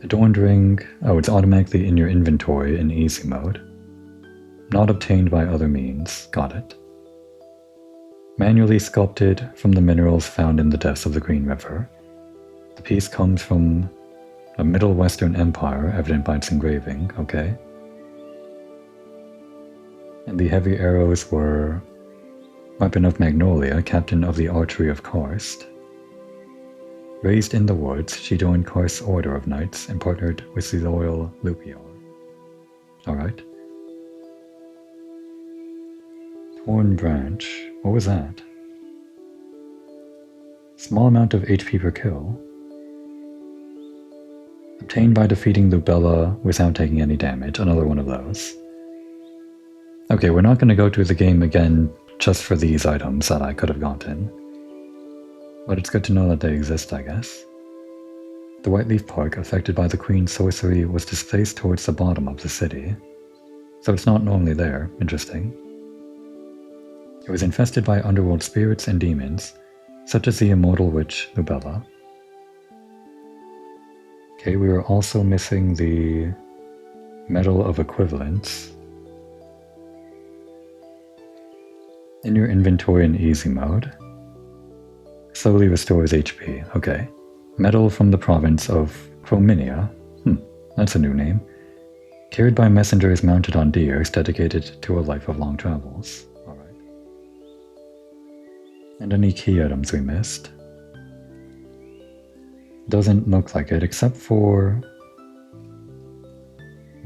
[SPEAKER 1] Adorned Ring, oh, it's automatically in your inventory in easy mode. Not obtained by other means, got it. Manually sculpted from the minerals found in the depths of the Green River. The piece comes from a Middle Western empire, evident by its engraving, okay. And the heavy arrows were Weapon of Magnolia, Captain of the Archery of Karst. Raised in the woods, she joined Karst's Order of Knights and partnered with the loyal Lupiar. Alright. Torn Branch. What was that? Small amount of HP per kill. Obtained by defeating Lubella without taking any damage. Another one of those. Okay, we're not going to go through the game again just for these items that I could have gotten. But it's good to know that they exist, I guess. The Whiteleaf Park, affected by the Queen's sorcery, was displaced towards the bottom of the city. So it's not normally there. Interesting. It was infested by underworld spirits and demons, such as the immortal witch Lubella. Okay, we were also missing the Medal of Equivalence. In your inventory in easy mode. Slowly restores HP, okay. Medal from the province of Chrominia. That's a new name. Carried by messengers mounted on deers, dedicated to a life of long travels. Alright. And any key items we missed? Doesn't look like it, except for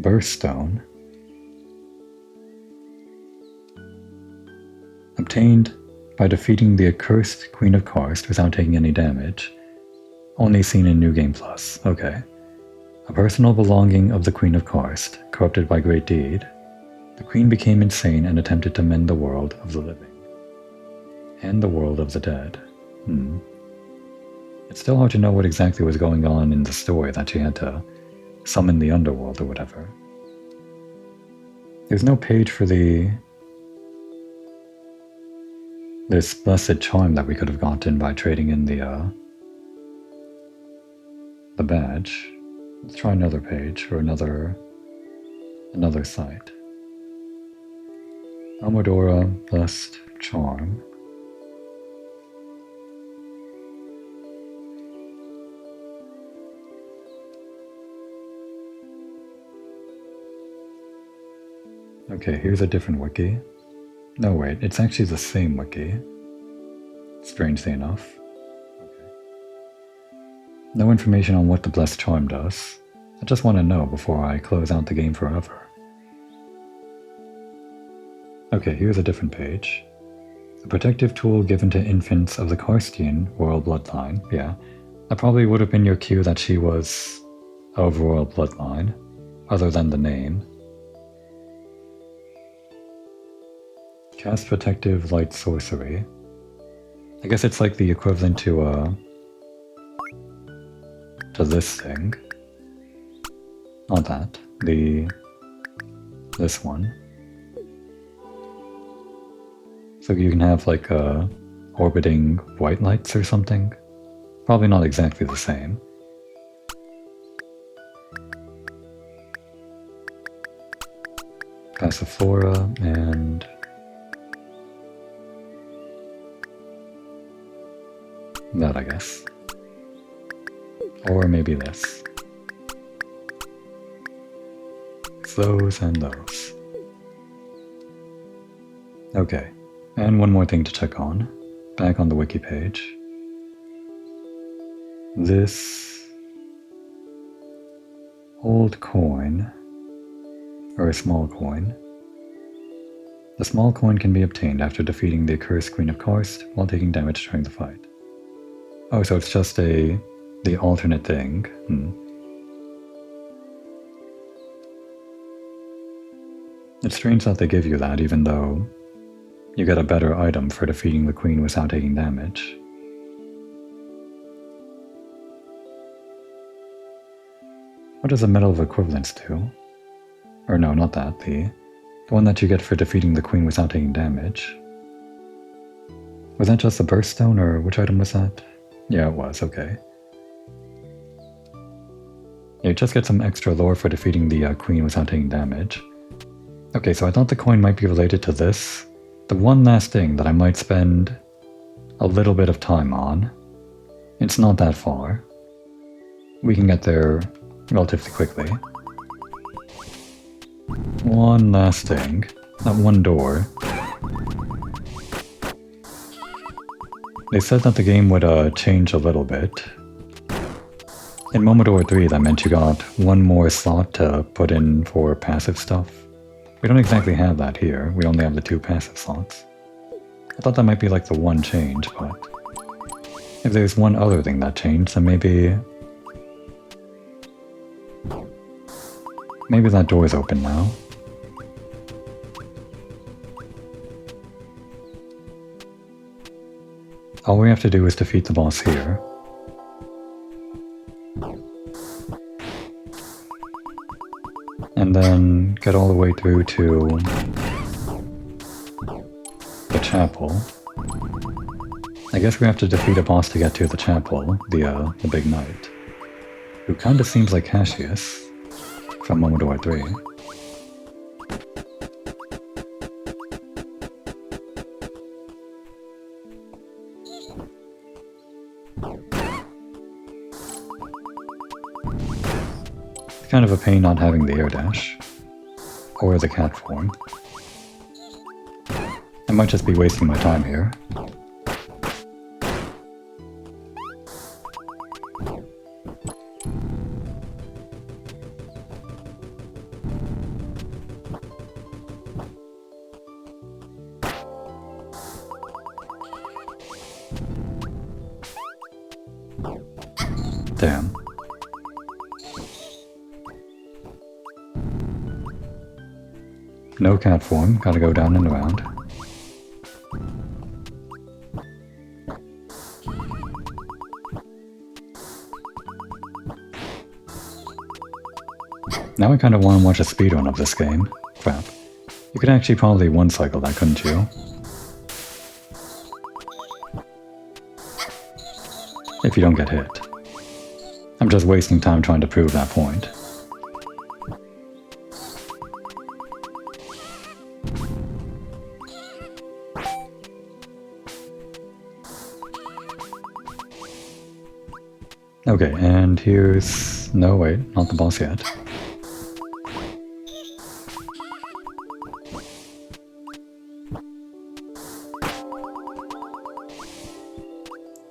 [SPEAKER 1] Burststone. Obtained by defeating the accursed Queen of Karst without taking any damage. Only seen in New Game Plus. Okay. A personal belonging of the Queen of Karst, corrupted by great deed. The queen became insane and attempted to mend the world of the living. And the world of the dead. It's still hard to know what exactly was going on in the story that she had to summon the underworld or whatever. There's no page for this blessed charm that we could have gotten by trading in the badge. Let's try another page or another site. Momodora blessed charm. Okay, here's a different wiki. No, wait, it's actually the same wiki. Strangely enough. Okay. No information on what the Blessed Charm does. I just want to know before I close out the game forever. Okay, here's a different page. A protective tool given to infants of the Karstian royal bloodline. Yeah, that probably would have been your cue that she was of royal bloodline, other than the name. Cast protective light sorcery. I guess it's like the equivalent to this thing. Not that. This one. So you can have like orbiting white lights or something. Probably not exactly the same. Passiflora and that, I guess. Or maybe this. It's those and those. Okay, and one more thing to check on. Back on the wiki page. This old coin, or a small coin. The small coin can be obtained after defeating the accursed Queen of Karst while taking damage during the fight. Oh, so it's just the alternate thing. It's strange that they give you that, even though you get a better item for defeating the queen without taking damage. What does the Medal of Equivalence do? Or no, not that, the one that you get for defeating the queen without taking damage. Was that just the Burststone, or which item was that? Yeah, it was, okay. Yeah, you just get some extra lore for defeating the queen without taking damage. Okay, so I thought the coin might be related to this. The one last thing that I might spend a little bit of time on. It's not that far. We can get there relatively quickly. One last thing. That one door. They said that the game would change a little bit. In Momodora 3, that meant you got one more slot to put in for passive stuff. We don't exactly have that here, we only have the 2 passive slots. I thought that might be like the one change, but if there's one other thing that changed, then maybe that door is open now. All we have to do is defeat the boss here. And then get all the way through to the chapel. I guess we have to defeat a boss to get to the chapel, the big knight, who kinda seems like Cassius from Momodora 3. Kind of a pain not having the air dash. Or the cat form. I might just be wasting my time here. Damn. No cat form, gotta go down and around. Now I kinda wanna watch a speedrun of this game. Crap. You could actually probably one-cycle that, couldn't you? If you don't get hit. I'm just wasting time trying to prove that point. Okay, and here's... no, wait, not the boss yet.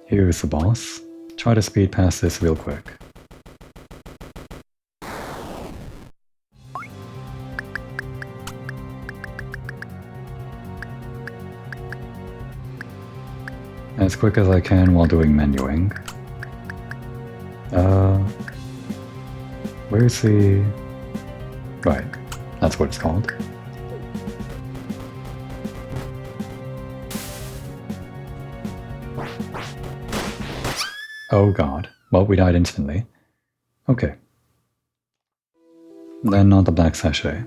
[SPEAKER 1] Here's the boss. Try to speed past this real quick. As quick as I can while doing menuing. Where's the... right, that's what it's called. Oh god. Well, we died instantly. Okay. Then on the black sachet.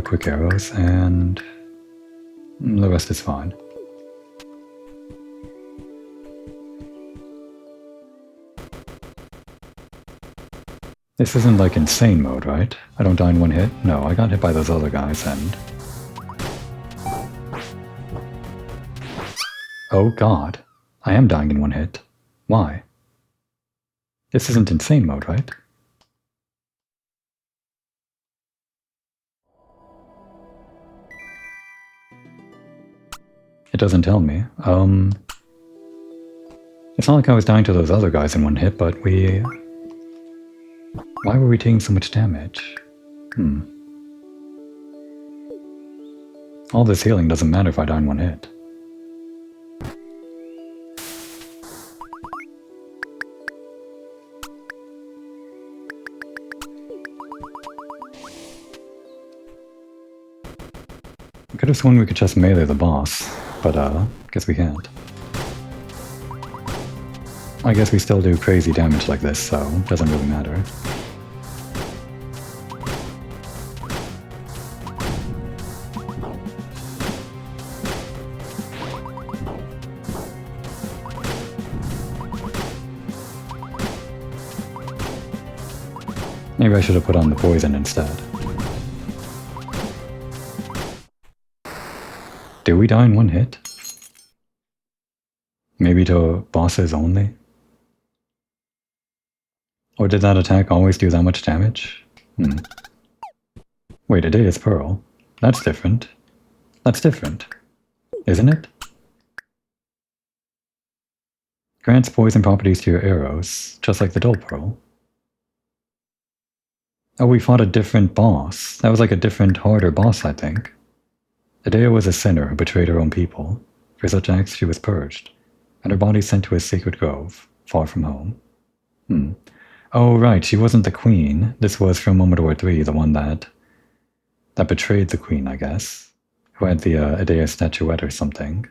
[SPEAKER 1] Quick arrows, and the rest is fine. This isn't like insane mode, right? I don't die in one hit? No, I got hit by those other guys and... oh god. I am dying in one hit. Why? This isn't insane mode, right? It doesn't tell me. It's not like I was dying to those other guys in one hit, but we... why were we taking so much damage? All this healing doesn't matter if I die in one hit. I could have sworn we could just melee the boss, but guess we can't. I guess we still do crazy damage like this, so it doesn't really matter. Maybe I should have put on the poison instead. Do we die in one hit? Maybe to bosses only? Or did that attack always do that much damage? Wait, a day is pearl. That's different. That's different. Isn't it? Grants poison properties to your arrows, just like the dull pearl. Oh, we fought a different boss. That was like a different, harder boss, I think. Adea was a sinner who betrayed her own people. For such acts she was purged, and her body sent to a sacred grove, far from home. Oh right, she wasn't the queen. This was from Momodora 3, the one that betrayed the queen, I guess. Who had the Adea statuette or something.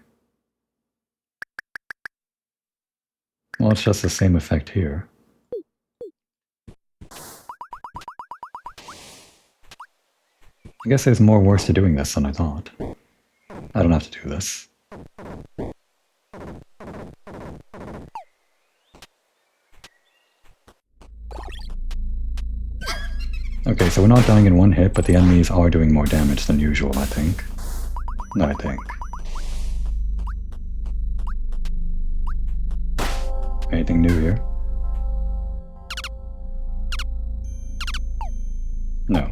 [SPEAKER 1] Well, it's just the same effect here. I guess there's more worse to doing this than I thought. I don't have to do this. Okay, so we're not dying in one hit, but the enemies are doing more damage than usual, I think. No, I think. Anything new here? No.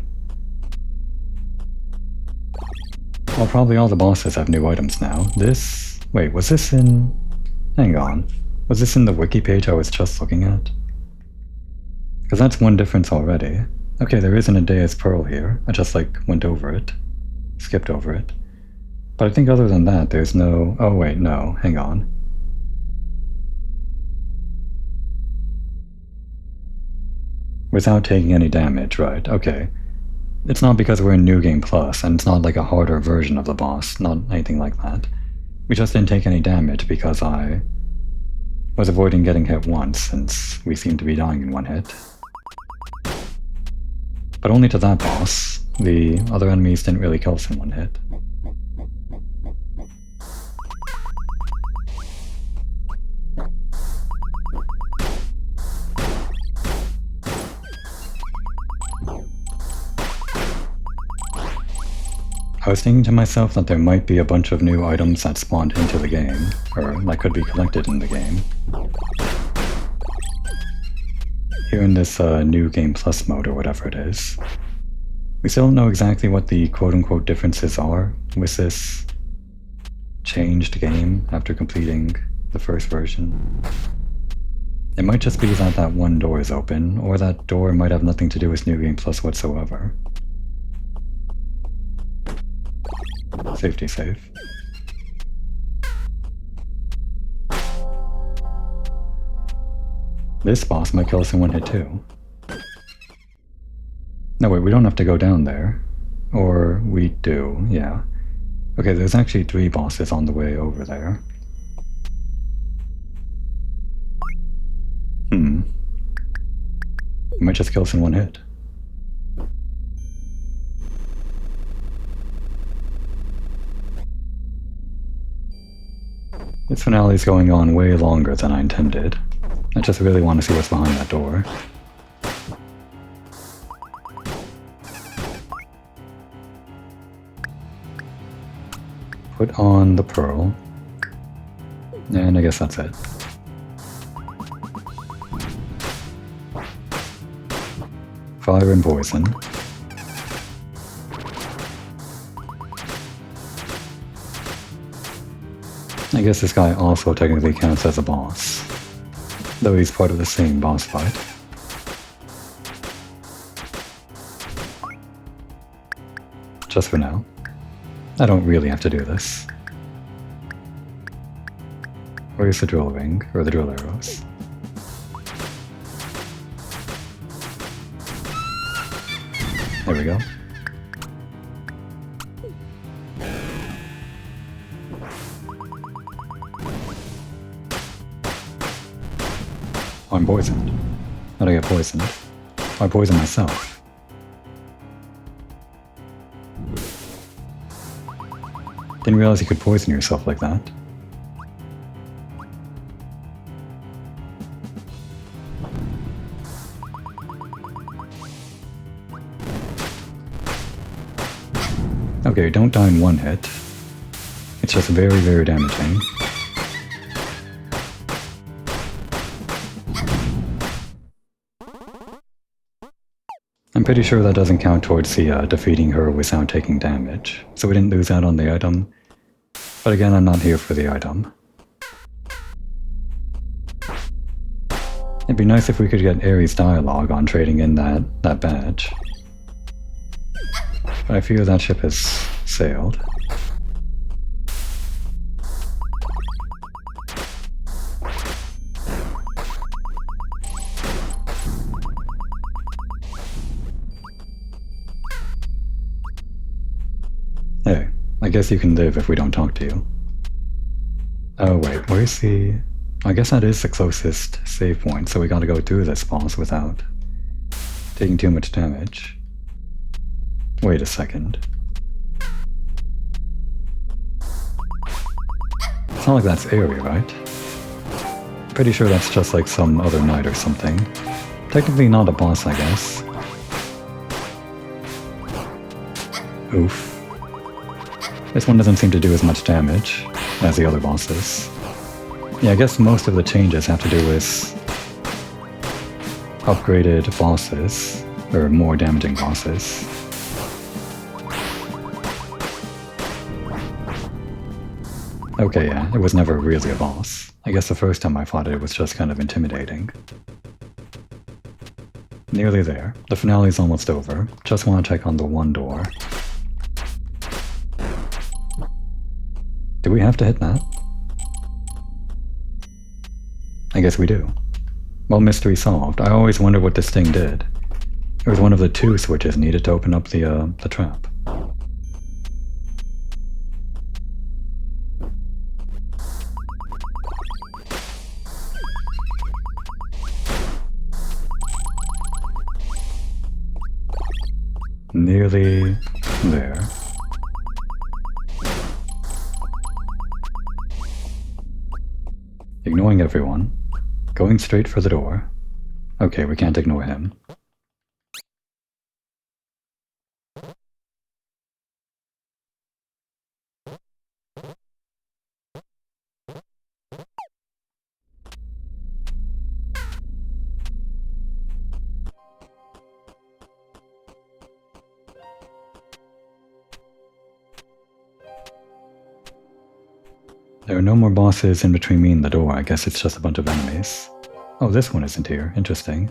[SPEAKER 1] Well, probably all the bosses have new items now. This... wait, was this in... hang on. Was this in the wiki page I was just looking at? Because that's one difference already. Okay, there is an Adea's Pearl here. I just, like, went over it. Skipped over it. But I think other than that, there's no... Oh wait, no, hang on. Without taking any damage, right, okay. It's not because we're in New Game Plus, and it's not like a harder version of the boss, not anything like that. We just didn't take any damage because I was avoiding getting hit once, since we seem to be dying in one hit. But only to that boss. The other enemies didn't really kill us in one hit. I was thinking to myself that there might be a bunch of new items that spawned into the game, or that could be collected in the game. Here in this New Game Plus mode, or whatever it is. We still don't know exactly what the quote-unquote differences are with this changed game after completing the first version. It might just be that that one door is open, or that door might have nothing to do with New Game Plus whatsoever. Safety save. This boss might kill us in one hit too. No wait, we don't have to go down there. Or we do, yeah. Okay, there's actually 3 bosses on the way over there. It might just kill us in one hit. This finale is going on way longer than I intended. I just really want to see what's behind that door. Put on the pearl. And I guess that's it. Fire and poison. I guess this guy also technically counts as a boss, though he's part of the same boss fight. Just for now. I don't really have to do this. Where's the drill ring, or the drill arrows? There we go. I'm poisoned. How'd I get poisoned? I poisoned myself. Didn't realize you could poison yourself like that. Okay, don't die in one hit. It's just very, very damaging. I'm pretty sure that doesn't count towards the defeating her without taking damage, so we didn't lose out on the item. But again, I'm not here for the item. It'd be nice if we could get Ares' dialogue on trading in that badge. But I fear that ship has sailed. Hey, I guess you can live if we don't talk to you. Oh wait, where's the... I guess that is the closest save point, so we gotta go through this boss without taking too much damage. Wait a second. It's not like that's Aerie, right? Pretty sure that's just like some other knight or something. Technically not a boss, I guess. Oof. This one doesn't seem to do as much damage as the other bosses. Yeah, I guess most of the changes have to do with upgraded bosses, or more damaging bosses. Okay, yeah, it was never really a boss. I guess the first time I fought it, it was just kind of intimidating. Nearly there. The finale's almost over. Just want to check on the one door. Do we have to hit that? I guess we do. Well, mystery solved. I always wondered what this thing did. It was one of the 2 switches needed to open up the trap. Nearly there. Ignoring everyone. Going straight for the door. Okay, we can't ignore him. There are no more bosses in between me and the door. I guess it's just a bunch of enemies. Oh, this one isn't here. Interesting.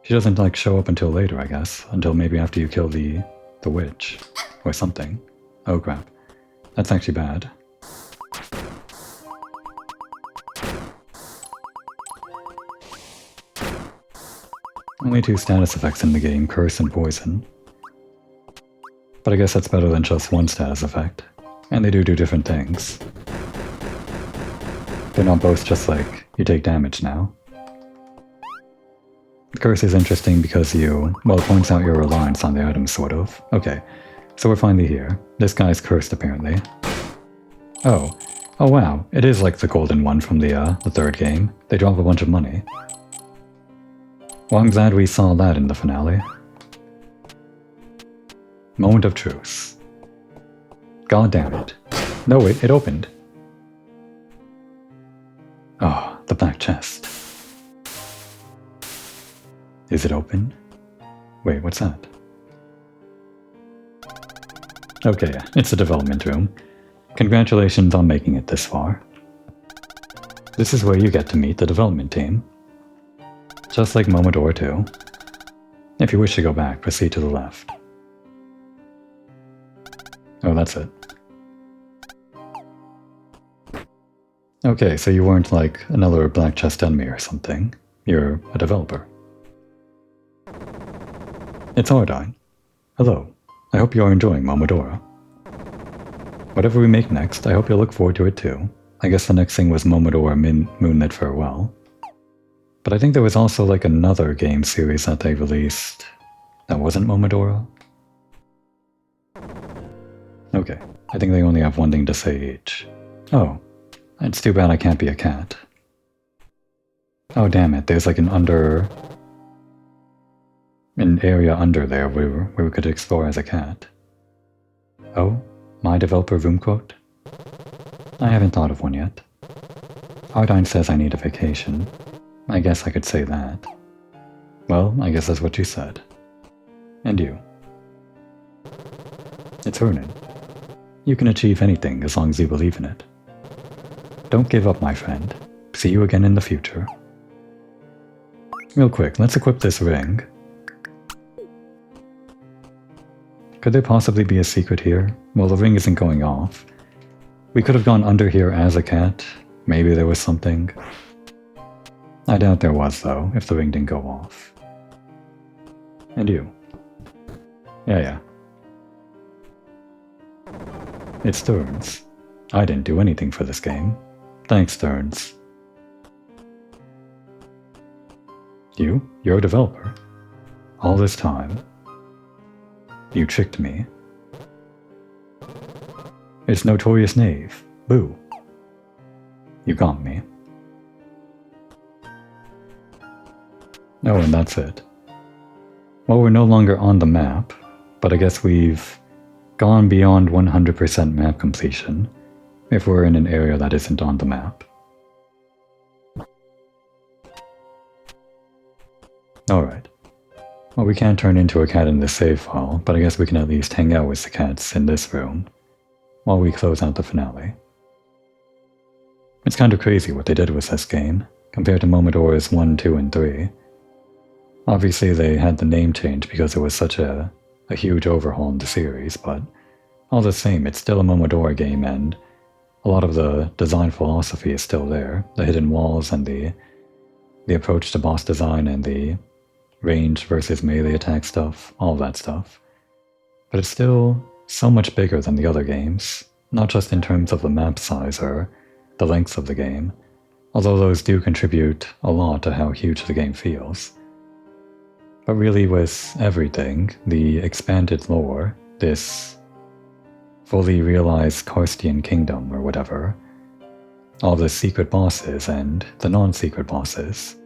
[SPEAKER 1] She doesn't, like, show up until later, I guess. Until maybe after you kill the witch. Or something. Oh, crap. That's actually bad. Only 2 status effects in the game, Curse and Poison. But I guess that's better than just 1 status effect. And they do different things. They're not both just like, you take damage now. The curse is interesting because well, it points out your reliance on the item, sort of. Okay, so we're finally here. This guy's cursed, apparently. Oh. Oh wow, it is like the golden one from the 3rd game. They drop a bunch of money. Well, I'm glad we saw that in the finale. Moment of truth. God damn it. No, wait, it opened. Oh, the black chest. Is it open? Wait, what's that? Okay, yeah, it's a development room. Congratulations on making it this far. This is where you get to meet the development team. Just like Momodora 2. If you wish to go back, proceed to the left. Oh, that's it. Okay, so you weren't like another black chest enemy or something. You're a developer. It's Ardine. Hello. I hope you are enjoying Momodora. Whatever we make next, I hope you'll look forward to it too. I guess the next thing was Momodora Moonlight Farewell. But I think there was also like another game series that they released that wasn't Momodora. Okay, I think they only have one thing to say each. Oh. It's too bad I can't be a cat. Oh damn it, there's like an area under there where we could explore as a cat. Oh? My developer room quote? I haven't thought of one yet. Ardine says I need a vacation. I guess I could say that. Well, I guess that's what you said. And you? It's Hernan. You can achieve anything as long as you believe in it. Don't give up, my friend. See you again in the future. Real quick, let's equip this ring. Could there possibly be a secret here? Well, the ring isn't going off. We could have gone under here as a cat. Maybe there was something. I doubt there was, though, if the ring didn't go off. And you? Yeah. It's Stearns. I didn't do anything for this game. Thanks, Stearns. You're a developer. All this time. You tricked me. It's Notorious Knave. Boo. You got me. Oh, and that's it. Well, we're no longer on the map, but I guess we've gone beyond 100% map completion if we're in an area that isn't on the map. Alright. Well, we can't turn into a cat in this save file, but I guess we can at least hang out with the cats in this room while we close out the finale. It's kind of crazy what they did with this game, compared to Momodora's 1, 2, and 3. Obviously they had the name change because it was such a huge overhaul in the series, but all the same, it's still a Momodora game, and a lot of the design philosophy is still there, the hidden walls and the approach to boss design and the range versus melee attack stuff, all that stuff. But it's still so much bigger than the other games, not just in terms of the map size or the length of the game, although those do contribute a lot to how huge the game feels. But really with everything, the expanded lore, this fully realized Karstian kingdom or whatever, all the secret bosses and the non-secret bosses,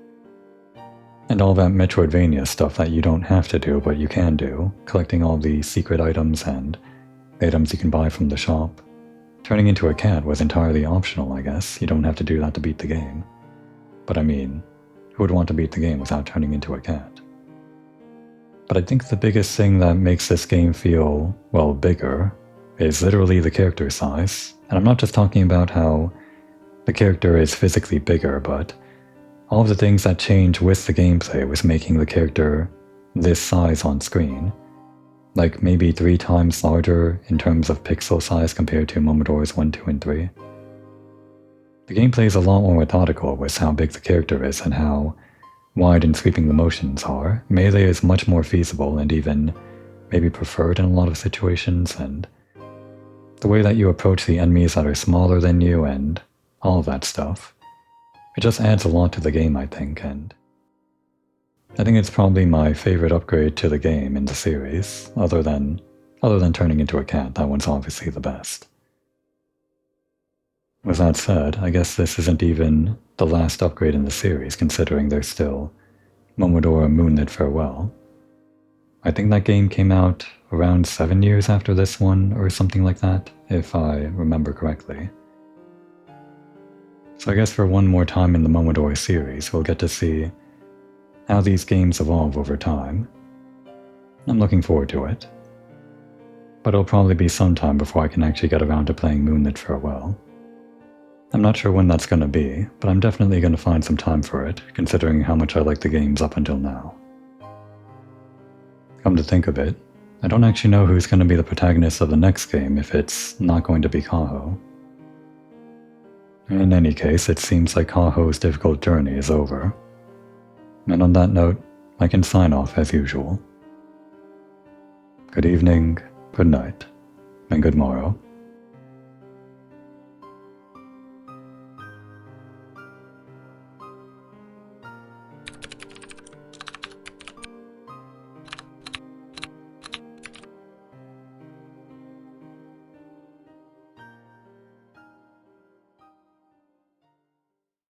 [SPEAKER 1] and all that Metroidvania stuff that you don't have to do but you can do, collecting all the secret items and items you can buy from the shop. Turning into a cat was entirely optional, I guess. You don't have to do that to beat the game. But I mean, who would want to beat the game without turning into a cat? But I think the biggest thing that makes this game feel, well, bigger is literally the character size. And I'm not just talking about how the character is physically bigger, but all of the things that change with the gameplay with making the character this size on screen. Like maybe 3 times larger in terms of pixel size compared to Momodora's 1, 2, and 3. The gameplay is a lot more methodical with how big the character is and how wide and sweeping the motions are. Melee is much more feasible and even maybe preferred in a lot of situations, and the way that you approach the enemies that are smaller than you and all of that stuff, it just adds a lot to the game, I think, and I think it's probably my favorite upgrade to the game in the series, other than turning into a cat. That one's obviously the best. With that said, I guess this isn't even the last upgrade in the series, considering there's still Momodora Moonlight Farewell. I think that game came out around 7 years after this one, or something like that, if I remember correctly. So I guess for one more time in the Momodora series, we'll get to see how these games evolve over time. I'm looking forward to it. But it'll probably be some time before I can actually get around to playing Moonlight Farewell. I'm not sure when that's going to be, but I'm definitely going to find some time for it, considering how much I like the games up until now. Come to think of it, I don't actually know who's going to be the protagonist of the next game if it's not going to be Kaho. In any case, it seems like Kaho's difficult journey is over. And on that note, I can sign off as usual. Good evening, good night, and good morrow.